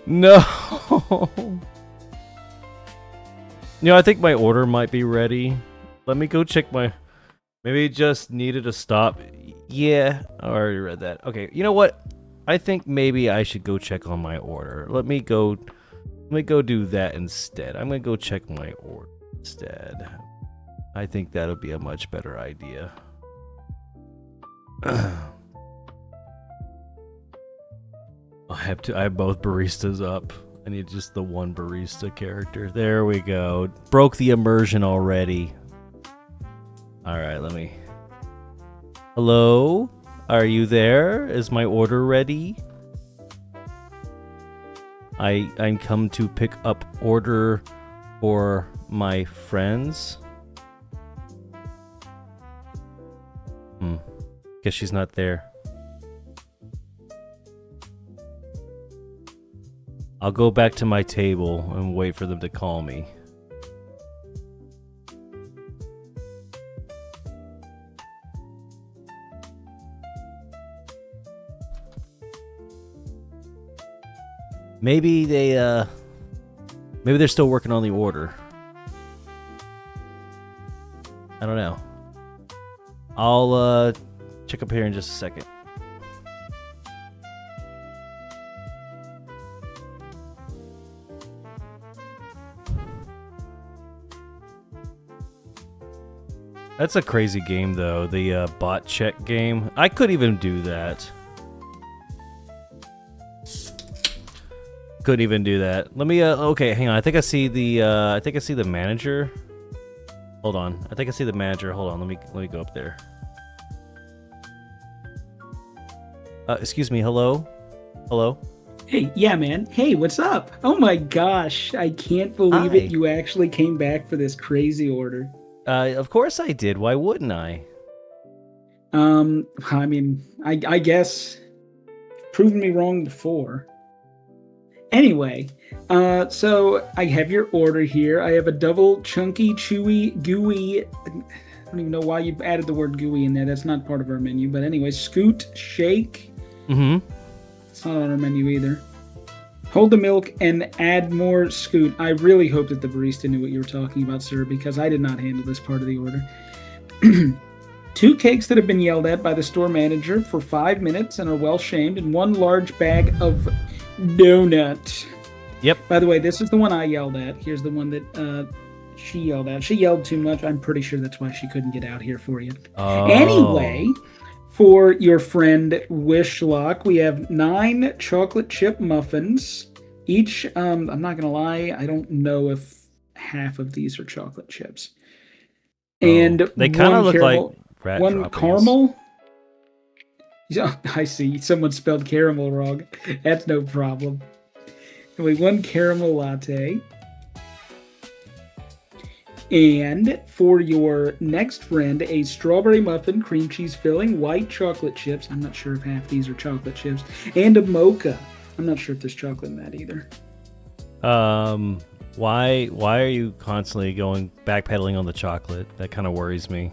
No! You know, I think my order might be ready. Let me go check my... Maybe it just needed a stop. Yeah, I already read that. Okay, you know what? I think maybe I should go check on my order. Let me go do that instead. I'm gonna go check my order instead. I think that'll be a much better idea. I have both baristas up. I need just the one barista character. There we go. Broke the immersion already. Alright, let me... Hello? Are you there? Is my order ready? I'm come to pick up order for my friends. Guess she's not there. I'll go back to my table and wait for them to call me. Maybe they're still working on the order. I don't know. I'll check up here in just a second. That's a crazy game though, the bot check game. I could even do that. Couldn't even do that. Let me okay, hang on. I think I see the manager. Hold on. I think I see the manager. Hold on. Let me go up there. Excuse me. Hello? Hello? Hey, yeah, man. Hey, what's up? Oh my gosh. I can't believe Hi. it. You actually came back for this crazy order. Of course I did. Why wouldn't I? I mean, I guess proven me wrong before. Anyway, so I have your order here. I have a double chunky, chewy, gooey. I don't even know why you added the word gooey in there. That's not part of our menu. But anyway, scoot, shake. Mm-hmm. It's not on our menu either. Hold the milk and add more scoot. I really hope that the barista knew what you were talking about, sir, because I did not handle this part of the order. 2 cakes that have been yelled at by the store manager for 5 minutes and are well shamed, and 1 large bag of donut. Yep. By the way, this is the one I yelled at. Here's the one that she yelled at. She yelled too much. I'm pretty sure that's why she couldn't get out here for you. Oh. Anyway, for your friend WishLock, we have 9 chocolate chip muffins. Each, I'm not going to lie, I don't know if half of these are chocolate chips. And they kind of look like rat one droppings. caramel. Yeah, I see. Someone spelled caramel wrong. That's no problem. Anyway, 1 caramel latte. And for your next friend, a strawberry muffin, cream cheese filling, white chocolate chips. I'm not sure if half these are chocolate chips. And a mocha. I'm not sure if there's chocolate in that either. Why are you constantly backpedaling on the chocolate? That kind of worries me.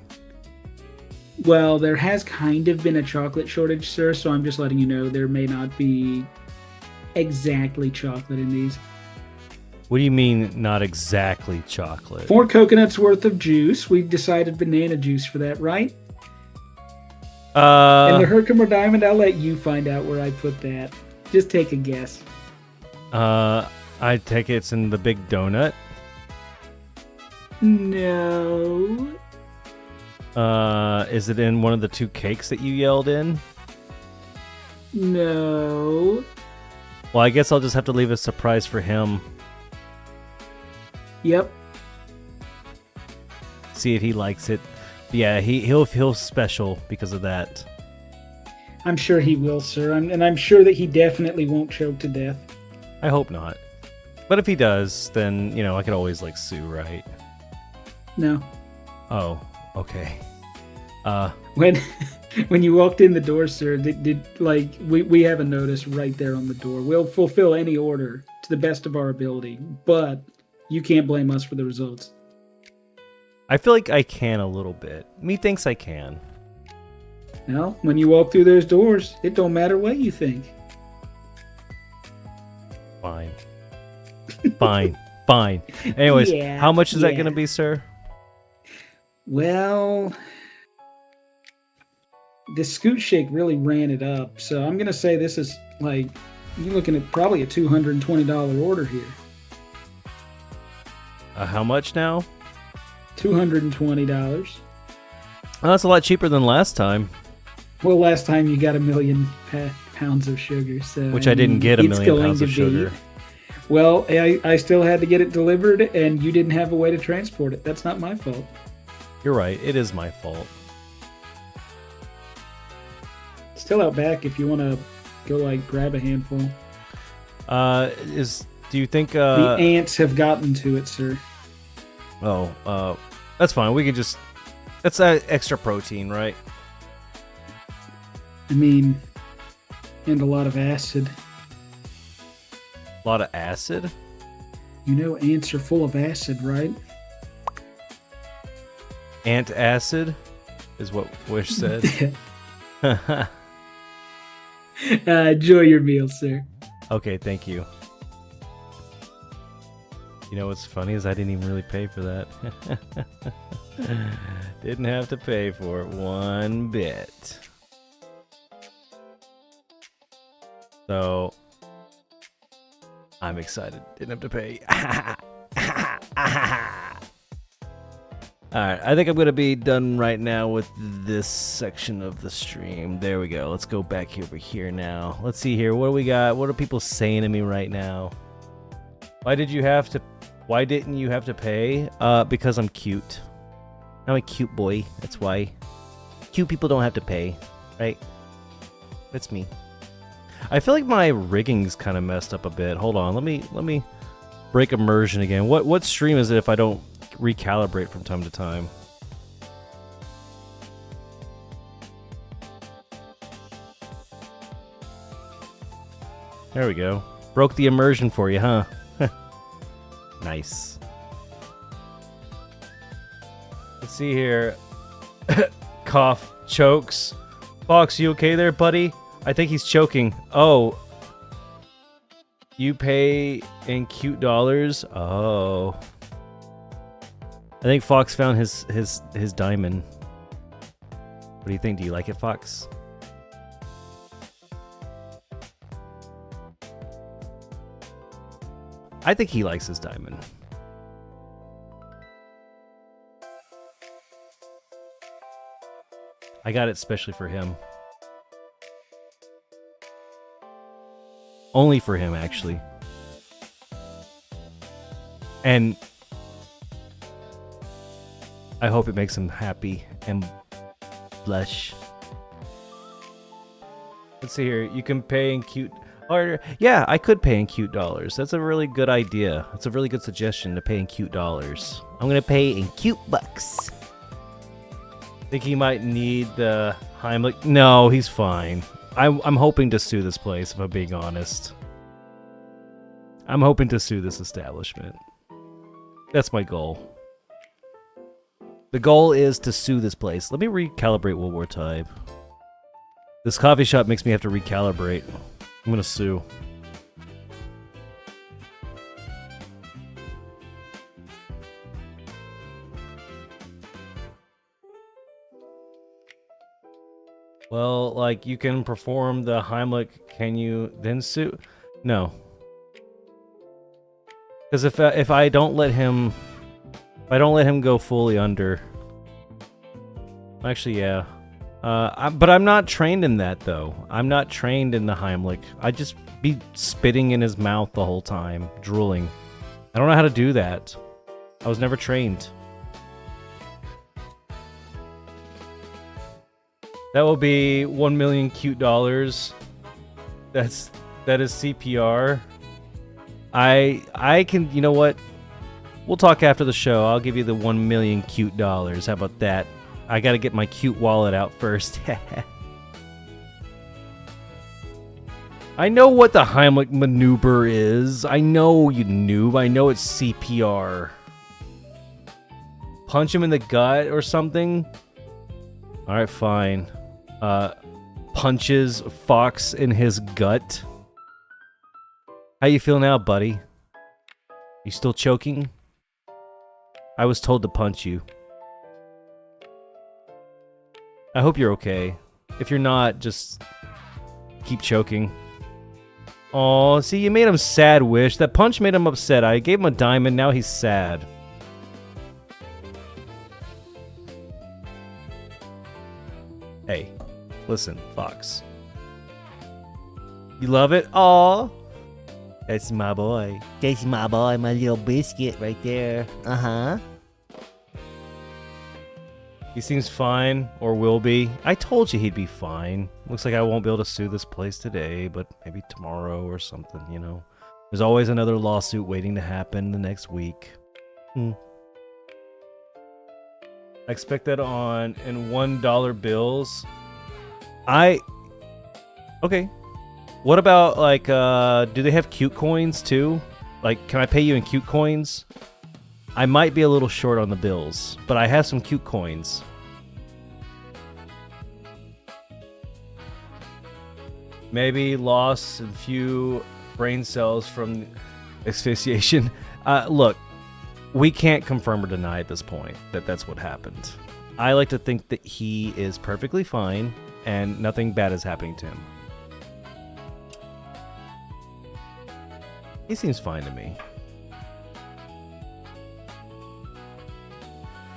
Well, there has kind of been a chocolate shortage, sir, so I'm just letting you know there may not be exactly chocolate in these. What do you mean, not exactly chocolate? 4 coconuts worth of juice. We've decided banana juice for that, right? And the Herkimer Diamond, I'll let you find out where I put that. Just take a guess. I take it it's in the big donut. No. Is it in one of the 2 cakes that you yelled in? No. Well, I guess I'll just have to leave a surprise for him. Yep. See if he likes it. Yeah, he'll feel special because of that. I'm sure he will, sir. And I'm sure that he definitely won't choke to death. I hope not. But if he does, then, I could always, sue, right? No. Oh, okay. When you walked in the door, sir, we have a notice right there on the door. We'll fulfill any order to the best of our ability, but you can't blame us for the results. I feel like I can a little bit. Me thinks I can. Well, when you walk through those doors, it don't matter what you think. Fine. Fine. Anyways, Yeah, how much is that yeah. going to be, sir? Well, the Scoot Shake really ran it up, so I'm going to say this is you're looking at probably a $220 order here. How much now? $220. Oh, that's a lot cheaper than last time. Well, last time you got 1 million pounds of sugar, so Which I didn't get 1 it's million going pounds of to sugar. be- Well, I still had to get it delivered, and you didn't have a way to transport it. That's not my fault. You're right. It is my fault. Still out back if you want to go grab a handful. Do you think The ants have gotten to it, sir. that's fine. We could just that's extra protein, right? I mean, and a lot of acid. A lot of acid? You know ants are full of acid, right? Ant acid is what Wish said. Enjoy your meal, sir. Okay, thank you. You know what's funny is I didn't even really pay for that. Didn't have to pay for it one bit. So I'm excited. Didn't have to pay. Alright, I think I'm going to be done right now with this section of the stream. There we go. Let's go back over here now. Let's see here. What do we got? What are people saying to me right now? Why didn't you have to pay? Because I'm cute. I'm a cute boy. That's why. Cute people don't have to pay, right? That's me. I feel like my rigging's kind of messed up a bit. Hold on. Let me break immersion again. What stream is it if I don't recalibrate from time to time? There we go. Broke the immersion for you, huh? Nice. Let's see here. Cough. Chokes. Fox, you okay there, buddy? I think he's choking. Oh. You pay in cute dollars? Oh. I think Fox found his diamond. What do you think? Do you like it, Fox? I think he likes his diamond. I got it specially for him. Only for him, actually. And I hope it makes him happy and blush. Let's see here. You can pay in cute... Or, yeah, I could pay in cute dollars. That's a really good idea. That's a really good suggestion to pay in cute dollars. I'm going to pay in cute bucks. Think he might need the Heimlich? No, he's fine. I'm hoping to sue this place, if I'm being honest. I'm hoping to sue this establishment. That's my goal. The goal is to sue this place. Let me recalibrate one more time. This coffee shop makes me have to recalibrate. I'm gonna sue. Well, like, you can perform the Heimlich, can you then sue? No. Because if I don't let him... If I don't let him go fully under... Actually, yeah. But I'm not trained in that, though. I'm not trained in the Heimlich. I'd just be spitting in his mouth the whole time, drooling. I don't know how to do that. I was never trained. That will be 1 million cute dollars. That is CPR. I can, you know what? We'll talk after the show. I'll give you the 1 million cute dollars. How about that? I gotta get my cute wallet out first. I know what the Heimlich maneuver is. I know, you noob. I know it's CPR. Punch him in the gut or something? Alright, fine. Punches Fox in his gut. How you feel now, buddy? You still choking? I was told to punch you. I hope you're okay. If you're not, just keep choking. Aw, see, you made him sad, Wish. That punch made him upset. I gave him a diamond, now he's sad. Hey, listen, Fox. You love it? Aw. That's my boy. That's my boy, my little biscuit right there. Uh-huh. He seems fine, or will be. I told you he'd be fine. Looks like I won't be able to sue this place today, but maybe tomorrow or something, you know. There's always another lawsuit waiting to happen the next week. I expect that on in $1 bills. Okay. What about, like, do they have cute coins, too? Like, can I pay you in cute coins? I might be a little short on the bills, but I have some cute coins. Maybe lost a few brain cells from asphyxiation. Look, we can't confirm or deny at this point that that's what happened. I like to think that he is perfectly fine and nothing bad is happening to him. He seems fine to me.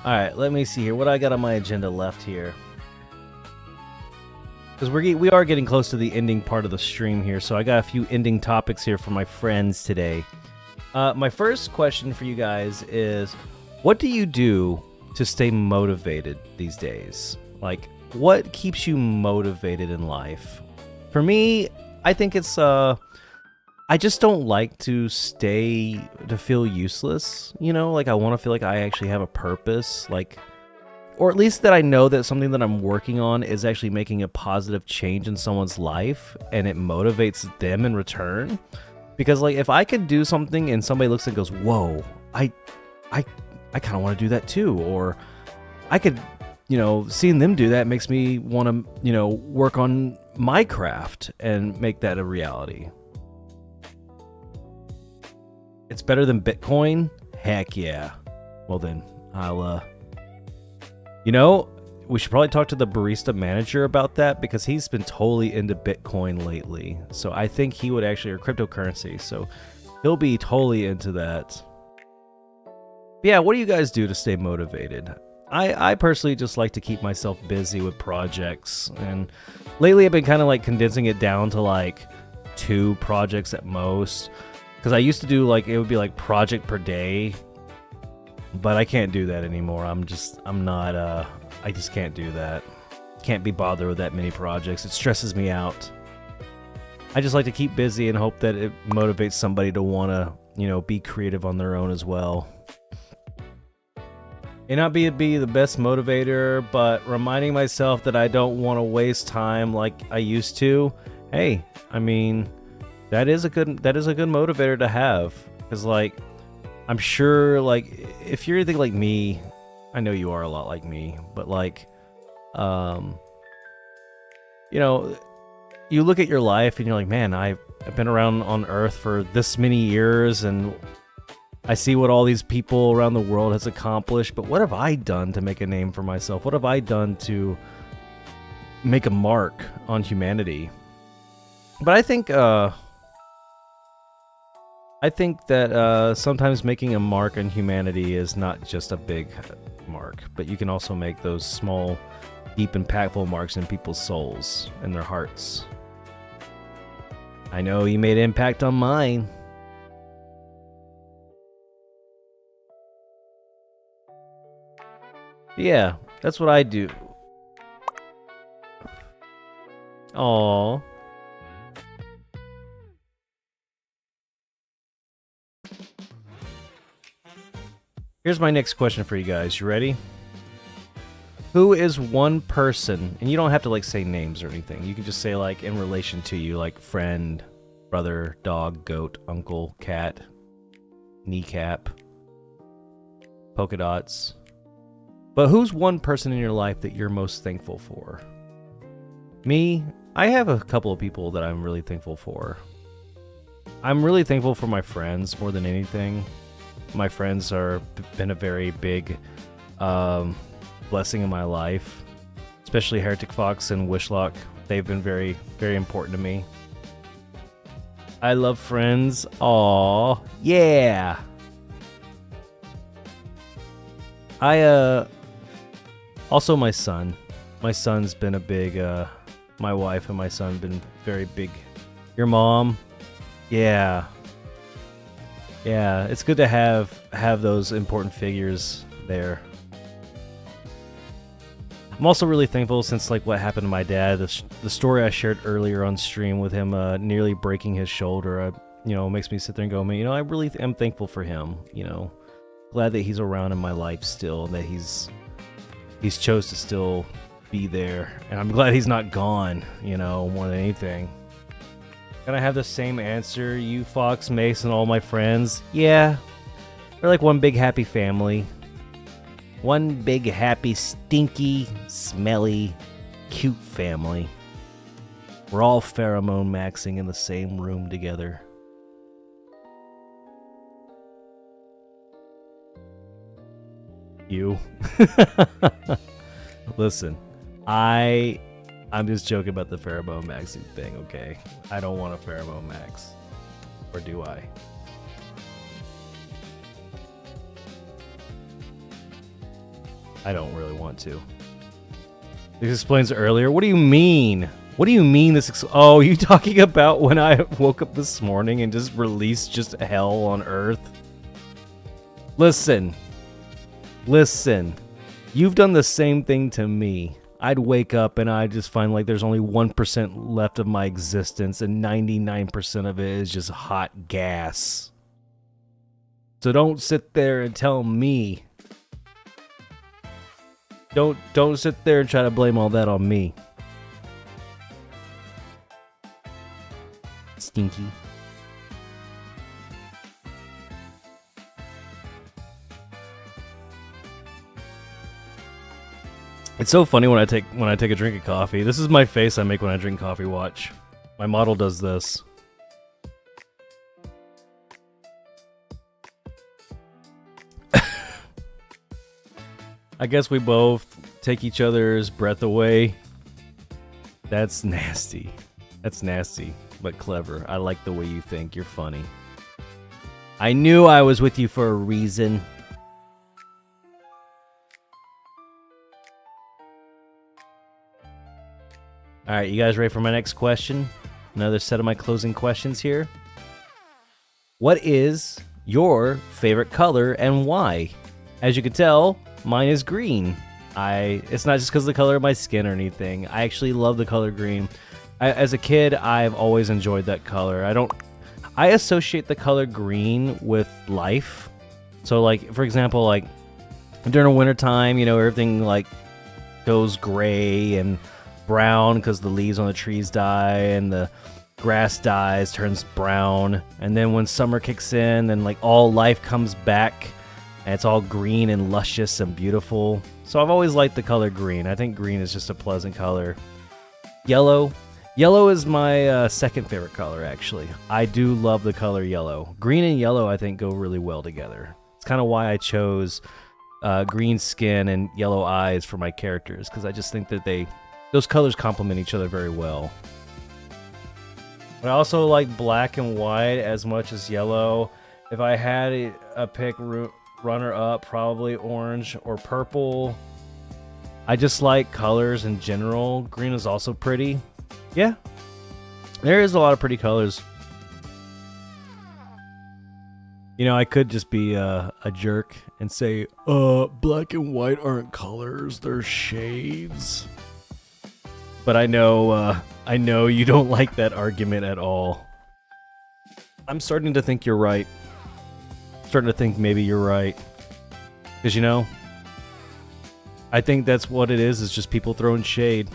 Alright, let me see here. What I got on my agenda left here? Because we are getting close to the ending part of the stream here, so I got a few ending topics here for my friends today. My first question for you guys is, what do you do to stay motivated these days? Like, what keeps you motivated in life? For me, I think it's, I just don't like to feel useless, you know? Like, I want to feel like I actually have a purpose. Like, or at least that I know that something that I'm working on is actually making a positive change in someone's life, and it motivates them in return. Because like if I could do something and somebody looks and goes, "Whoa, I kind of want to do that too," or I could, seeing them do that makes me want to, work on my craft and make that a reality. It's better than Bitcoin? Heck yeah. Well then, I'll we should probably talk to the barista manager about that, because he's been totally into Bitcoin lately. So I think he would actually, or cryptocurrency. So he'll be totally into that. But yeah, what do you guys do to stay motivated? I personally just like to keep myself busy with projects. And lately I've been kind of like condensing it down to like 2 projects at most. Because I used to do like, it would be like project per day. But I can't do that anymore. I just can't do that. Can't be bothered with that many projects. It stresses me out. I just like to keep busy and hope that it motivates somebody to want to, be creative on their own as well. May not be the best motivator, but reminding myself that I don't want to waste time like I used to. Hey, I mean, that is a good motivator to have. Because like, I'm sure, like, if you're anything like me, I know you are a lot like me, but like, you look at your life and you're like, man, I've been around on Earth for this many years, and I see what all these people around the world has accomplished, but what have I done to make a name for myself? What have I done to make a mark on humanity? But I think that sometimes making a mark on humanity is not just a big mark, but you can also make those small, deep, impactful marks in people's souls and their hearts. I know you made an impact on mine. Yeah, that's what I do. Aww. Here's my next question for you guys. You ready? Who is one person, and you don't have to like say names or anything. You can just say like in relation to you, like friend, brother, dog, goat, uncle, cat, kneecap, polka dots. But who's one person in your life that you're most thankful for? Me, I have a couple of people that I'm really thankful for. I'm really thankful for my friends more than anything. My friends been a very big blessing in my life, especially Hereticfox and WishLock. They've been very, very important to me. I love friends. Aw, yeah. Also my son. My son's been a big, my wife and my son have been very big. Your mom? Yeah. Yeah, it's good to have those important figures there. I'm also really thankful since like what happened to my dad, the story I shared earlier on stream with him nearly breaking his shoulder, makes me sit there and go, man, I really am thankful for him, glad that he's around in my life still, that he's chose to still be there, and I'm glad he's not gone, more than anything. Can I have the same answer, you, Fox, Mace, and all my friends? Yeah. We're like one big happy family. One big happy, stinky, smelly, cute family. We're all pheromone maxing in the same room together. You. Listen, I'm just joking about the pheromone maxing thing, okay? I don't want a pheromone max. Or do I? I don't really want to. This explains earlier. What do you mean? What do you mean this oh, you talking about when I woke up this morning and just released just hell on Earth? Listen. You've done the same thing to me. I'd wake up and I'd just find like there's only 1% left of my existence and 99% of it is just hot gas. So don't sit there and tell me Don't sit there and try to blame all that on me. Stinky. It's so funny when I take a drink of coffee. This is my face I make when I drink coffee. Watch. My model does this. I guess we both take each other's breath away. That's nasty. That's nasty, but clever. I like the way you think. You're funny. I knew I was with you for a reason. Alright, you guys ready for my next question? Another set of my closing questions here. What is your favorite color and why? As you can tell, mine is green. It's not just because of the color of my skin or anything. I actually love the color green. As a kid, I've always enjoyed that color. I associate the color green with life. So, like, for example, like, during wintertime, you know, everything, like, goes gray and brown because the leaves on the trees die and the grass dies, turns brown. And then when summer kicks in, then, like, all life comes back and it's all green and luscious and beautiful. So I've always liked the color green. I think green is just a pleasant color. Yellow is my second favorite color, actually. I do love the color yellow. Green and yellow, I think, go really well together. It's kind of why I chose green skin and yellow eyes for my characters, because I just think that those colors complement each other very well. But I also like black and white as much as yellow. If I had a pick runner-up, probably orange or purple. I just like colors in general. Green is also pretty. Yeah, there is a lot of pretty colors. You know, I could just be a jerk and say, black and white aren't colors, they're shades. But I know you don't like that argument at all. I'm starting to think you're right. Starting to think maybe you're right. Because, you know, I think that's what it is just people throwing shade.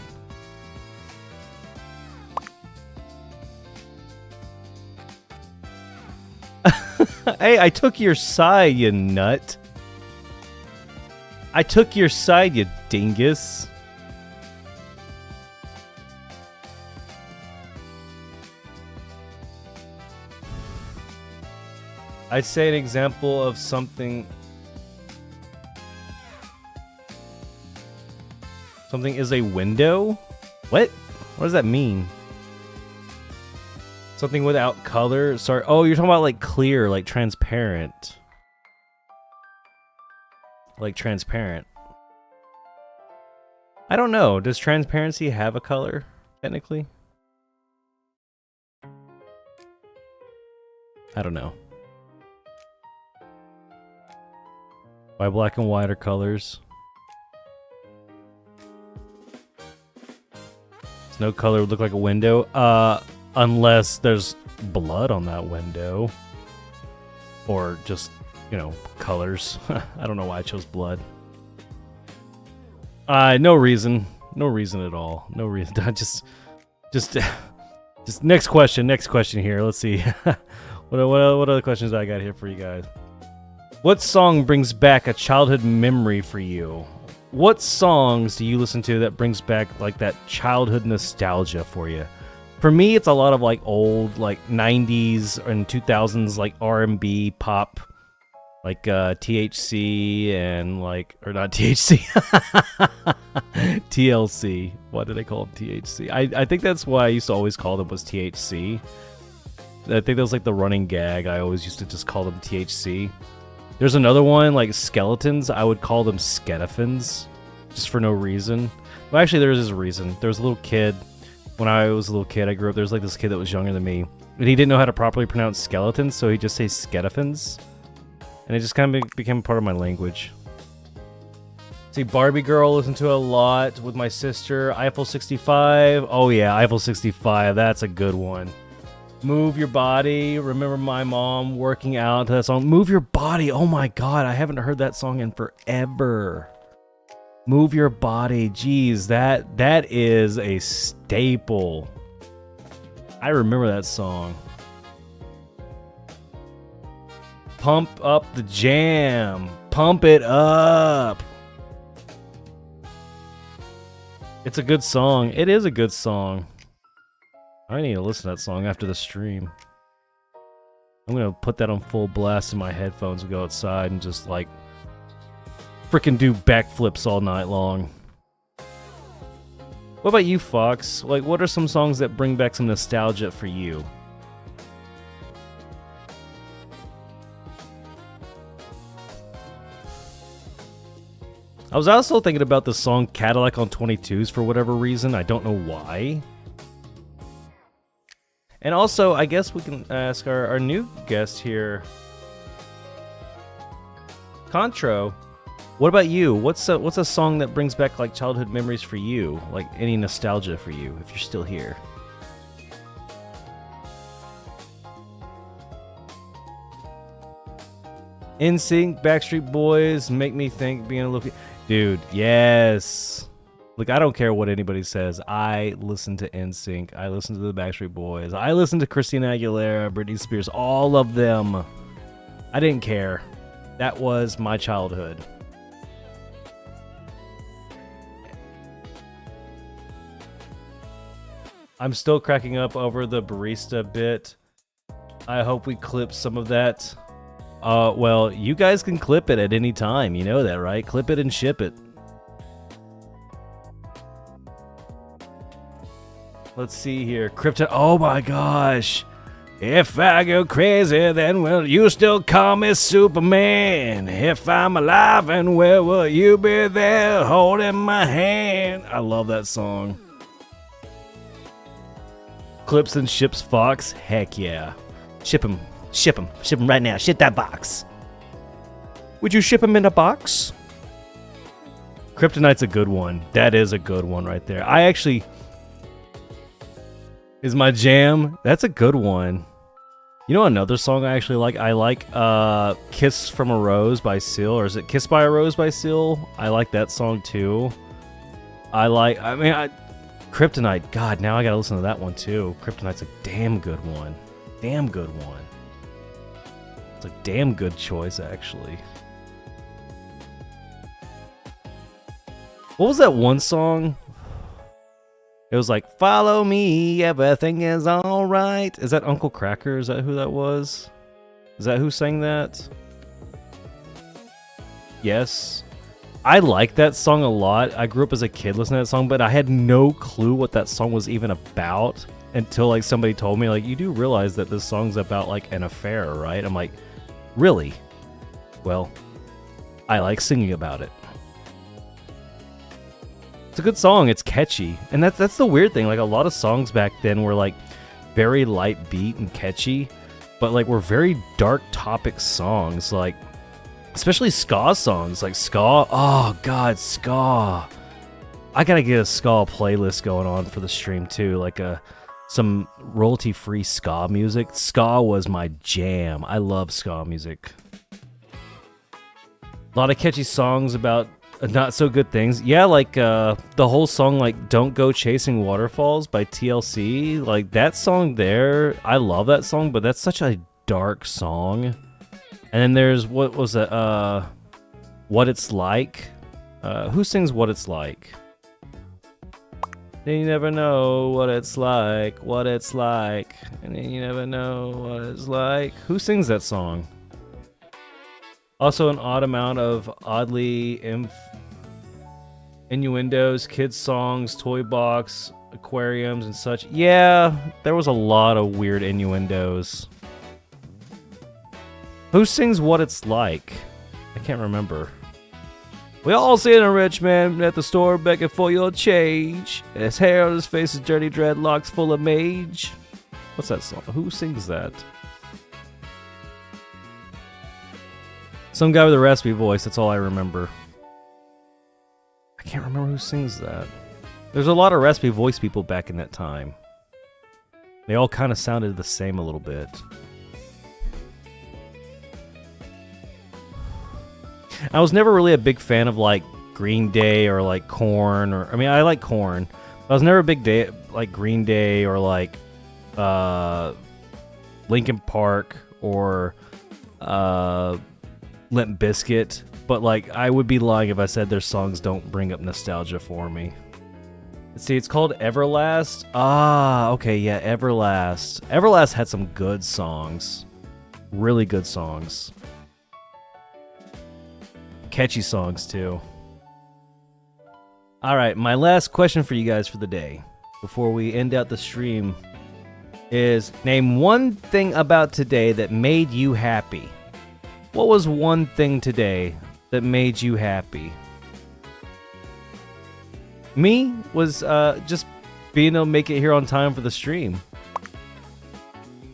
Hey, I took your side, you nut. I took your side, you dingus. I'd say an example of something... Something is a window? What? What does that mean? Something without color? Sorry. Oh, you're talking about like clear, like transparent. Like transparent. I don't know. Does transparency have a color, technically? I don't know. Why black and white are colors? No color would look like a window. Unless there's blood on that window. Or just, you know, colors. I don't know why I chose blood. No reason. No reason at all. No reason. just next question here. Let's see. What other questions I got here for you guys? What song brings back a childhood memory for you? What songs do you listen to that brings back like that childhood nostalgia for you? For me, it's a lot of like old like 90s and 2000s like R&B pop, like THC and like, or not THC, TLC. Why did I call them THC? I think that's why I used to always call them was THC. I think that was like the running gag. I always used to just call them THC. There's another one, like skeletons. I would call them skeletons, just for no reason. Well, actually, there is a reason. There was a little kid. When I was a little kid, I grew up, there was like this kid that was younger than me. And he didn't know how to properly pronounce skeletons, so he'd just say skeletons. And it just kind of became part of my language. See, Barbie Girl, listen to a lot with my sister. Eiffel 65. Oh yeah, Eiffel 65. That's a good one. Move Your Body. Remember my mom working out to that song. Move Your Body. Oh my god, I haven't heard that song in forever. Move Your Body. Jeez, that is a staple. I remember that song. Pump Up the Jam. Pump it up. It's a good song. It is a good song. I need to listen to that song after the stream. I'm gonna put that on full blast in my headphones and go outside and just like freaking do backflips all night long. What about you, Fox? Like, what are some songs that bring back some nostalgia for you? I was also thinking about the song Cadillac on 22s for whatever reason. I don't know why. And also, I guess we can ask our new guest here, Contro. What about you? What's a song that brings back like childhood memories for you? Like any nostalgia for you, if you're still here? NSYNC, Backstreet Boys, make me think being a little... Dude, yes. Look, I don't care what anybody says. I listen to NSYNC. I listen to the Backstreet Boys. I listen to Christina Aguilera, Britney Spears, all of them. I didn't care. That was my childhood. I'm still cracking up over the barista bit. I hope we clip some of that. Well, you guys can clip it at any time. You know that, right? Clip it and ship it. Let's see here. Krypton. Oh my gosh. If I go crazy, then will you still call me Superman? If I'm alive and well, will you be there holding my hand? I love that song. Clips and ships Fox. Heck yeah. Ship him. Ship him. Ship him right now. Ship that box. Would you ship him in a box? Kryptonite's a good one. That is a good one right there. I actually... Is my jam. That's a good one. You know another song I actually like? I like Kiss from a Rose by Seal. Or is it Kiss by a Rose by Seal? I like that song too. Kryptonite. God, now I gotta listen to that one too. Kryptonite's a damn good one. Damn good one. It's a damn good choice, actually. What was that one song? It was like, follow me, everything is alright. Is that Uncle Kracker? Is that who that was? Is that who sang that? Yes. I like that song a lot. I grew up as a kid listening to that song, but I had no clue what that song was even about until like somebody told me, like, you do realize that this song's about like an affair, right? I'm like, really? Well, I like singing about it. It's a good song. It's catchy. And that's the weird thing. Like, a lot of songs back then were, like, very light beat and catchy, but, like, were very dark topic songs. Like, especially ska songs. Like, ska. Oh, God, ska. I gotta get a ska playlist going on for the stream, too. Like, some royalty-free ska music. Ska was my jam. I love ska music. A lot of catchy songs about not so good things. Yeah, like the whole song like Don't Go Chasing Waterfalls by TLC. Like that song there, I love that song, but that's such a dark song. And then there's what was it? What It's Like. Who sings What It's Like? Then you never know what it's like, what it's like. And then you never know what it's like. Who sings that song? Also an odd amount of oddly innuendos, kids songs, toy box, aquariums, and such. Yeah, there was a lot of weird innuendos. Who sings What It's Like? I can't remember. We all seen a rich man at the store begging for your change. His hair on his face is dirty dreadlocks full of mage. What's that song? Who sings that? Some guy with a raspy voice, that's all I remember. I can't remember who sings that. There's a lot of raspy voice people back in that time. They all kind of sounded the same a little bit. I was never really a big fan of like Green Day or like Korn, or I mean, I like Korn. I was never a big day like Green Day or like Linkin Park or Limp Bizkit, but like I would be lying if I said their songs don't bring up nostalgia for me. Let's see, it's called Everlast. Ah, okay, yeah, Everlast. Everlast had some good songs. Really good songs. Catchy songs, too. Alright, my last question for you guys for the day, before we end out the stream, is name one thing about today that made you happy. What was one thing today that made you happy? Me was just being able to make it here on time for the stream.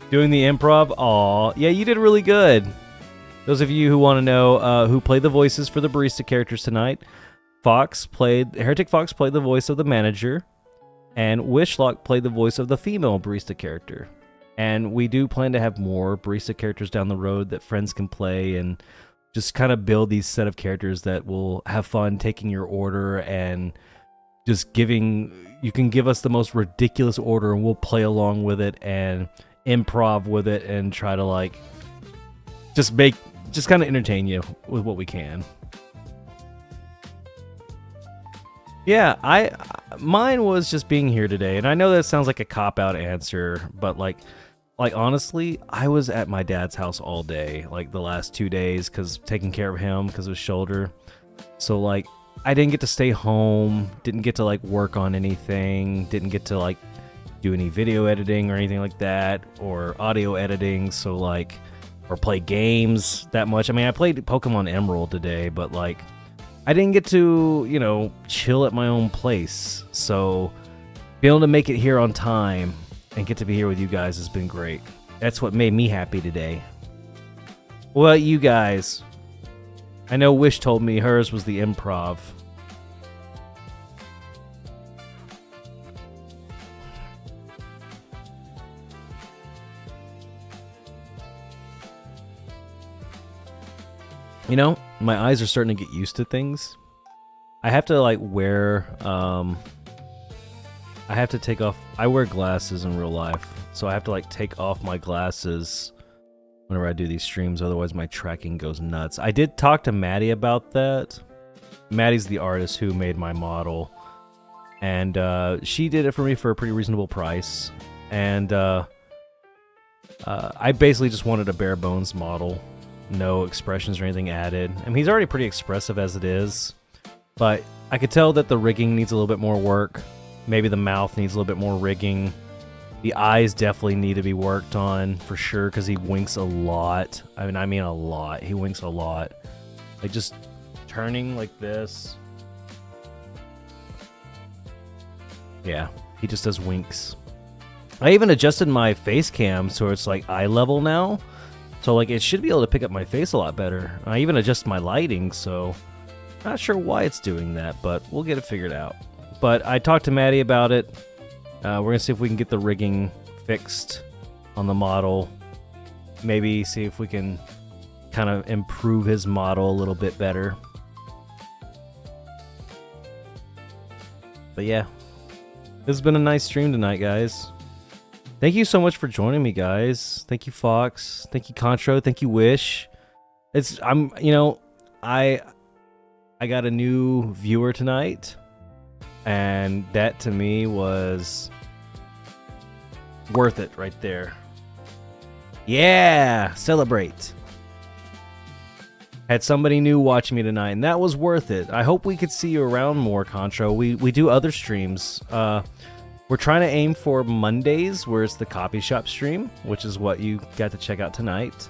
Doing the improv. Aw, yeah, you did really good. Those of you who want to know who played the voices for the barista characters tonight, Hereticfox played the voice of the manager, and WishLock played the voice of the female barista character. And we do plan to have more barista characters down the road that friends can play, and just kind of build these set of characters that will have fun taking your order and just you can give us the most ridiculous order and we'll play along with it and improv with it and try to like just kind of entertain you with what we can. Yeah, mine was just being here today, and I know that sounds like a cop-out answer, but like honestly, I was at my dad's house all day, like the last 2 days, cause taking care of him because of his shoulder. So like, I didn't get to stay home, didn't get to like work on anything, didn't get to like do any video editing or anything like that, or audio editing, so like, or play games that much. I mean, I played Pokemon Emerald today, but like, I didn't get to, you know, chill at my own place. So being able to make it here on time and get to be here with you guys has been great. That's what made me happy today. Well, you guys, I know Wish told me hers was the improv. You know, my eyes are starting to get used to things. I have to like wear, I have to take off, I wear glasses in real life, so I have to like take off my glasses whenever I do these streams, otherwise my tracking goes nuts. I did talk to Maddie about that. Maddie's the artist who made my model, and she did it for me for a pretty reasonable price, and I basically just wanted a bare bones model. No expressions or anything added. I mean, he's already pretty expressive as it is, but I could tell that the rigging needs a little bit more work. Maybe the mouth needs a little bit more rigging. The eyes definitely need to be worked on for sure, because he winks a lot. I mean a lot. He winks a lot. Like just turning like this. Yeah, he just does winks. I even adjusted my face cam so it's like eye level now. So like it should be able to pick up my face a lot better. I even adjusted my lighting, so not sure why it's doing that, but we'll get it figured out. But I talked to Maddie about it. We're gonna see if we can get the rigging fixed on the model. Maybe see if we can kind of improve his model a little bit better. But yeah, this has been a nice stream tonight, guys. Thank you so much for joining me, guys. Thank you, Fox. Thank you, Contro. Thank you, Wish. I got a new viewer tonight, and that to me was worth it right there. Yeah, celebrate. Had somebody new watching me tonight, and that was worth it. I hope we could see you around more, Contro. We do other streams. We're trying to aim for Mondays, where it's the coffee shop stream, which is what you got to check out tonight.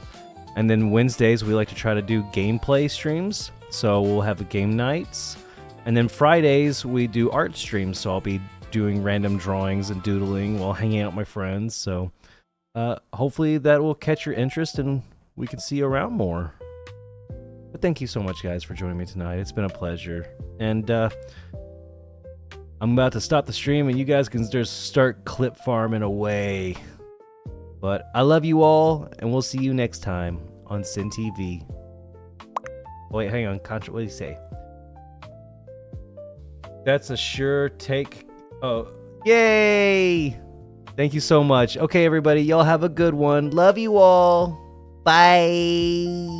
And then Wednesdays, we like to try to do gameplay streams, so we'll have game nights. And then Fridays, we do art streams, so I'll be doing random drawings and doodling while hanging out with my friends. So hopefully that will catch your interest and we can see you around more. But thank you so much, guys, for joining me tonight. It's been a pleasure. And I'm about to stop the stream, and you guys can just start clip farming away. But I love you all, and we'll see you next time on Siin TV. Wait, hang on. Contra, what did he say? That's a sure take. Oh, yay! Thank you so much. Okay, everybody, y'all have a good one. Love you all. Bye.